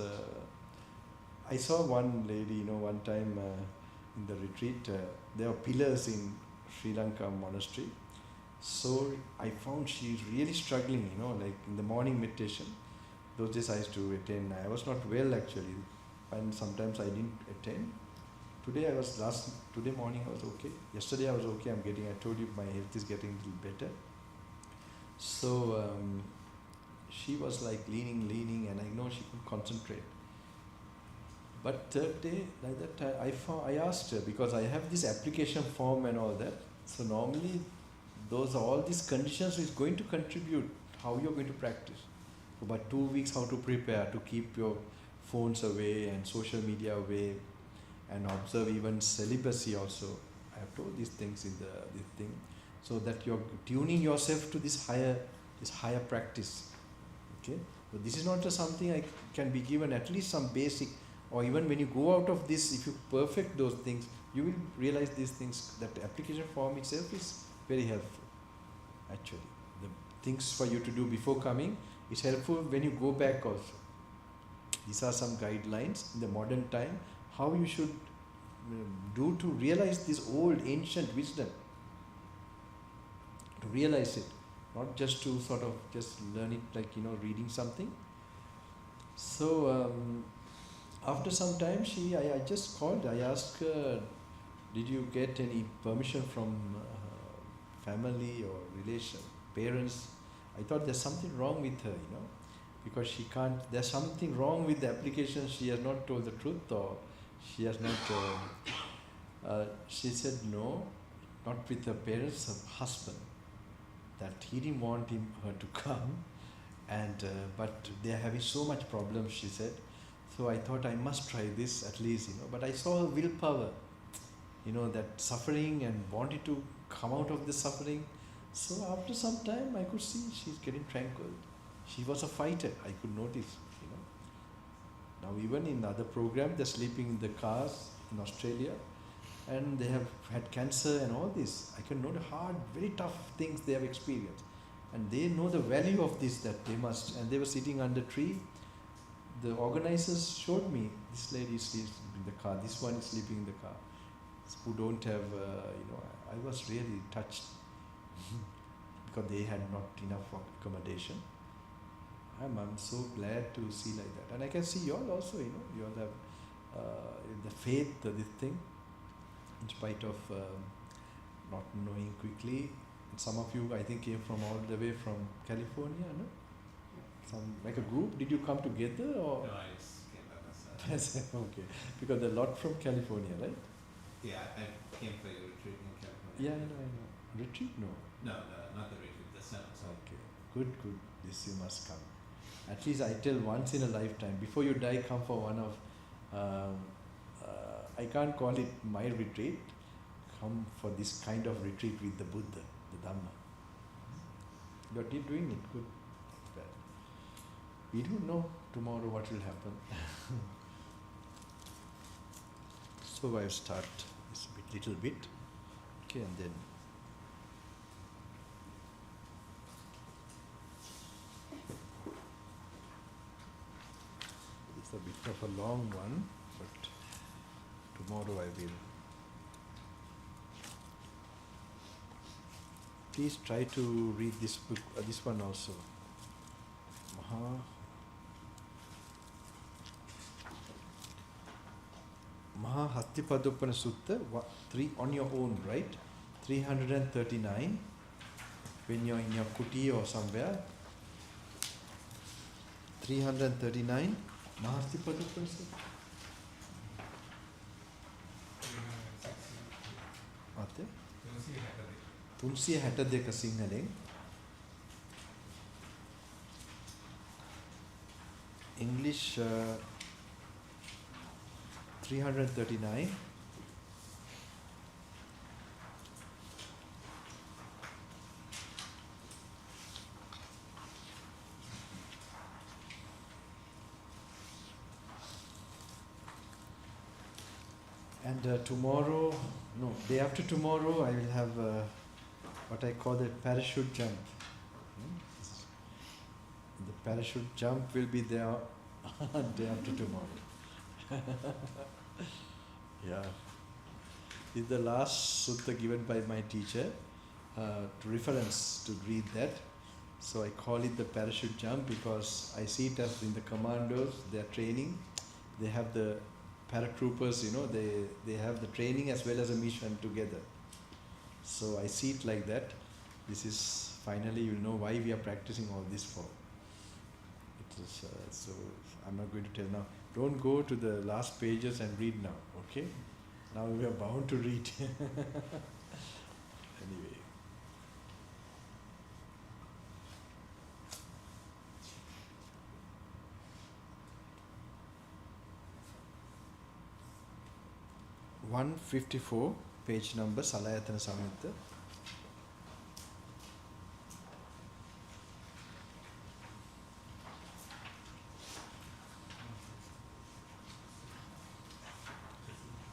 I saw one lady, one time in the retreat. There are pillars in Sri Lanka monastery. So I found she's really struggling, like in the morning meditation. Those days I used to attend. I was not well actually, and sometimes I didn't attend. Today morning I was okay. Yesterday I was okay. I told you my health is getting a little better. So she was like leaning, and I know she could concentrate. But third day, like that, I asked her, because I have this application form and all that. So normally, all these conditions is going to contribute how you're going to practice. For about 2 weeks, how to prepare to keep your phones away and social media away, and observe even celibacy also. I have told these things in this thing, so that you're tuning yourself to this higher practice. Okay, but this is not just something I can be given, at least some basic, or even when you go out of this, if you perfect those things, you will realize these things. That application form itself is very helpful. Actually, the things for you to do before coming, It's helpful when you go back also. These are some guidelines in the modern time, how you should do to realize this old ancient wisdom. To realize it, not just to sort of just learn it like, reading something. So after some time, I just called, I asked her, did you get any permission from family or relation, parents? I thought there's something wrong with her, because she can't, there's something wrong with the application, she has not told the truth, or she has not, she said no, not with her parents, her husband, that he didn't want her to come, and but they are having so much problems, she said. So I thought I must try this at least, but I saw her willpower, that suffering, and wanted to come out of the suffering. So after some time I could see she's getting tranquil. She was a fighter, I could notice, Now even in other programs, they're sleeping in the cars in Australia, and they have had cancer and all this. I can know the hard, very tough things they have experienced. And they know the value of this, that they must. And they were sitting under a tree. The organizers showed me, this lady sleeps in the car, this one is sleeping in the car, who don't have, I was really touched because they had not enough accommodation. I'm so glad to see like that. And I can see you all also, you all have the faith, this thing, in spite of not knowing quickly. And some of you, I think, came from all the way from California, no? Some, like a group. Did you come together, or? No, I just came by myself. Okay, because there are a lot from California, right? Yeah, I came for your retreat in California. Yeah, I know. Retreat? No. No, not the retreat, the seminar. Okay, good. This you must come. At least I tell once in a lifetime. Before you die, come for one of, I can't call it my retreat. Come for this kind of retreat with the Buddha, the Dhamma. But you're doing it good. Bad. We don't know tomorrow what will happen. So I'll start this little bit. Okay, and then it's a bit of a long one, but tomorrow I will. Please try to read this book, this one also. Maha Hattipadoppana Sutta, 3 on your own, right? 339. When you're in your kuti or somewhere. 339. Maha Hattipadoppana Sutta. What? 362 සිංහලෙන්. English 339. And tomorrow, no, day after tomorrow, I will have what I call the parachute jump. The parachute jump will be there day after tomorrow. Yeah. This is the last sutta given by my teacher to reference to read that. So I call it the parachute jump because I see it as in the commandos, they are training. They have the paratroopers, they have the training as well as a mission together. So I see it like that. This is finally, you'll know why we are practicing all this for. It is, so I'm not going to tell now. Don't go to the last pages and read now, okay? Now we are bound to read. Anyway. (154) page number Salayatana Samyutta.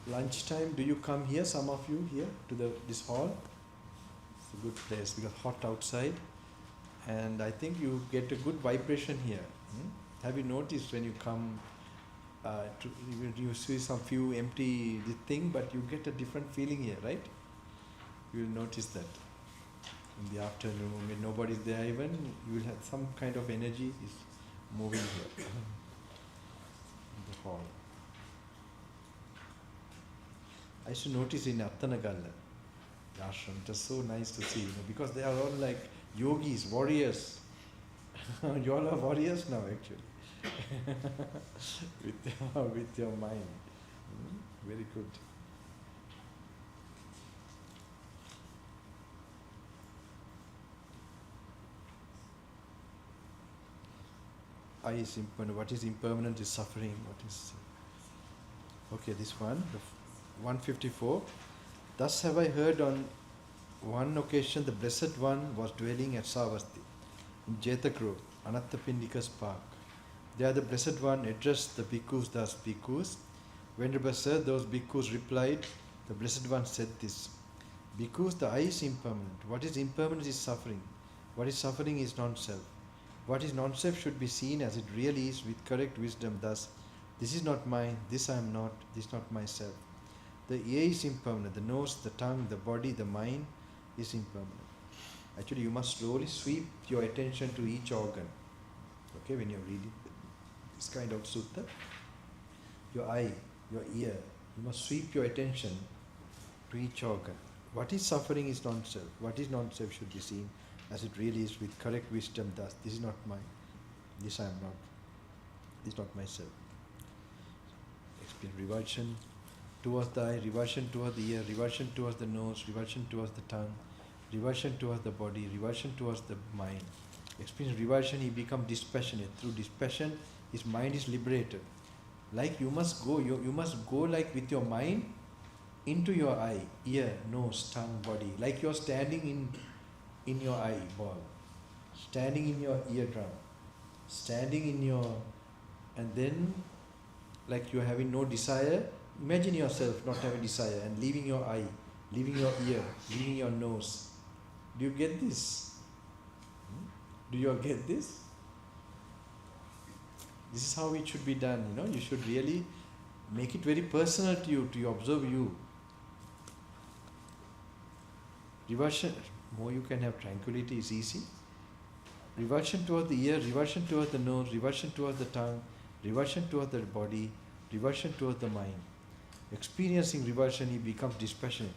Lunchtime, do you come here, some of you here, to this hall? It's a good place because hot outside. And I think you get a good vibration here. Have you noticed when you come you see some few empty thing, but you get a different feeling here, right? You will notice that in the afternoon when nobody's there even, you will have some kind of energy is moving here in the hall. I used to notice in Attanagalla, the ashram, it was so nice to see, because they are all like yogis, warriors. You all are warriors now actually. with your mind. Very good. I is impermanent. What is impermanent is suffering. What is okay? This one, 154. Thus have I heard on one occasion the Blessed One was dwelling at Savarthi in Jetha Anathapindika's park. There the Blessed One addressed the bhikkhus thus: Bhikkhus, Venerable Sir, those bhikkhus replied, the Blessed One said this: Bhikkhus, the I is impermanent. What is impermanent is suffering. What is suffering is non-self. What is non-self should be seen as it really is with correct wisdom. Thus, this is not mine, this I am not, this is not myself. The ear is impermanent, the nose, the tongue, the body, the mind is impermanent. Actually, you must slowly sweep your attention to each organ. Okay, when you're reading this kind of sutta, your eye, your ear, you must sweep your attention to each organ. What is suffering is non-self. What is non-self should be seen as it really is with correct wisdom. Thus, this is not mine, this I am not, this is not myself. Explain revulsion towards the eye, revulsion towards the ear, revulsion towards the nose, revulsion towards the tongue, revulsion towards the body, revulsion towards the mind. Experience revulsion, he becomes dispassionate. Through dispassion, his mind is liberated. Like you must go like with your mind into your eye, ear, nose, tongue, body. Like you are standing in your eyeball, standing in your eardrum, standing in your, and then like you are having no desire. Imagine yourself not having desire and leaving your eye, leaving your ear, leaving your nose. Do you get this? Do you all get this? This is how it should be done, you should really make it very personal to you, to observe you. Revulsion, more you can have tranquility is easy. Revulsion towards the ear, revulsion towards the nose, revulsion towards the tongue, revulsion towards the body, revulsion towards the mind. Experiencing revulsion, he becomes dispassionate.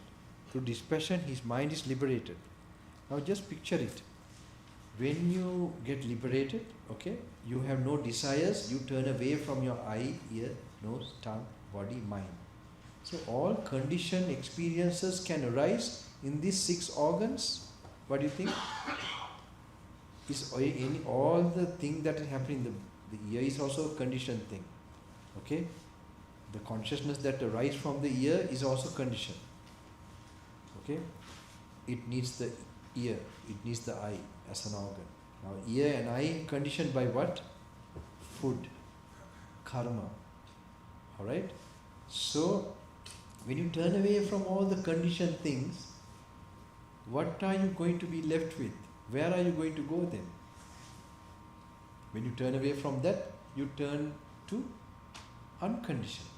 Through dispassion, his mind is liberated. Now just picture it. When you get liberated, okay, you have no desires, you turn away from your eye, ear, nose, tongue, body, mind. So all conditioned experiences can arise in these 6 organs. What do you think? Is all the thing that is happening, the ear is also a conditioned thing. Okay? The consciousness that arises from the ear is also conditioned. Okay? It needs the ear, it needs the eye as an organ. Now ear and eye conditioned by what? Food, karma. Alright? So when you turn away from all the conditioned things, what are you going to be left with? Where are you going to go then? When you turn away from that, you turn to unconditioned.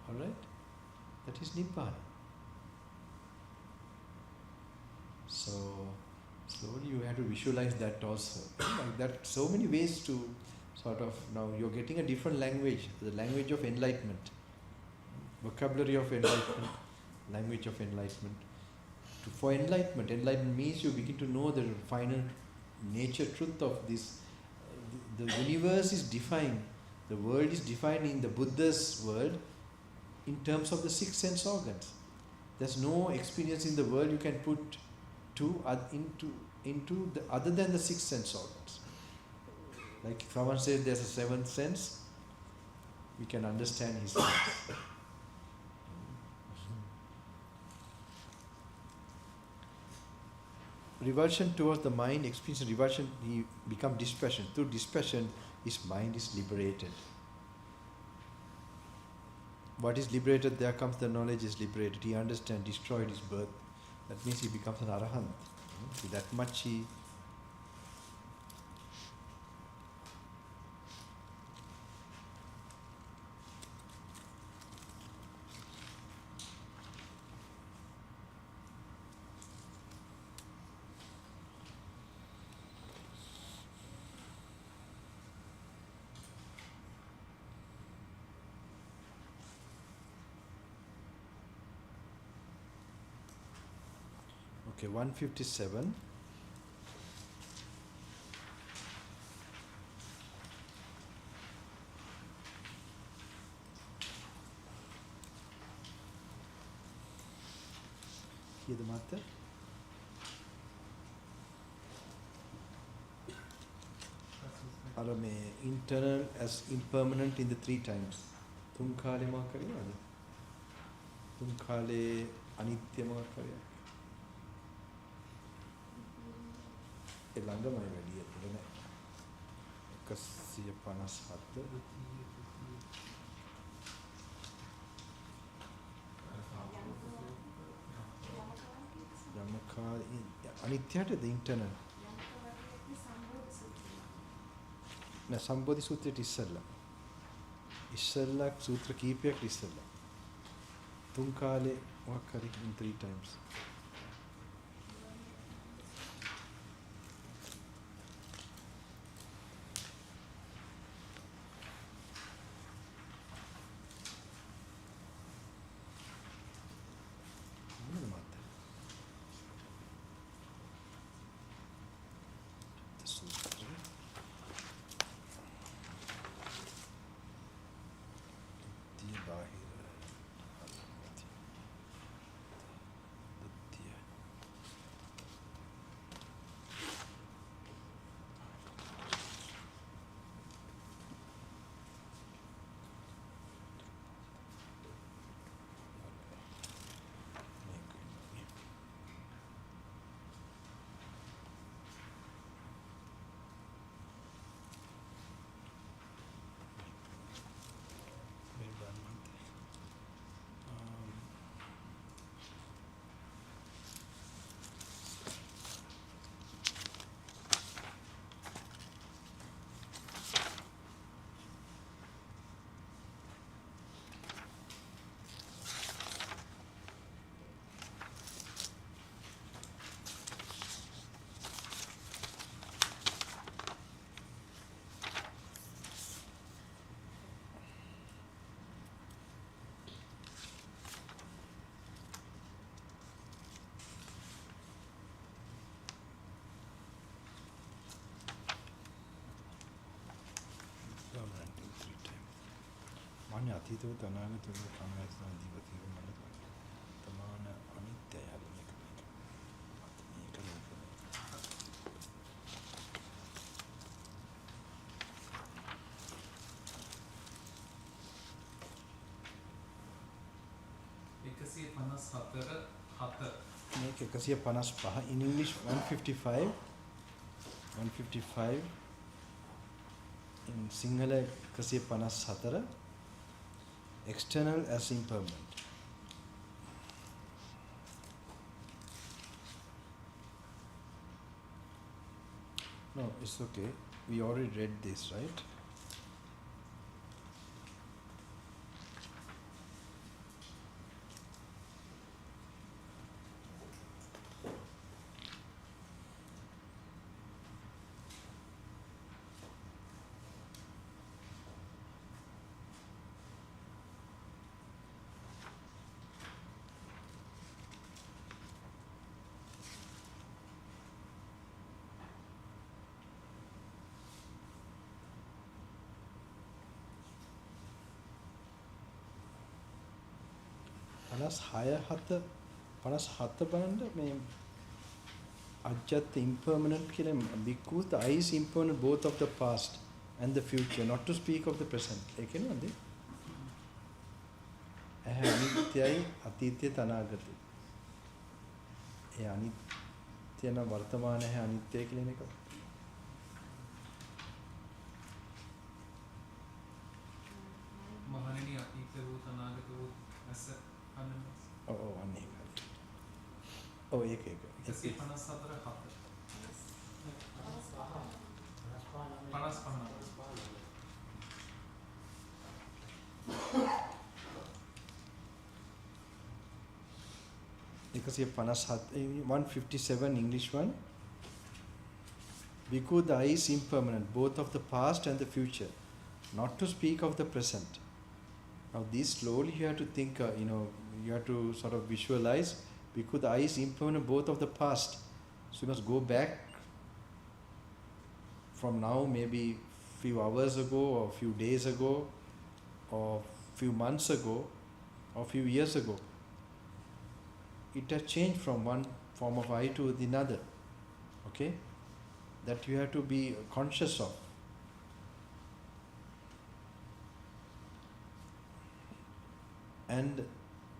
Alright? That is Nibbana. So slowly you have to visualize that also. Like that, so many ways to sort of, now you're getting a different language, the language of enlightenment, vocabulary of enlightenment, language of enlightenment. For enlightenment means you begin to know the final nature, truth of this. The universe is defined, the world is defined in the Buddha's world in terms of the 6 sense organs. There's no experience in the world you can put into the other than the 6 sense organs. Like if someone says there's a 7th sense, we can understand his sense. Revulsion towards the mind, experience revulsion, he becomes dispassion. Through dispassion, his mind is liberated. What is liberated? There comes the knowledge is liberated. He understands, destroyed his birth. That means he becomes an arahant. See, that much he. Okay, 157. Here the matter. අර මේ internal as impermanent in the 3 times. තුන් කාලේ මොකක් කරනවද? තුන් කාලේ අනිත්‍ය මොකක් කරේ? ඒ ළඟමයි වැඩි ඇතුළ නෑ. 157 යමකා අනිත්‍යයටද internal නෑ සම්බෝධි සූත්‍රයට ඉස්සෙල්ලා සූත්‍ර කීපයක් ඉස්සෙල්ලා තුන් කාලේ මොකක් හරි in 3 times අනේ අතීතව තනාගතව කමයන් දීවතිව මනස තමාන අනිත්‍යය මේක මේක 155 in English 155 in Sinhala 154 external as impermanent. No, it's okay. We already read this, right? බලන්න මේ අජ්ජත් impermanent කියලා because the eye is impermanent both of the past and the future, not to speak of the present. ඒ කියනවාද? ඇහැ අනිත්‍යයි අතීතය තනාගතය. ඒ අනිත්‍ය නම් වර්තමාන ඇහැ අනිත්‍යයි කියන එක. මහණෙනි අතීත වූ තනාගත වූ ඇස අනන්ත. ඔව් අනේ. ඔව් ඒක ඒක. 157 English one. Bhikkhu, the eye is impermanent, both of the past and the future, not to speak of the present. Now this slowly you have to think, you have to sort of visualize. Bhikkhu, the eye is impermanent, both of the past. So you must go back from now, maybe few hours ago, or few days ago, or few months ago, or few years ago. It has changed from one form of eye to another. Okay? That you have to be conscious of. And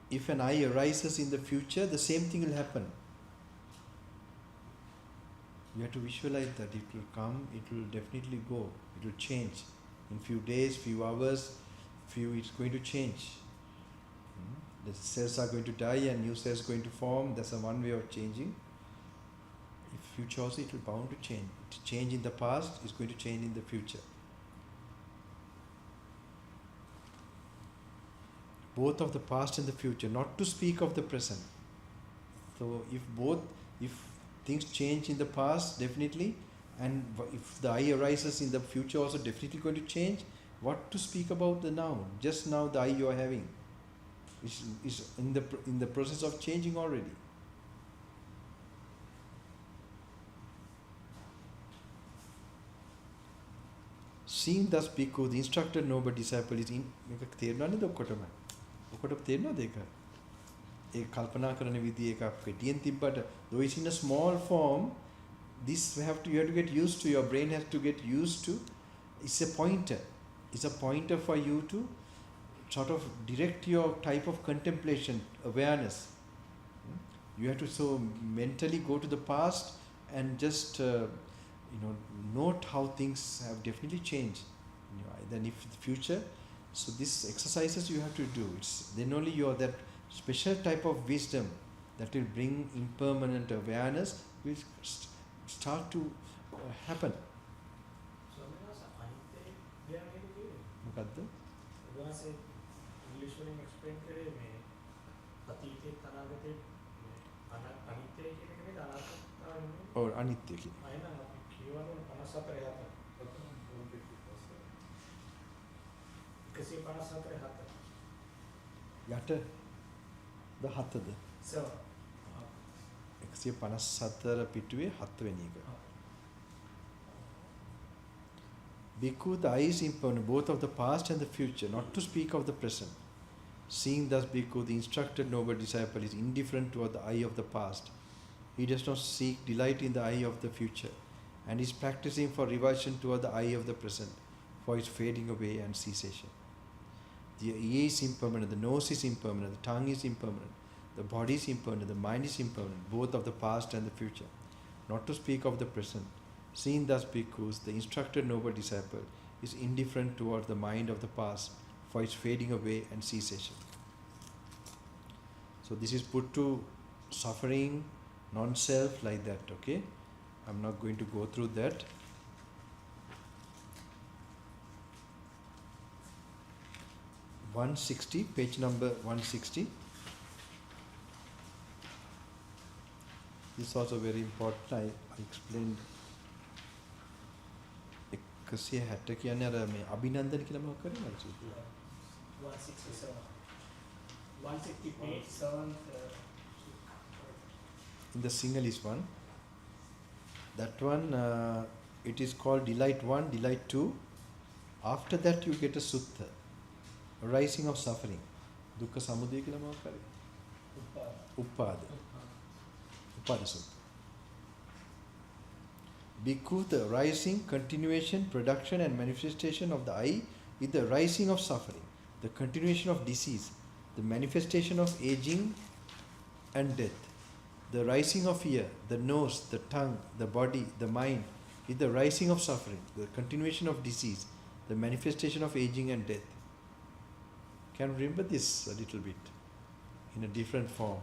if an eye arises in the future, the same thing will happen. You have to visualize that it will come, it will definitely go, it will change. In few days, few hours, it's going to change. The cells are going to die and new cells are going to form. That's one way of changing. If you chose it will bound to change. To change in the past is going to change in the future. Both of the past and the future, not to speak of the present. So if things change in the past, definitely, and if the eye arises in the future also definitely going to change, what to speak about the now? Just now the eye you are having is in the process of changing already. Seeing thus bhikkhu, the instructor noble disciple is in මේක තේරෙනවද ඔක්කොටම? ඔක්කොට තේරෙනවද ඒක? ඒ කල්පනා කරන විදිය එක කෙටියෙන් තිබ්බට though it's in a small form, this you have to get used to, your brain has to get used to. It's a pointer. It's a pointer for you to sort of direct your type of contemplation, awareness. You have to so mentally go to the past and just note how things have definitely changed. Then if the future, so these exercises you have to do. Then only you are that special type of wisdom that will bring impermanent awareness will start to happen. මොකද්ද? උදාහරණයක් ඉංග්‍රීසි වලින් explain කරේ මේ අතීතේ අනාගතේ අනිත්‍ය කියන එක නේද අනාත්මතාවය නෙමෙයි. ඔව් අනිත්‍ය කියන. අයනම් අපි කියවන 54 7. 154 7. යට ද හතද? 7. 154 පිටුවේ 7 වෙනි එක. Bhikkhu, the eye is impermanent, both of the past and the future, not to speak of the present. Seeing thus Bhikkhu, the instructed noble disciple is indifferent toward the eye of the past. He does not seek delight in the eye of the future, and is practicing for revulsion toward the eye of the present, for its fading away and cessation. The ear is impermanent, the nose is impermanent, the tongue is impermanent, the body is impermanent, the mind is impermanent, both of the past and the future, not to speak of the present. Seeing thus bhikkhus, the instructed noble disciple is indifferent towards the mind of the past, for its fading away and cessation. So this is put to suffering, non-self, like that, okay? I'm not going to go through that. Page number 160. This is also very important. I explained. 160 කියන්නේ අර මේ අභිනන්දන කියලා මොකක් කරේ මල්සු 167 160 page 7 in the Sinhalese one, that one it is called delight 1, delight 2. After that you get a sutta, arising of suffering, dukkha samudaya කියලා මොකක් කරේ උපාද sutta. Bhikkhu, the arising, continuation, production and manifestation of the eye is the arising of suffering, the continuation of disease, the manifestation of aging and death. The rising of ear, the nose, the tongue, the body, the mind is the rising of suffering, the continuation of disease, the manifestation of aging and death. Can you remember this a little bit in a different form?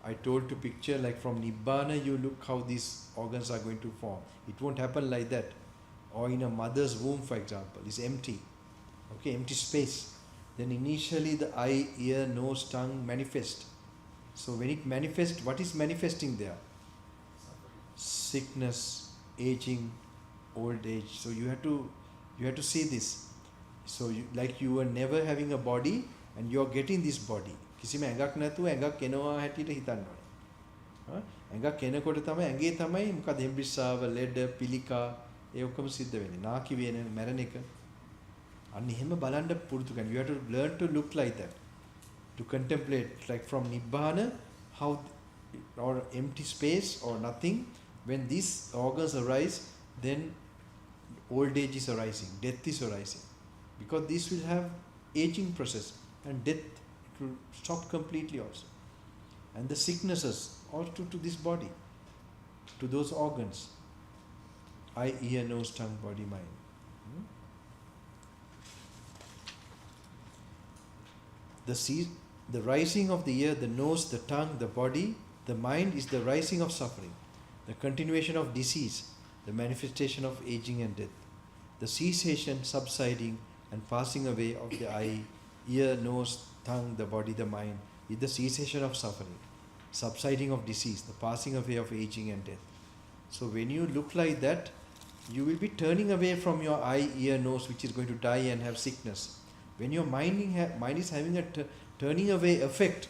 I told to picture like from Nibbana, you look how these organs are going to form. It won't happen like that. Or in a mother's womb, for example, it's empty. Okay, empty space. Then initially the eye, ear, nose, tongue manifest. So when it manifests, what is manifesting there? Sickness, aging, old age. So you have to see this. So like you were never having a body and you are getting this body. කිසිම ඇඟක් නැතුව ඇඟක් එනවා හැටියට හිතන්න ඕනේ. ඇඟක් එනකොට තමයි ඇඟේ තමයි මොකද හෙම්බිස්සාව, ලෙඩ, පිළිකා ඒ ඔක්කොම සිද්ධ වෙන්නේ. නාකි වෙන, මැරෙන එක. අන්න එහෙම බලන්න පුරුදු කරගන්න. You have to learn to look like that. To contemplate like from Nibbana how or empty space or nothing. When these organs arise, then old age is arising, death is arising. Because this will have aging process and death to stop completely also. And the sicknesses also to this body, to those organs. Eye, ear, nose, tongue, body, mind. The rising of the ear, the nose, the tongue, the body, the mind is the rising of suffering, the continuation of disease, the manifestation of aging and death, the cessation, subsiding and passing away of the eye, ear, nose, tongue, the body, the mind is the cessation of suffering, subsiding of disease, the passing away of aging and death. So when you look like that, you will be turning away from your eye, ear, nose, which is going to die and have sickness. When your mind is having a turning away effect,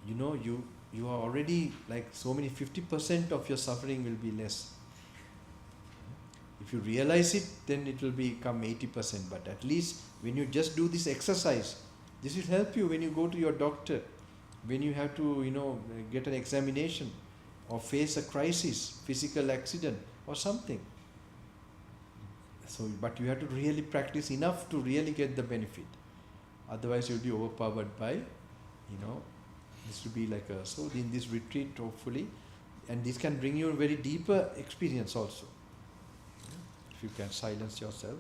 you are already like so many 50% of your suffering will be less. If you realize it, then it will become 80%. But at least when you just do this exercise, this will help you when you go to your doctor, when you have to, get an examination or face a crisis, physical accident or something. So, but you have to really practice enough to really get the benefit. Otherwise, you'll be overpowered by, this will be like so in this retreat, hopefully, and this can bring you a very deeper experience also. If you can silence yourself.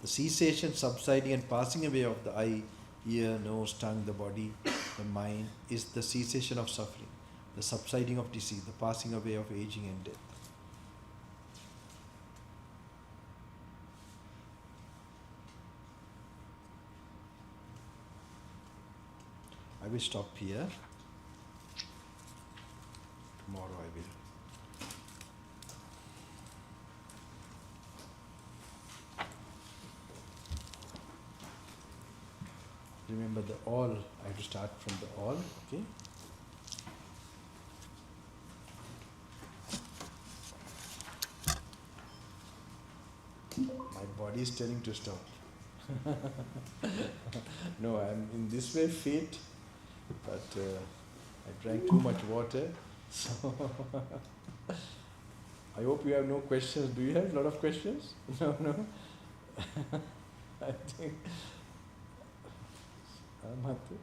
The cessation, subsiding and passing away of the eye, ear, nose, tongue, the body, the mind is the cessation of suffering, the subsiding of disease, the passing away of aging and death. I will stop here. Tomorrow I will. Remember the all, I have to start from the all, okay? My body is telling to stop. No, I am in this way fit, but I drank too much water, so I hope you have no questions. Do you have a lot of questions? No. I think Mathu.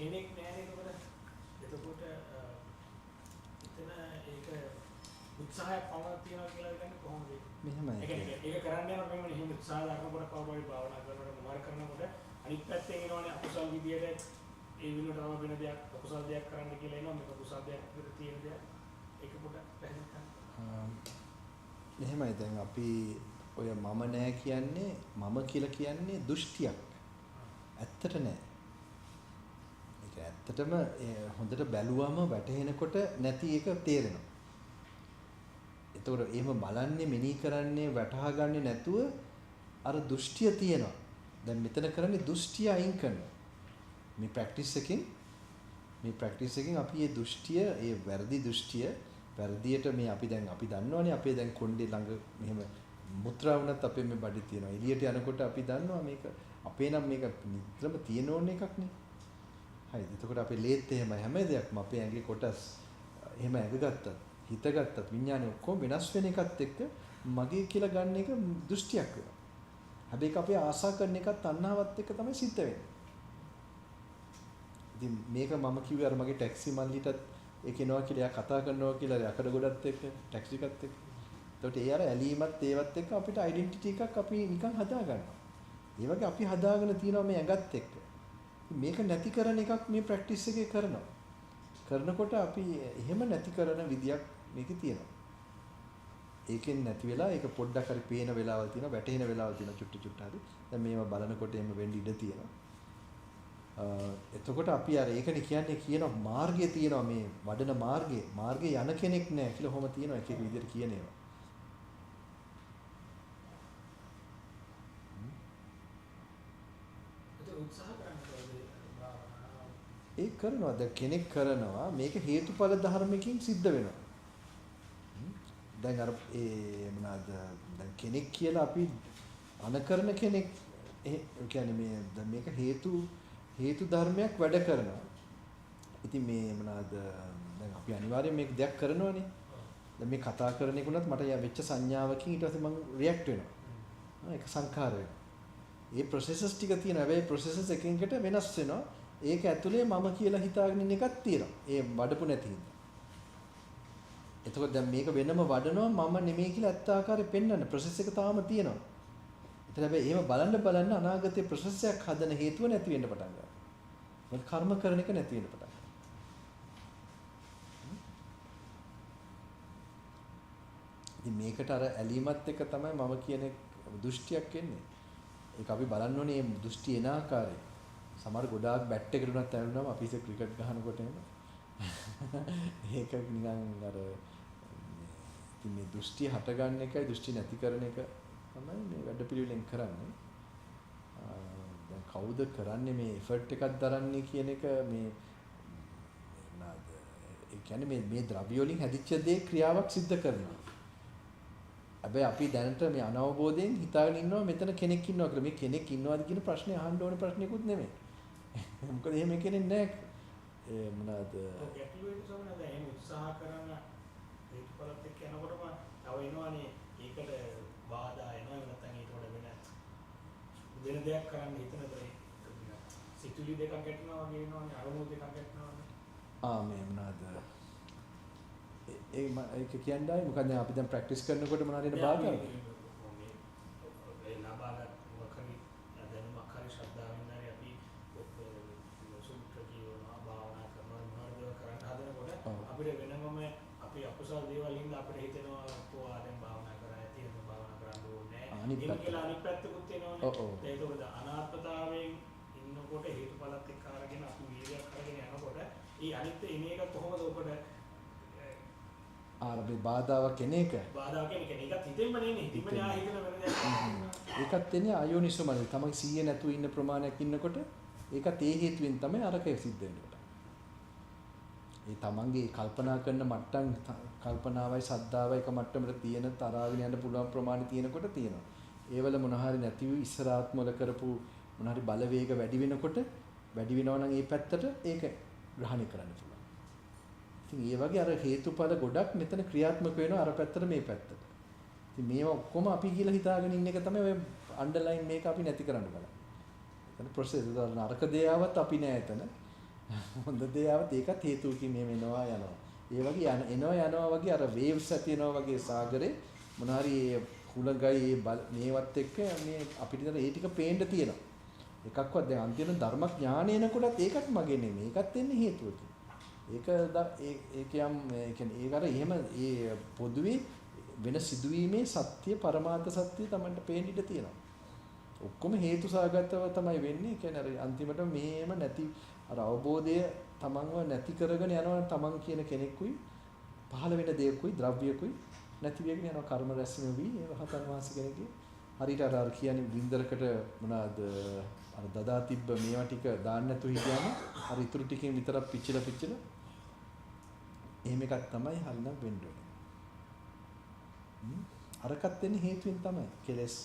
කෙනෙක් නෑනේ නේද? එතකොට එතන ඒක උත්සාහයක් පවතිනවා කියලා කියන්නේ කොහොමද? මෙහෙමයි. ඒක කරන්න යනකොට මෙන්න එහෙම උත්සාහ දක්වනකොට කවදාවත් භාවනා කරනකොට මොනවාර කරනකොට අනිත් පැත්තෙන් එනවනේ අකුසල් විදියට ඒ විනෝඩව වෙන දෙයක් අකුසල් දෙයක් කරන්න කියලා එනවා මේක කුසල් දෙයක් විතර තියෙන දෙයක් ඒක පොඩ්ඩක් පැහැදිලි කරන්න. එහෙමයි දැන් අපි ඔය මම නෑ කියන්නේ මම කියලා කියන්නේ දෘෂ්ටියක්. ඇත්තට නෑ. ඇත්තටම හොඳට බැලුවම වැටහෙනකොට නැති එක තේරෙනවා. එතකොට එහෙම බලන්නේ මෙනෙහි කරන්නේ වටහා ගන්නේ නැතුව අර දෘෂ්ටිය තියෙනවා. දැන් මෙතන කරන්නේ දෘෂ්ටිය අයින් කරනවා. මේ ප්‍රැක්ටිස් එකෙන් අපි මේ දෘෂ්ටිය, මේ වැරදි දෘෂ්ටිය, වැරදියට මේ අපි දන්නවනේ අපේ දැන් කොණ්ඩේ ළඟ මෙහෙම මුත්‍රා වුණත් අපේ මේ බඩේ තියෙනවා. එළියට යනකොට අපි දන්නවා මේක අපේ නම් මේක නිතරම තියෙන ඕන එකක් නේ. හරිද? එතකොට අපේ ලේත් එහෙම හැම දෙයක්ම අපේ ඇඟේ කොටස් එහෙම ඇඟගත්තත් හිතගත්තත් විඥානේ ඔක්කොම වෙනස් වෙන එකත් එක්ක මගේ කියලා ගන්න එක දෘෂ්ටියක් වෙනවා. හැබැයි ඒක අපි ආසා කරන එකත් තණ්හාවත් එක්ක තමයි සිද්ධ වෙන්නේ. ඉතින් මේක මම කිව්වේ අර මගේ ටැක්සි මල්ලිටත් ඒක එනවා කියලා එයා කතා කරනවා කියලා යකඩ ගොඩත් එක්ක ටැක්සි එකත් එක්ක. එතකොට ඒ අර ඇලීමත් ඒවත් එක්ක අපිට ඩෙන්ටිටි එකක් අපි නිකන් හදා ගන්නවා. ඒ වගේ අපි හදාගෙන තියෙනවා මේ ඇඟත් එක්ක. මේක නැති කරන එකක් මේ ප්‍රැක්ටිස් එකේ කරනවා. කරනකොට අපි එහෙම නැති කරන විදියක් මේකේ තියෙනවා. ඒකෙන් නැති වෙලා ඒක පොඩ්ඩක් හරි පේන වෙලාවල් තියෙනවා, වැටෙන වෙලාවල් තියෙනවා චුට්ටු හරි. දැන් මේව බලනකොට එහෙම වෙන්න ඉඩ තියෙනවා. එතකොට අපි අර ඒකනේ කියන්නේ කියනවා මාර්ගය තියෙනවා මේ වඩන මාර්ගේ යන කෙනෙක් නැහැ කියලා ඔහොම තියෙනවා එක එක විදිහට කියන ඒවා. ඒ කරනවා දැන් කෙනෙක් කරනවා මේක හේතුඵල ධර්මකින් සිද්ධ වෙනවා. දැන් අර ඒ මොනවාද දැන් කෙනෙක් කියලා අපි අනකරන කෙනෙක් ඒ කියන්නේ මේ දැන් මේක හේතු ධර්මයක් වැඩ කරනවා. ඉතින් මේ මොනවාද දැන් අපි අනිවාර්යයෙන් මේක දෙයක් කරනවනේ. දැන් මේ කතා කරන එකුණත් මට වෙච්ච සංඥාවකින් ඊට පස්සේ මම රියැක්ට් වෙනවා. ඒක සංඛාර වෙනවා. ඒ ප්‍රොසෙසස් ටික තියෙනවා. හැබැයි ප්‍රොසෙසස් එකකින්කට වෙනස් වෙනවා. ඒක ඇතුලේ මම කියලා හිතාගෙන ඉන්න එකක් තියෙනවා. ඒ වඩපු නැති හින්දා. එතකොට දැන් මේක වෙනම වඩනවා මම නෙමෙයි කියලා ඇත්ත ආකාරයෙන් පෙන්වන්න ප්‍රොසෙස් එක තාම තියෙනවා. ඒතර හැබැයි එහෙම බලන්න අනාගතයේ ප්‍රොසෙස් එකක් හදන හේතුව නැති වෙන්න පටන් ගන්නවා. මොකද කර්ම කරන එක නැති වෙන්න පටන් ගන්නවා. ඉතින් මේකට අර ඇලීමත් එක තමයි මම කියන දෘෂ්ටියක් එන්නේ. ඒක අපි බලන්න ඕනේ මේ දෘෂ්ටි එන ආකාරය. සමහර ගොඩාක් බැට් එකකට උනත් ඇවිල්ලාම අපි ඉතින් ක්‍රිකට් ගහනකොට එහෙම ඒක නිකන් අර ඉතින් මේ දෘෂ්ටි හටගන්න එකයි දෘෂ්ටි නැති කරන එක තමයි මේ වැඩපිළිවෙලෙන් කරන්නේ. දැන් කවුද කරන්නේ මේ එෆර්ට් එකක් දරන්නේ කියන එක මේ මොනවාද ඒ කියන්නේ මේ ද්‍රව්‍ය වලින් හැදිච්ච දේ ක්‍රියාවක් සිද්ධ කරනවා. හැබැයි අපි දැනට මේ අනවබෝධයෙන් හිතාගෙන ඉන්නවා මෙතන කෙනෙක් ඉන්නවා කියලා. මේ කෙනෙක් ඉන්නවාද කියන ප්‍රශ්නේ අහන්න ඕන ප්‍රශ්නයක්වත් නෙමෙයි. මොකද එහෙම කෙනෙක් නැහැ. ඒ මොනවාද? ගැටලුවේ සමනද එහෙම උත්සාහ කරන හේතුඵලත් එක්ක යනකොටම තව එනවනේ ඒකට බාධා එනවා නැත්නම් ඊට වඩා වෙන දෙයක් කරන්න හිතනද සිතුවිලි දෙකක් ගැටෙනවා වගේ එනවනේ අරමුණු දෙකක් ගැටෙනවානේ. මේ මොනවාද? ඒක කියන්නේ මොකද අපි දැන් ප්‍රැක්ටිස් කරනකොට මොනවද එන බාධා? ඒ ලාභාගත වකරි දැනුමක් හරි ශ්‍රද්ධාවෙන් හරි අපි සූත්‍ර කියනවා භාවනා කරනවා මොනවද කරන්න හදනකොට අපිට වෙනමම අපි අකුසල දේවල් හින්දා අපිට හිතෙනවා කොහොමද දැන් භාවනා කරා තියෙන භාවනා කරන්න ඕනේ නැහැ. ඒක කියලා අනිත් පැත්තකුත් එනවනේ. ඒකෝද අනාත්මතාවයෙන් ඉන්නකොට හේතුඵලත් එක්ක අරගෙන අපි වීර්යයක් කරගෙන යනකොට ඒ අනිත් එන එක කොහොමද ඔබට ආරම්භ බාධාවක් එන එක. බාධාවක් එන එක ඒකත් හිතෙන්න නෙන්නේ. හිතෙන්න ආ හිතන වෙන දෙයක්. ඒකත් එන්නේ අයෝනිසෝමනස. තමයි 100 නැතුව ඉන්න ප්‍රමාණයක් ඉන්නකොට ඒකත් ඒ හේතුවෙන් තමයි අරක සිද්ධ වෙන්නේ. ඒ තමන්ගේ කල්පනා කරන මට්ටම් කල්පනාවයි සද්ධාවයි එක මට්ටමකට තියෙන තරාගෙන යන්න පුළුවන් ප්‍රමාණය තියෙනකොට තියෙනවා. ඒවල මොන හරි නැති වූ ඉස්සරාත්ම වල කරපු මොන හරි බලවේග වැඩි වෙනකොට වැඩි වෙනවා නම් ඒ පැත්තට ඒක ග්‍රහණය කරන්න පුළුවන්. ඉතින් ඒ වගේ අර හේතුඵල ගොඩක් මෙතන ක්‍රියාත්මක වෙනවා අර පැත්තට මේ පැත්තට. ඉතින් මේවා ඔක්කොම අපි කියලා හිතාගෙන ඉන්න එක තමයි ඔය අන්ඩර්ලයින් මේක අපි නැති කරන්න බලන්නේ. එතන ප්‍රොසෙස් එක නරක දේවවත් අපි නෑ එතන. හොඳ දේවවත් ඒකත් හේතුකින් මෙහෙම එනවා යනවා. ඒ වගේ එනවා වගේ අර වේව්ස් ඇති වෙනවා වගේ සාගරේ මොන හරි කුලගයි මේවත් එක්ක මේ අපිට ඒ ටික පේන්න තියෙනවා. එකක්වත් දැන් අන්තිම ධර්මඥානේනකොටත් ඒකත් මගේ නෙමෙයි. ඒකත් එන්නේ හේතුවකින්. ඒක කියන්නේ ඒක අර එහෙම ඒ පොදුවේ වෙන සිදුවීමේ සත්‍ය පරමාර්ථ සත්‍ය Tamanට පේන්න ඉඩ තියෙනවා. ඔක්කොම හේතු සාගතව තමයි වෙන්නේ. කියන්නේ අර අන්තිමට මේම නැති අර අවබෝධය Tamanව නැති කරගෙන යනවා Taman කියන කෙනෙකුයි පහළ වෙන දෙයකුයි ද්‍රව්‍යකුයි නැති වෙගෙන යනවා කර්ම රැස් වෙවි ඒ රහතන් වහන්සේ කෙනෙක්ගේ හරියට අර කියන්නේ වින්දරකට මොනවාද අර දදා තිබ්බ මේවා ටික දාන්න නැතුව හිටියම අර ඉතුරු ටිකෙන් විතරක් පිච්චිලා එහෙම එකක් තමයි හරිනම් වෙන්න ඕනේ. අරකට දෙන්නේ හේතුවෙන් තමයි කෙලස්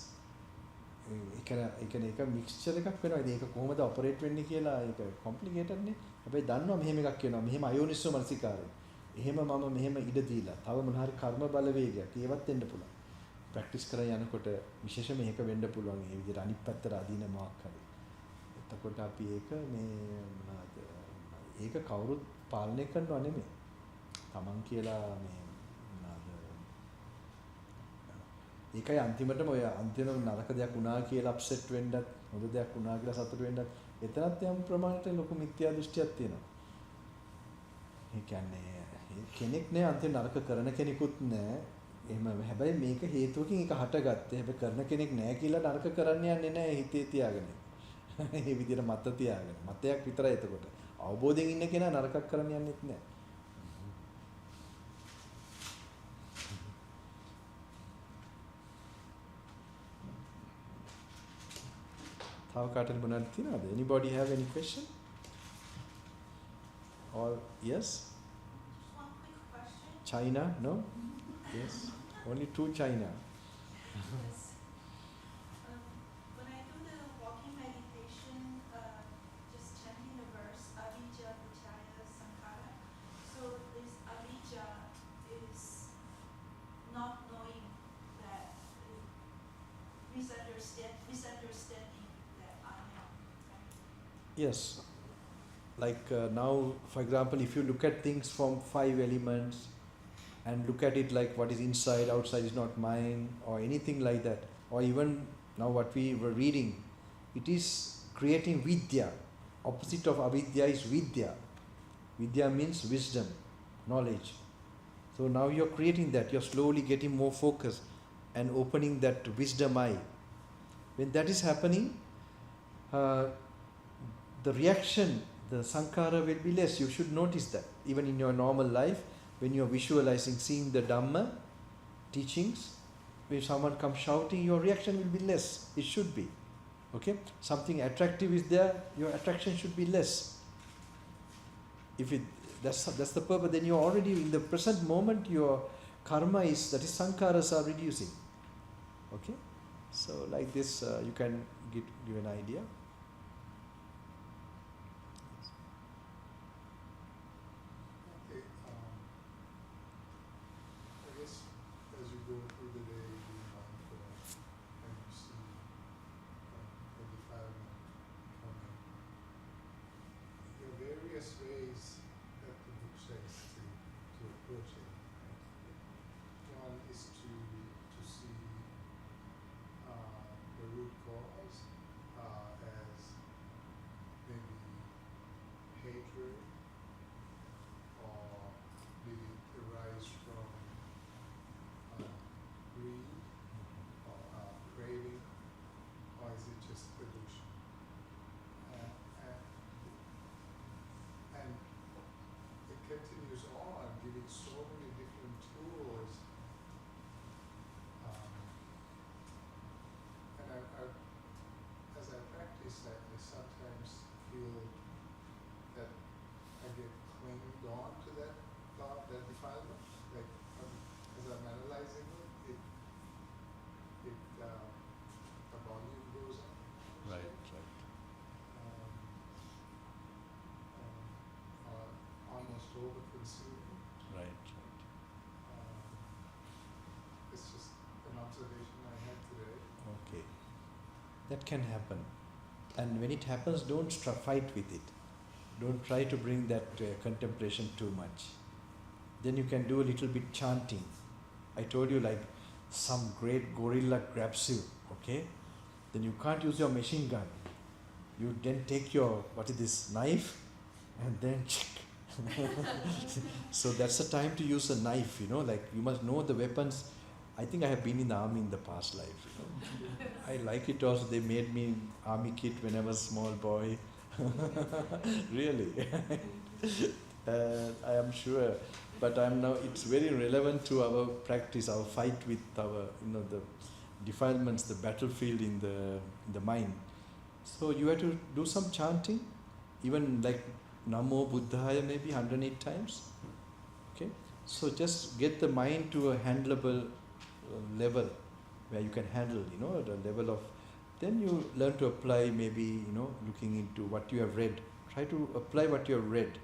ඒක මික්ස්චර් එකක් වෙනවා. ඉතින් ඒක කොහොමද ඔපරේට් වෙන්නේ කියලා ඒක කොම්ප්ලිකේටඩ් නේ. හැබැයි දන්නවා මෙහෙම එකක් වෙනවා. මෙහෙම අයෝනිසෝ මනසිකාරය. එහෙම මම මෙහෙම ඉඩ දීලා තව මොන හරි කර්ම බලවේගයක් ඒවත් එන්න පුළුවන්. ප්‍රැක්ටිස් කරලා යනකොට විශේෂයෙන්ම මේක වෙන්න පුළුවන්. මේ විදිහට අනිත් පැත්තට අදින මොකක් හරි. එතකොට අපි ඒක මේ මොනවාද? ඒක කවුරුත් පාලනය කරනව නෙමෙයි. Taman කියලා මේ මොනවාද? ඒකයි අන්තිමටම ඔය අන්තිම නරක දෙයක් වුණා කියලා අප්සෙට් වෙන්නත්, හොඳ දෙයක් වුණා කියලා සතුට වෙන්නත් එතනත් යම් ප්‍රමාණයට ලොකු මිත්‍යා දෘෂ්ටියක් තියෙනවා. ඒ කියන්නේ කෙනෙක් නෑ අන්තිම නරක කරන කෙනෙකුත් නෑ. එහෙම හැබැයි මේක හේතුවකින් ඒක හටගත්තේ. හැබැයි කරන කෙනෙක් නෑ කියලා නරක කරන්න යන්නේ නෑ හිතේ තියාගෙන. මේ විදිහට මත තියාගෙන. මතයක් විතරයි එතකොට. අවබෝධයෙන් ඉන්න කෙනා නරකක් කරන්න යන්නෙත් නෑ. තව කාටද මොනවද තියෙනවද? Anybody have any question? Or yes? One quick question. China? No? Yes. Only 2 China. Yes. When I do the walking meditation, just chanting the verse Avijja Vichaya Sankhara. So this Avijja is not knowing that misunderstanding that I am. Right? Yes. Like now, for example, if you look at things from 5 elements and look at it like what is inside, outside is not mine, or anything like that, or even now what we were reading, it is creating vidya. Opposite of avidya is vidya. Vidya means wisdom, knowledge. So now you're creating that, you're slowly getting more focus and opening that wisdom eye. When that is happening, the reaction, the sankhara will be less. You should notice that. Even in your normal life, when you're visualizing, seeing the Dhamma teachings, when someone comes shouting, your reaction will be less. It should be. Okay? Something attractive is there, your attraction should be less. If that's the purpose, then you're already in the present moment, your karma is, that is sankharas are reducing. Okay? So like this, you can give an idea. Okay, I guess as you go through the day, being mindful, and you see the defilement coming, there are various ways that the book says to approach it. One is to see the root cause as maybe hatred, or did it arise from greed or craving, or is it just delusion? And it continues on, giving so many different tools. And as I practice, I sometimes feel that I get clinged on to that thought, that defilement. Like as I'm analyzing it, the volume goes up. Right. Almost over-consuming. Right. It's just an observation I had today. Okay. That can happen. And when it happens, don't fight with it. Don't try to bring that contemplation too much. Then you can do a little bit chanting. I told you, like some great gorilla grabs you, okay? Then you can't use your machine gun. You then take your, knife, and then so that's the time to use a knife, like you must know the weapons. I think I have been in the army in the past life, I like it also. They made me army kit when I was a small boy. Really. I am sure. But it's very relevant to our practice, our fight with our, the defilements, the battlefield in the mind. So you have to do some chanting, even like Namo Buddhaya maybe 108 times. Okay? So just get the mind to a handleable level where you can handle, the level of, then you learn to apply maybe, looking into what you have read. Try to apply what you have read.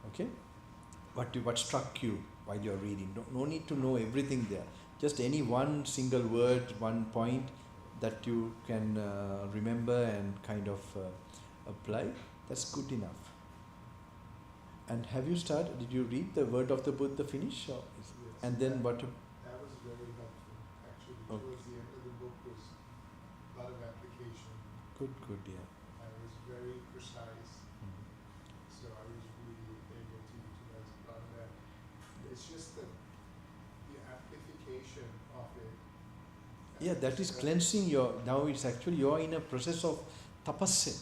Okay? what struck you while you're reading. No need to know everything there. Just any one single word, one point that you can remember and kind of apply. That's good enough. And have you started? Did you read the Word of the Buddha finish? Or Yes, and then what? that was very helpful. Actually, Okay. towards the end of the book was a lot of application. Good, yeah. I was very precise, Mhm. so I was really able to utilize a lot of that. It's just the amplification of it. Yeah, that is cleansing your. Now it's actually you are in a process of tapasya.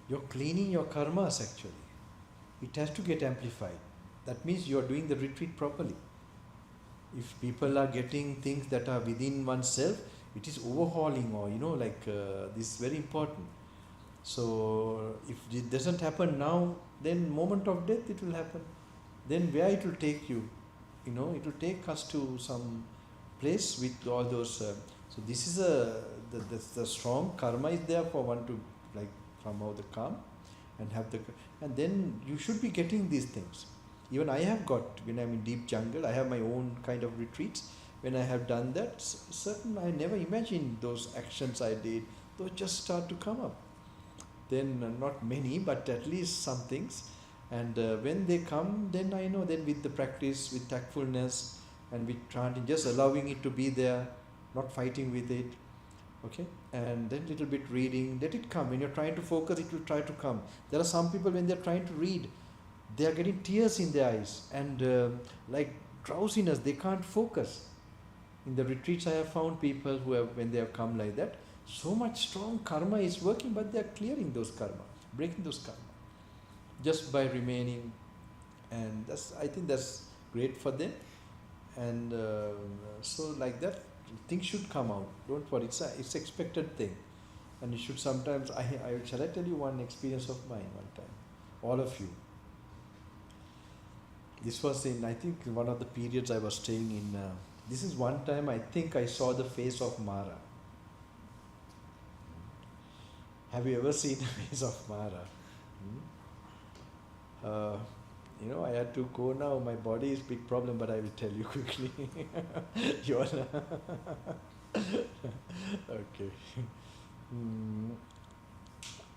You're cleaning your karmas actually. It has to get amplified. That means you are doing the retreat properly. If people are getting things that are within oneself, it is overhauling, or this is very important. So if it doesn't happen now, then moment of death it will happen. Then where it will take you? It will take us to some place with all those. So this is the strong karma is there for one to somehow the calm and have and then you should be getting these things. Even I have got, when I'm in deep jungle, I have my own kind of retreats. When I have done that, certain I never imagined those actions I did, those just start to come up. Then not many, but at least some things. And when they come, then I know, then with the practice, with tactfulness, and with chanting, just allowing it to be there, not fighting with it. Okay, and then little bit reading, let it come. When you're trying to focus, it will try to come. There are some people when they're trying to read, they are getting tears in their eyes and like drowsiness, they can't focus. In the retreats I have found people who have, when they have come like that, so much strong karma is working, but they are clearing those karma, breaking those karma, just by remaining. And I think that's great for them. And so like that, things should come out. Don't worry, it's expected thing. And you should sometimes, shall I tell you one experience of mine one time? All of you. This was in, I think, one of the periods I was staying in. This is one time I think I saw the face of Mara. Have you ever seen the face of Mara? I had to go now. My body is a big problem, but I will tell you quickly. Okay.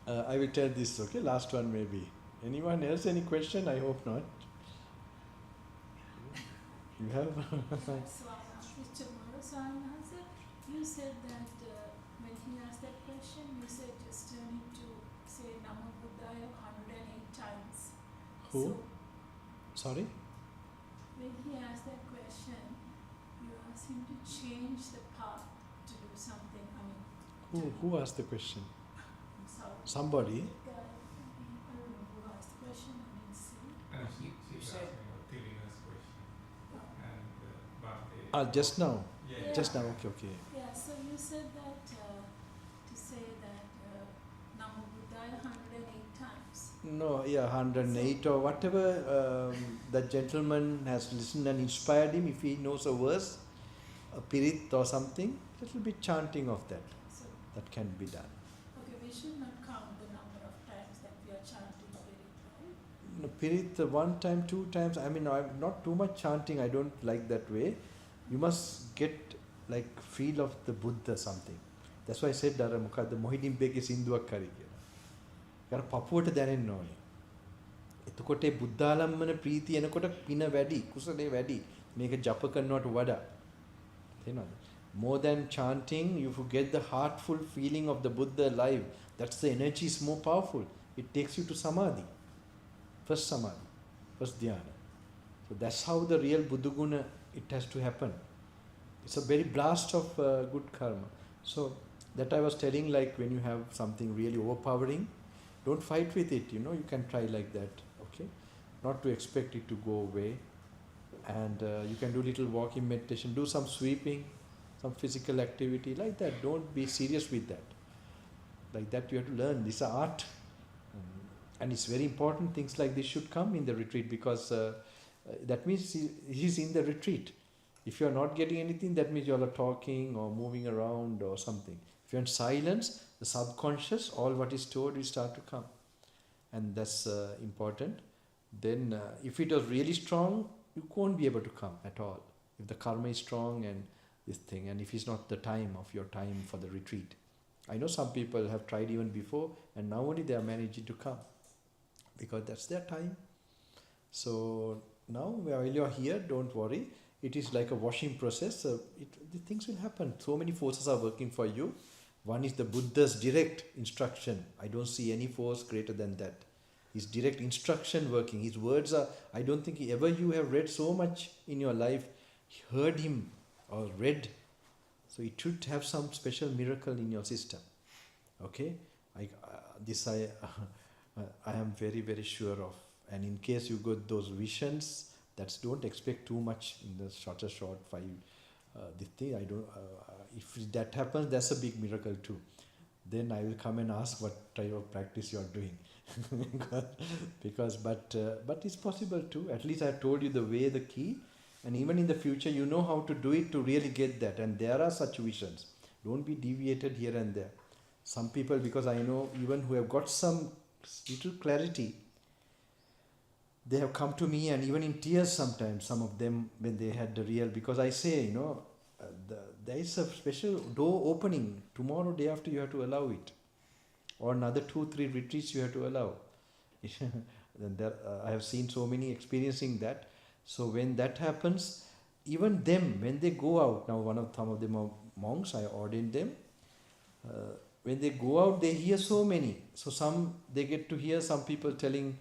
I will tell this, okay? Last one maybe. Anyone else? Any question? I hope not. You have? Mr. Marasan, you said that when he asked that question, you said just turn it to say Namo Buddhaya 108 times. Who? So, Sorry? when he asked that question, you asked him to change the path to do something. Who asked the question? I'm sorry. Somebody? I don't know who asked the question. I didn't see. You said Just now. Yeah. Just now. Okay. Yeah, so you said that to say that Namo Buddhaya 108 times. No, yeah, 108 or whatever that gentleman has listened and inspired him. If he knows a verse, a pirit or something, little bit chanting of that. So, That can be done. okay, we should not count the number of times that we are chanting Pirit, right? No, pirit one time, 2 times. I mean, I'm not too much chanting. I don't like that way. You must get feel of the Buddha something. That's why I said that the Mohidin Beke Sinduak Kari. Gara papuwata දැනෙන්න ඕනේ. එතකොට ඒ බුද්ධාලම්මන ප්‍රීතිය එනකොට පින වැඩි, කුසලේ වැඩි. මේක ජප කරනවට වඩා. තේරෙනවද? More than chanting, if you get the heartful feeling of the Buddha alive, that's the energy is more powerful. It takes you to samadhi. First samadhi, first dhyana. So that's how the real Buddhaguna, it has to happen. It's a very blast of good karma. So that I was telling, when you have something really overpowering, don't fight with it, you can try like that, okay? Not to expect it to go away. And you can do little walking meditation, do some sweeping, some physical activity like that. Don't be serious with that. Like that you have to learn. This is art. And it's very important, things like this should come in the retreat, because that means he's in the retreat. If you are not getting anything, that means you are talking or moving around or something. If you're in silence, the subconscious, all what is stored will start to come. And that's important. then if it was really strong, you won't be able to come at all. If the karma is strong and this thing, and if it's not the time of your time for the retreat. I know some people have tried even before, and now only they are managing to come, because that's their time. So now while you are here, don't worry. It is like a washing process. The things will happen. So many forces are working for you. One is the Buddha's direct instruction. I don't see any force greater than that. His direct instruction working. His words are, I don't think ever you have read so much in your life, heard him or read. So it should have some special miracle in your system. Okay? I am very, very sure of. And in case you got those visions, don't expect too much in the short 5. This thing, if that happens, that's a big miracle too. Then I will come and ask what type of practice you are doing. But it's possible too. At least I have told you the way, the key, and even in the future you know how to do it to really get that. And there are such visions. Don't be deviated here and there. Some people, because I know even who have got some little clarity, they have come to me, and even in tears sometimes, some of them, when they had the real, because I say, there is a special door opening. Tomorrow, day after, you have to allow it. Or another 2-3 retreats you have to allow. I have seen so many experiencing that. So when that happens, even them, when they go out, now some of them are monks, I ordained them. When they go out, they hear so many. So they get to hear some people telling,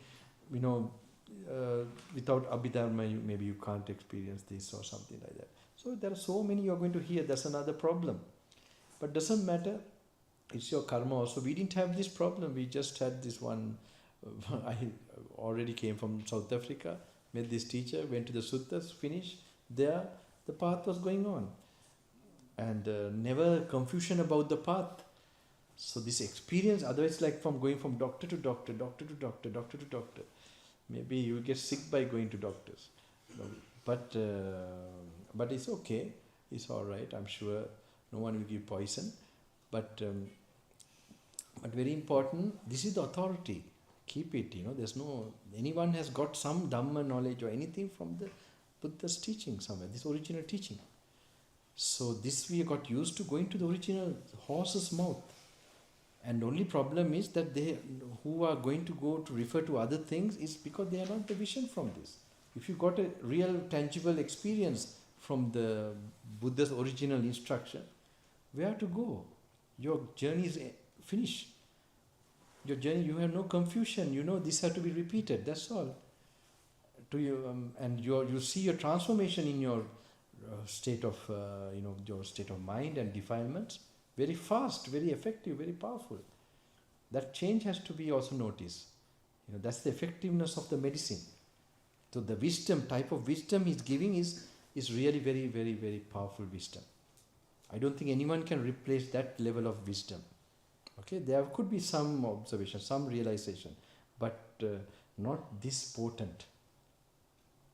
without Abhidharma, maybe you can't experience this or something like that. So there are so many you are going to hear. That's another problem. But doesn't matter. It's your karma also. We didn't have this problem. We just had this one. I already came from South Africa, met this teacher, went to the suttas, finished. There, the path was going on. And never confusion about the path. So this experience, otherwise like from going from doctor to doctor, doctor to doctor, doctor to doctor. Maybe you will get sick by going to doctors. But it's okay. It's all right. I'm sure no one will give poison. But very important, this is the authority. Keep it, anyone has got some Dhamma knowledge or anything from the Buddha's teaching somewhere, this original teaching. So this we got used to going to the original horse's mouth. And only problem is that they who are going to go to refer to other things is because they are not the vision from this. If you got a real tangible experience from the Buddha's original instruction, where to go? Your journey is finished. Your journey, you have no confusion. This has to be repeated. That's all. And you see your transformation in your state of your state of mind and defilements. Very fast, very effective, very powerful. That change has to be also noticed. That's the effectiveness of the medicine. So the type of wisdom he's giving is really very, very, very powerful wisdom. I don't think anyone can replace that level of wisdom. Okay, there could be some observation, some realization, but not this potent.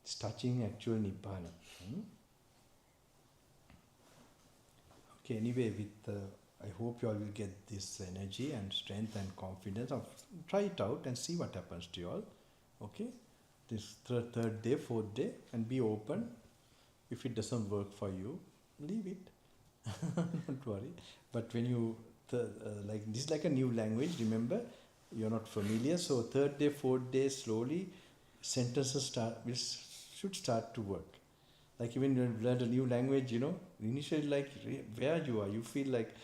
It's touching actual Nibbana. Okay, anyway, I hope you all will get this energy and strength and confidence. Try it out and see what happens to you all. Okay, this third day, fourth day, and be open. If it doesn't work for you, leave it. Don't worry. But when you this is like a new language. Remember, you're not familiar. So third day, fourth day, slowly sentences should start to work. Like even when you learn a new language, initially like where you are, you feel like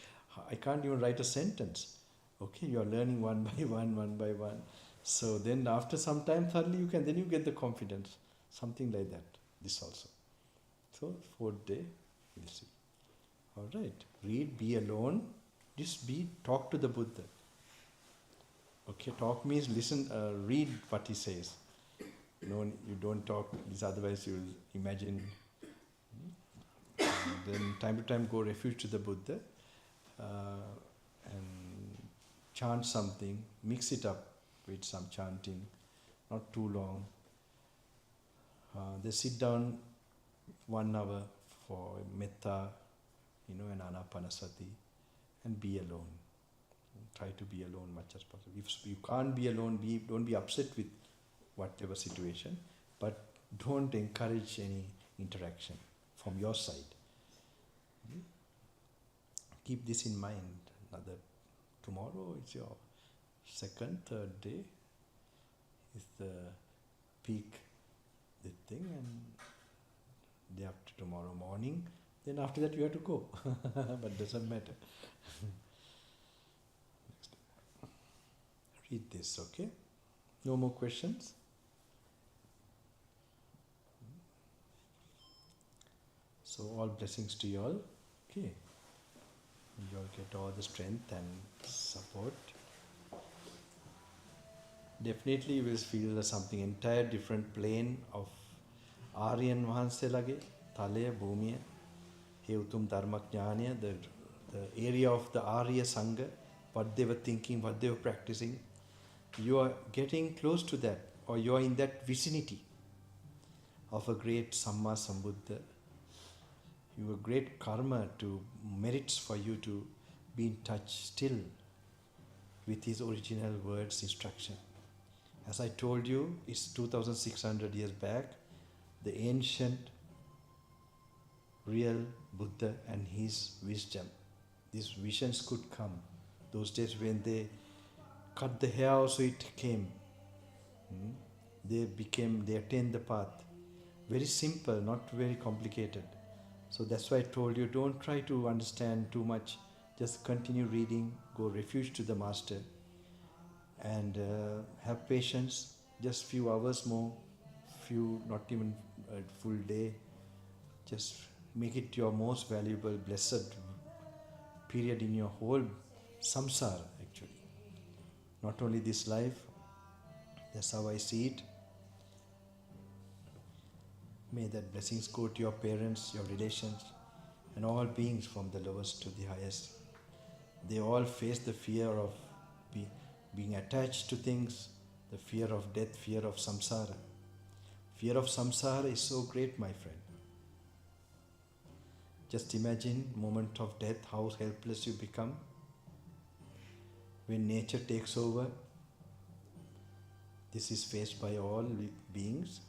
I can't even write a sentence. Okay, you are learning one by one. So then after some time, thirdly you get the confidence. Something like that. This also. So fourth day, we'll see. All right. Read, be alone. Just talk to the Buddha. Okay, talk means listen, read what he says. You don't talk, otherwise you will imagine. Then time to time go refuge to the Buddha and chant something, mix it up with some chanting, not too long. They sit down 1 hour for metta, and anapanasati, and be alone. Try to be alone much as possible. If you can't be alone, don't be upset with whatever situation, but don't encourage any interaction from your side. Keep this in mind. Another tomorrow is your second, third day is the peak, the thing, and day after tomorrow morning. Then after that you have to go, but doesn't matter. Next. Read this, okay? No more questions? So all blessings to you all, okay? You all get all the strength and support. Definitely you will feel something entire different plane of Aryan Vahanselage, Talaya, Bhumiya, He Utum Dharma Jnaniya, the area of the Arya Sangha, what they were thinking, what they were practicing. You are getting close to that, or you are in that vicinity of a great Samma Sambuddha. You have great karma to merits for you to be in touch still with his original words, instruction. As I told you, it's 2600 years back, the ancient real Buddha and his wisdom. These visions could come. Those days when they cut the hair also it came. They attained the path. Very simple, not very complicated. So that's why I told you, don't try to understand too much. Just continue reading, go refuge to the Master, and have patience. Just few hours more, not even a full day. Just make it your most valuable, blessed period in your whole samsara, actually. Not only this life, that's how I see it. May that blessings go to your parents, your relations, and all beings from the lowest to the highest. They all face the fear of being attached to things, the fear of death, fear of samsara. Fear of samsara is so great, my friend. Just imagine moment of death, how helpless you become. When nature takes over, this is faced by all beings.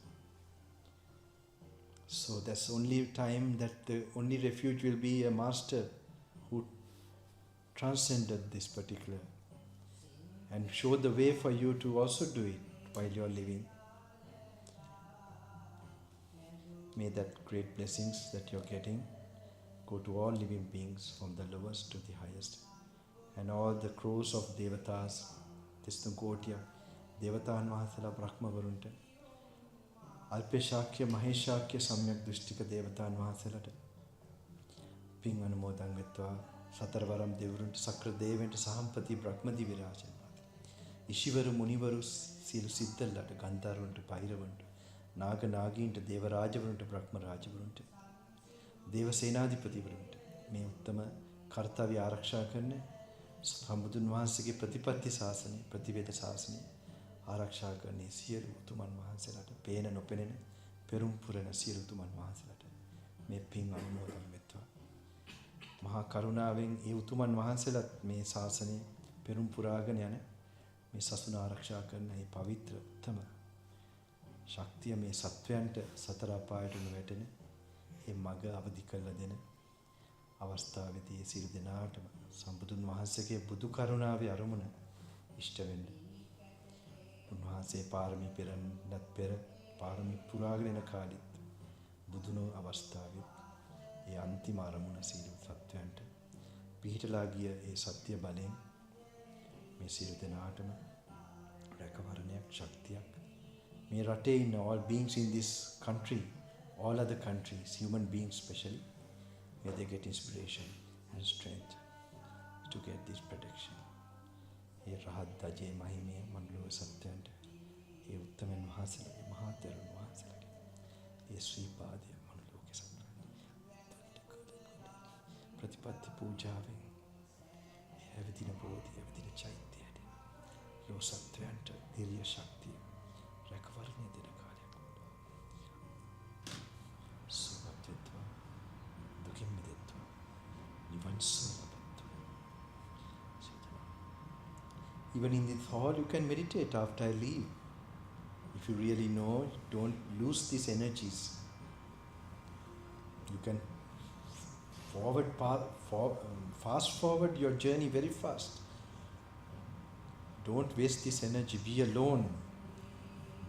So that's only time that the only refuge will be a master who transcended this particular and show the way for you to also do it while you are living. May that great blessings that you are getting go to all living beings from the lowest to the highest, and all the crores of devatas, Tisnukotya, Devatan Mahasala Brahma Varunta, Alpeshakya, Maheshakya, Samyak Dustika Devatan Mahasalata, Ping Anumodang Vetva, Satarvaram Devrunta, Sakra Devent, Sahampati, Brahmadi Virajan, Ishivaru Munivaru, Silu Siddhalata, Gandharunta, Pairavunta, Naga Naginta, Devarajavunta, Brahma Rajavunta, Devasenadipati Vrunta, Me Uttama, Kartavya Araksha Karne, Sambudhan Vahansake Pratipatti Sasane, Prativeda Sasane, Araksha Karne, Siru Utuman Vahanselata, Pena no Penene, Perum Purana Siru Utuman Vahanselata, Me Ping Anumodam Vetva, Maha Karunaving, E Utuman Vahanselat, Me Sasane, Perum Puraganayana, Me Sasuna Araksha Karne, Pavitra Uttama, Shaktiya Me Satvayanta, Satarapayatu Vetene, E Maga Avadikala Dena, අවස්ථාවේදී සියලු දෙනාටම සම්බුදුන් වහන්සේගේ බුදු කරුණාවේ අරමුණ ඉෂ්ට වෙන්න. උන්වහන්සේ පාරමී පෙරන්නත් පෙර පාරමී පුරාගෙන යන කාලෙත් බුදුන අවස්ථාවේ ඒ අන්තිම අරමුණ සියලු සත්වයන්ට පිහිටලා ගිය ඒ සත්‍ය බලයෙන් මේ සියලු දෙනාටම රැකවරණයක් ශක්තියක් මේ රටේ ඉන්න all beings in this country, all other countries, human beings especially, where they get inspiration and strength to get this protection. Ye Rahat Daje Mahime Manlo Satyanta, Ye Uttaman Mahasalage, Mahatheran Mahasalage, Ye Sri Padya Manloke Satyanta, Pratipatti Pujave, Evadina Bodhi, Evadina Chaitya, Lo Satyanta, Dirya Shakti, Rakavarni Dinakaya. Suvatitva. Even in this hall, you can meditate after I leave. If if you really know, don't lose these energies. You can fast forward your journey very fast. Don't waste this energy. Be alone.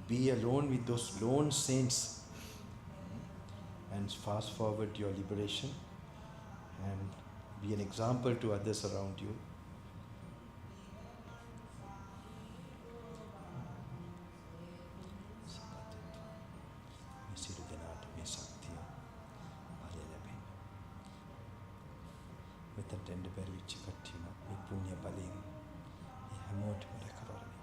Be alone with those lone saints and fast forward your liberation and be an example to others around you. මෙතට එන්න බැරි වෙච්ච කට්ටිය මේ පුණ්‍ය බලයෙන් මේ හැමෝටම රැකවරණය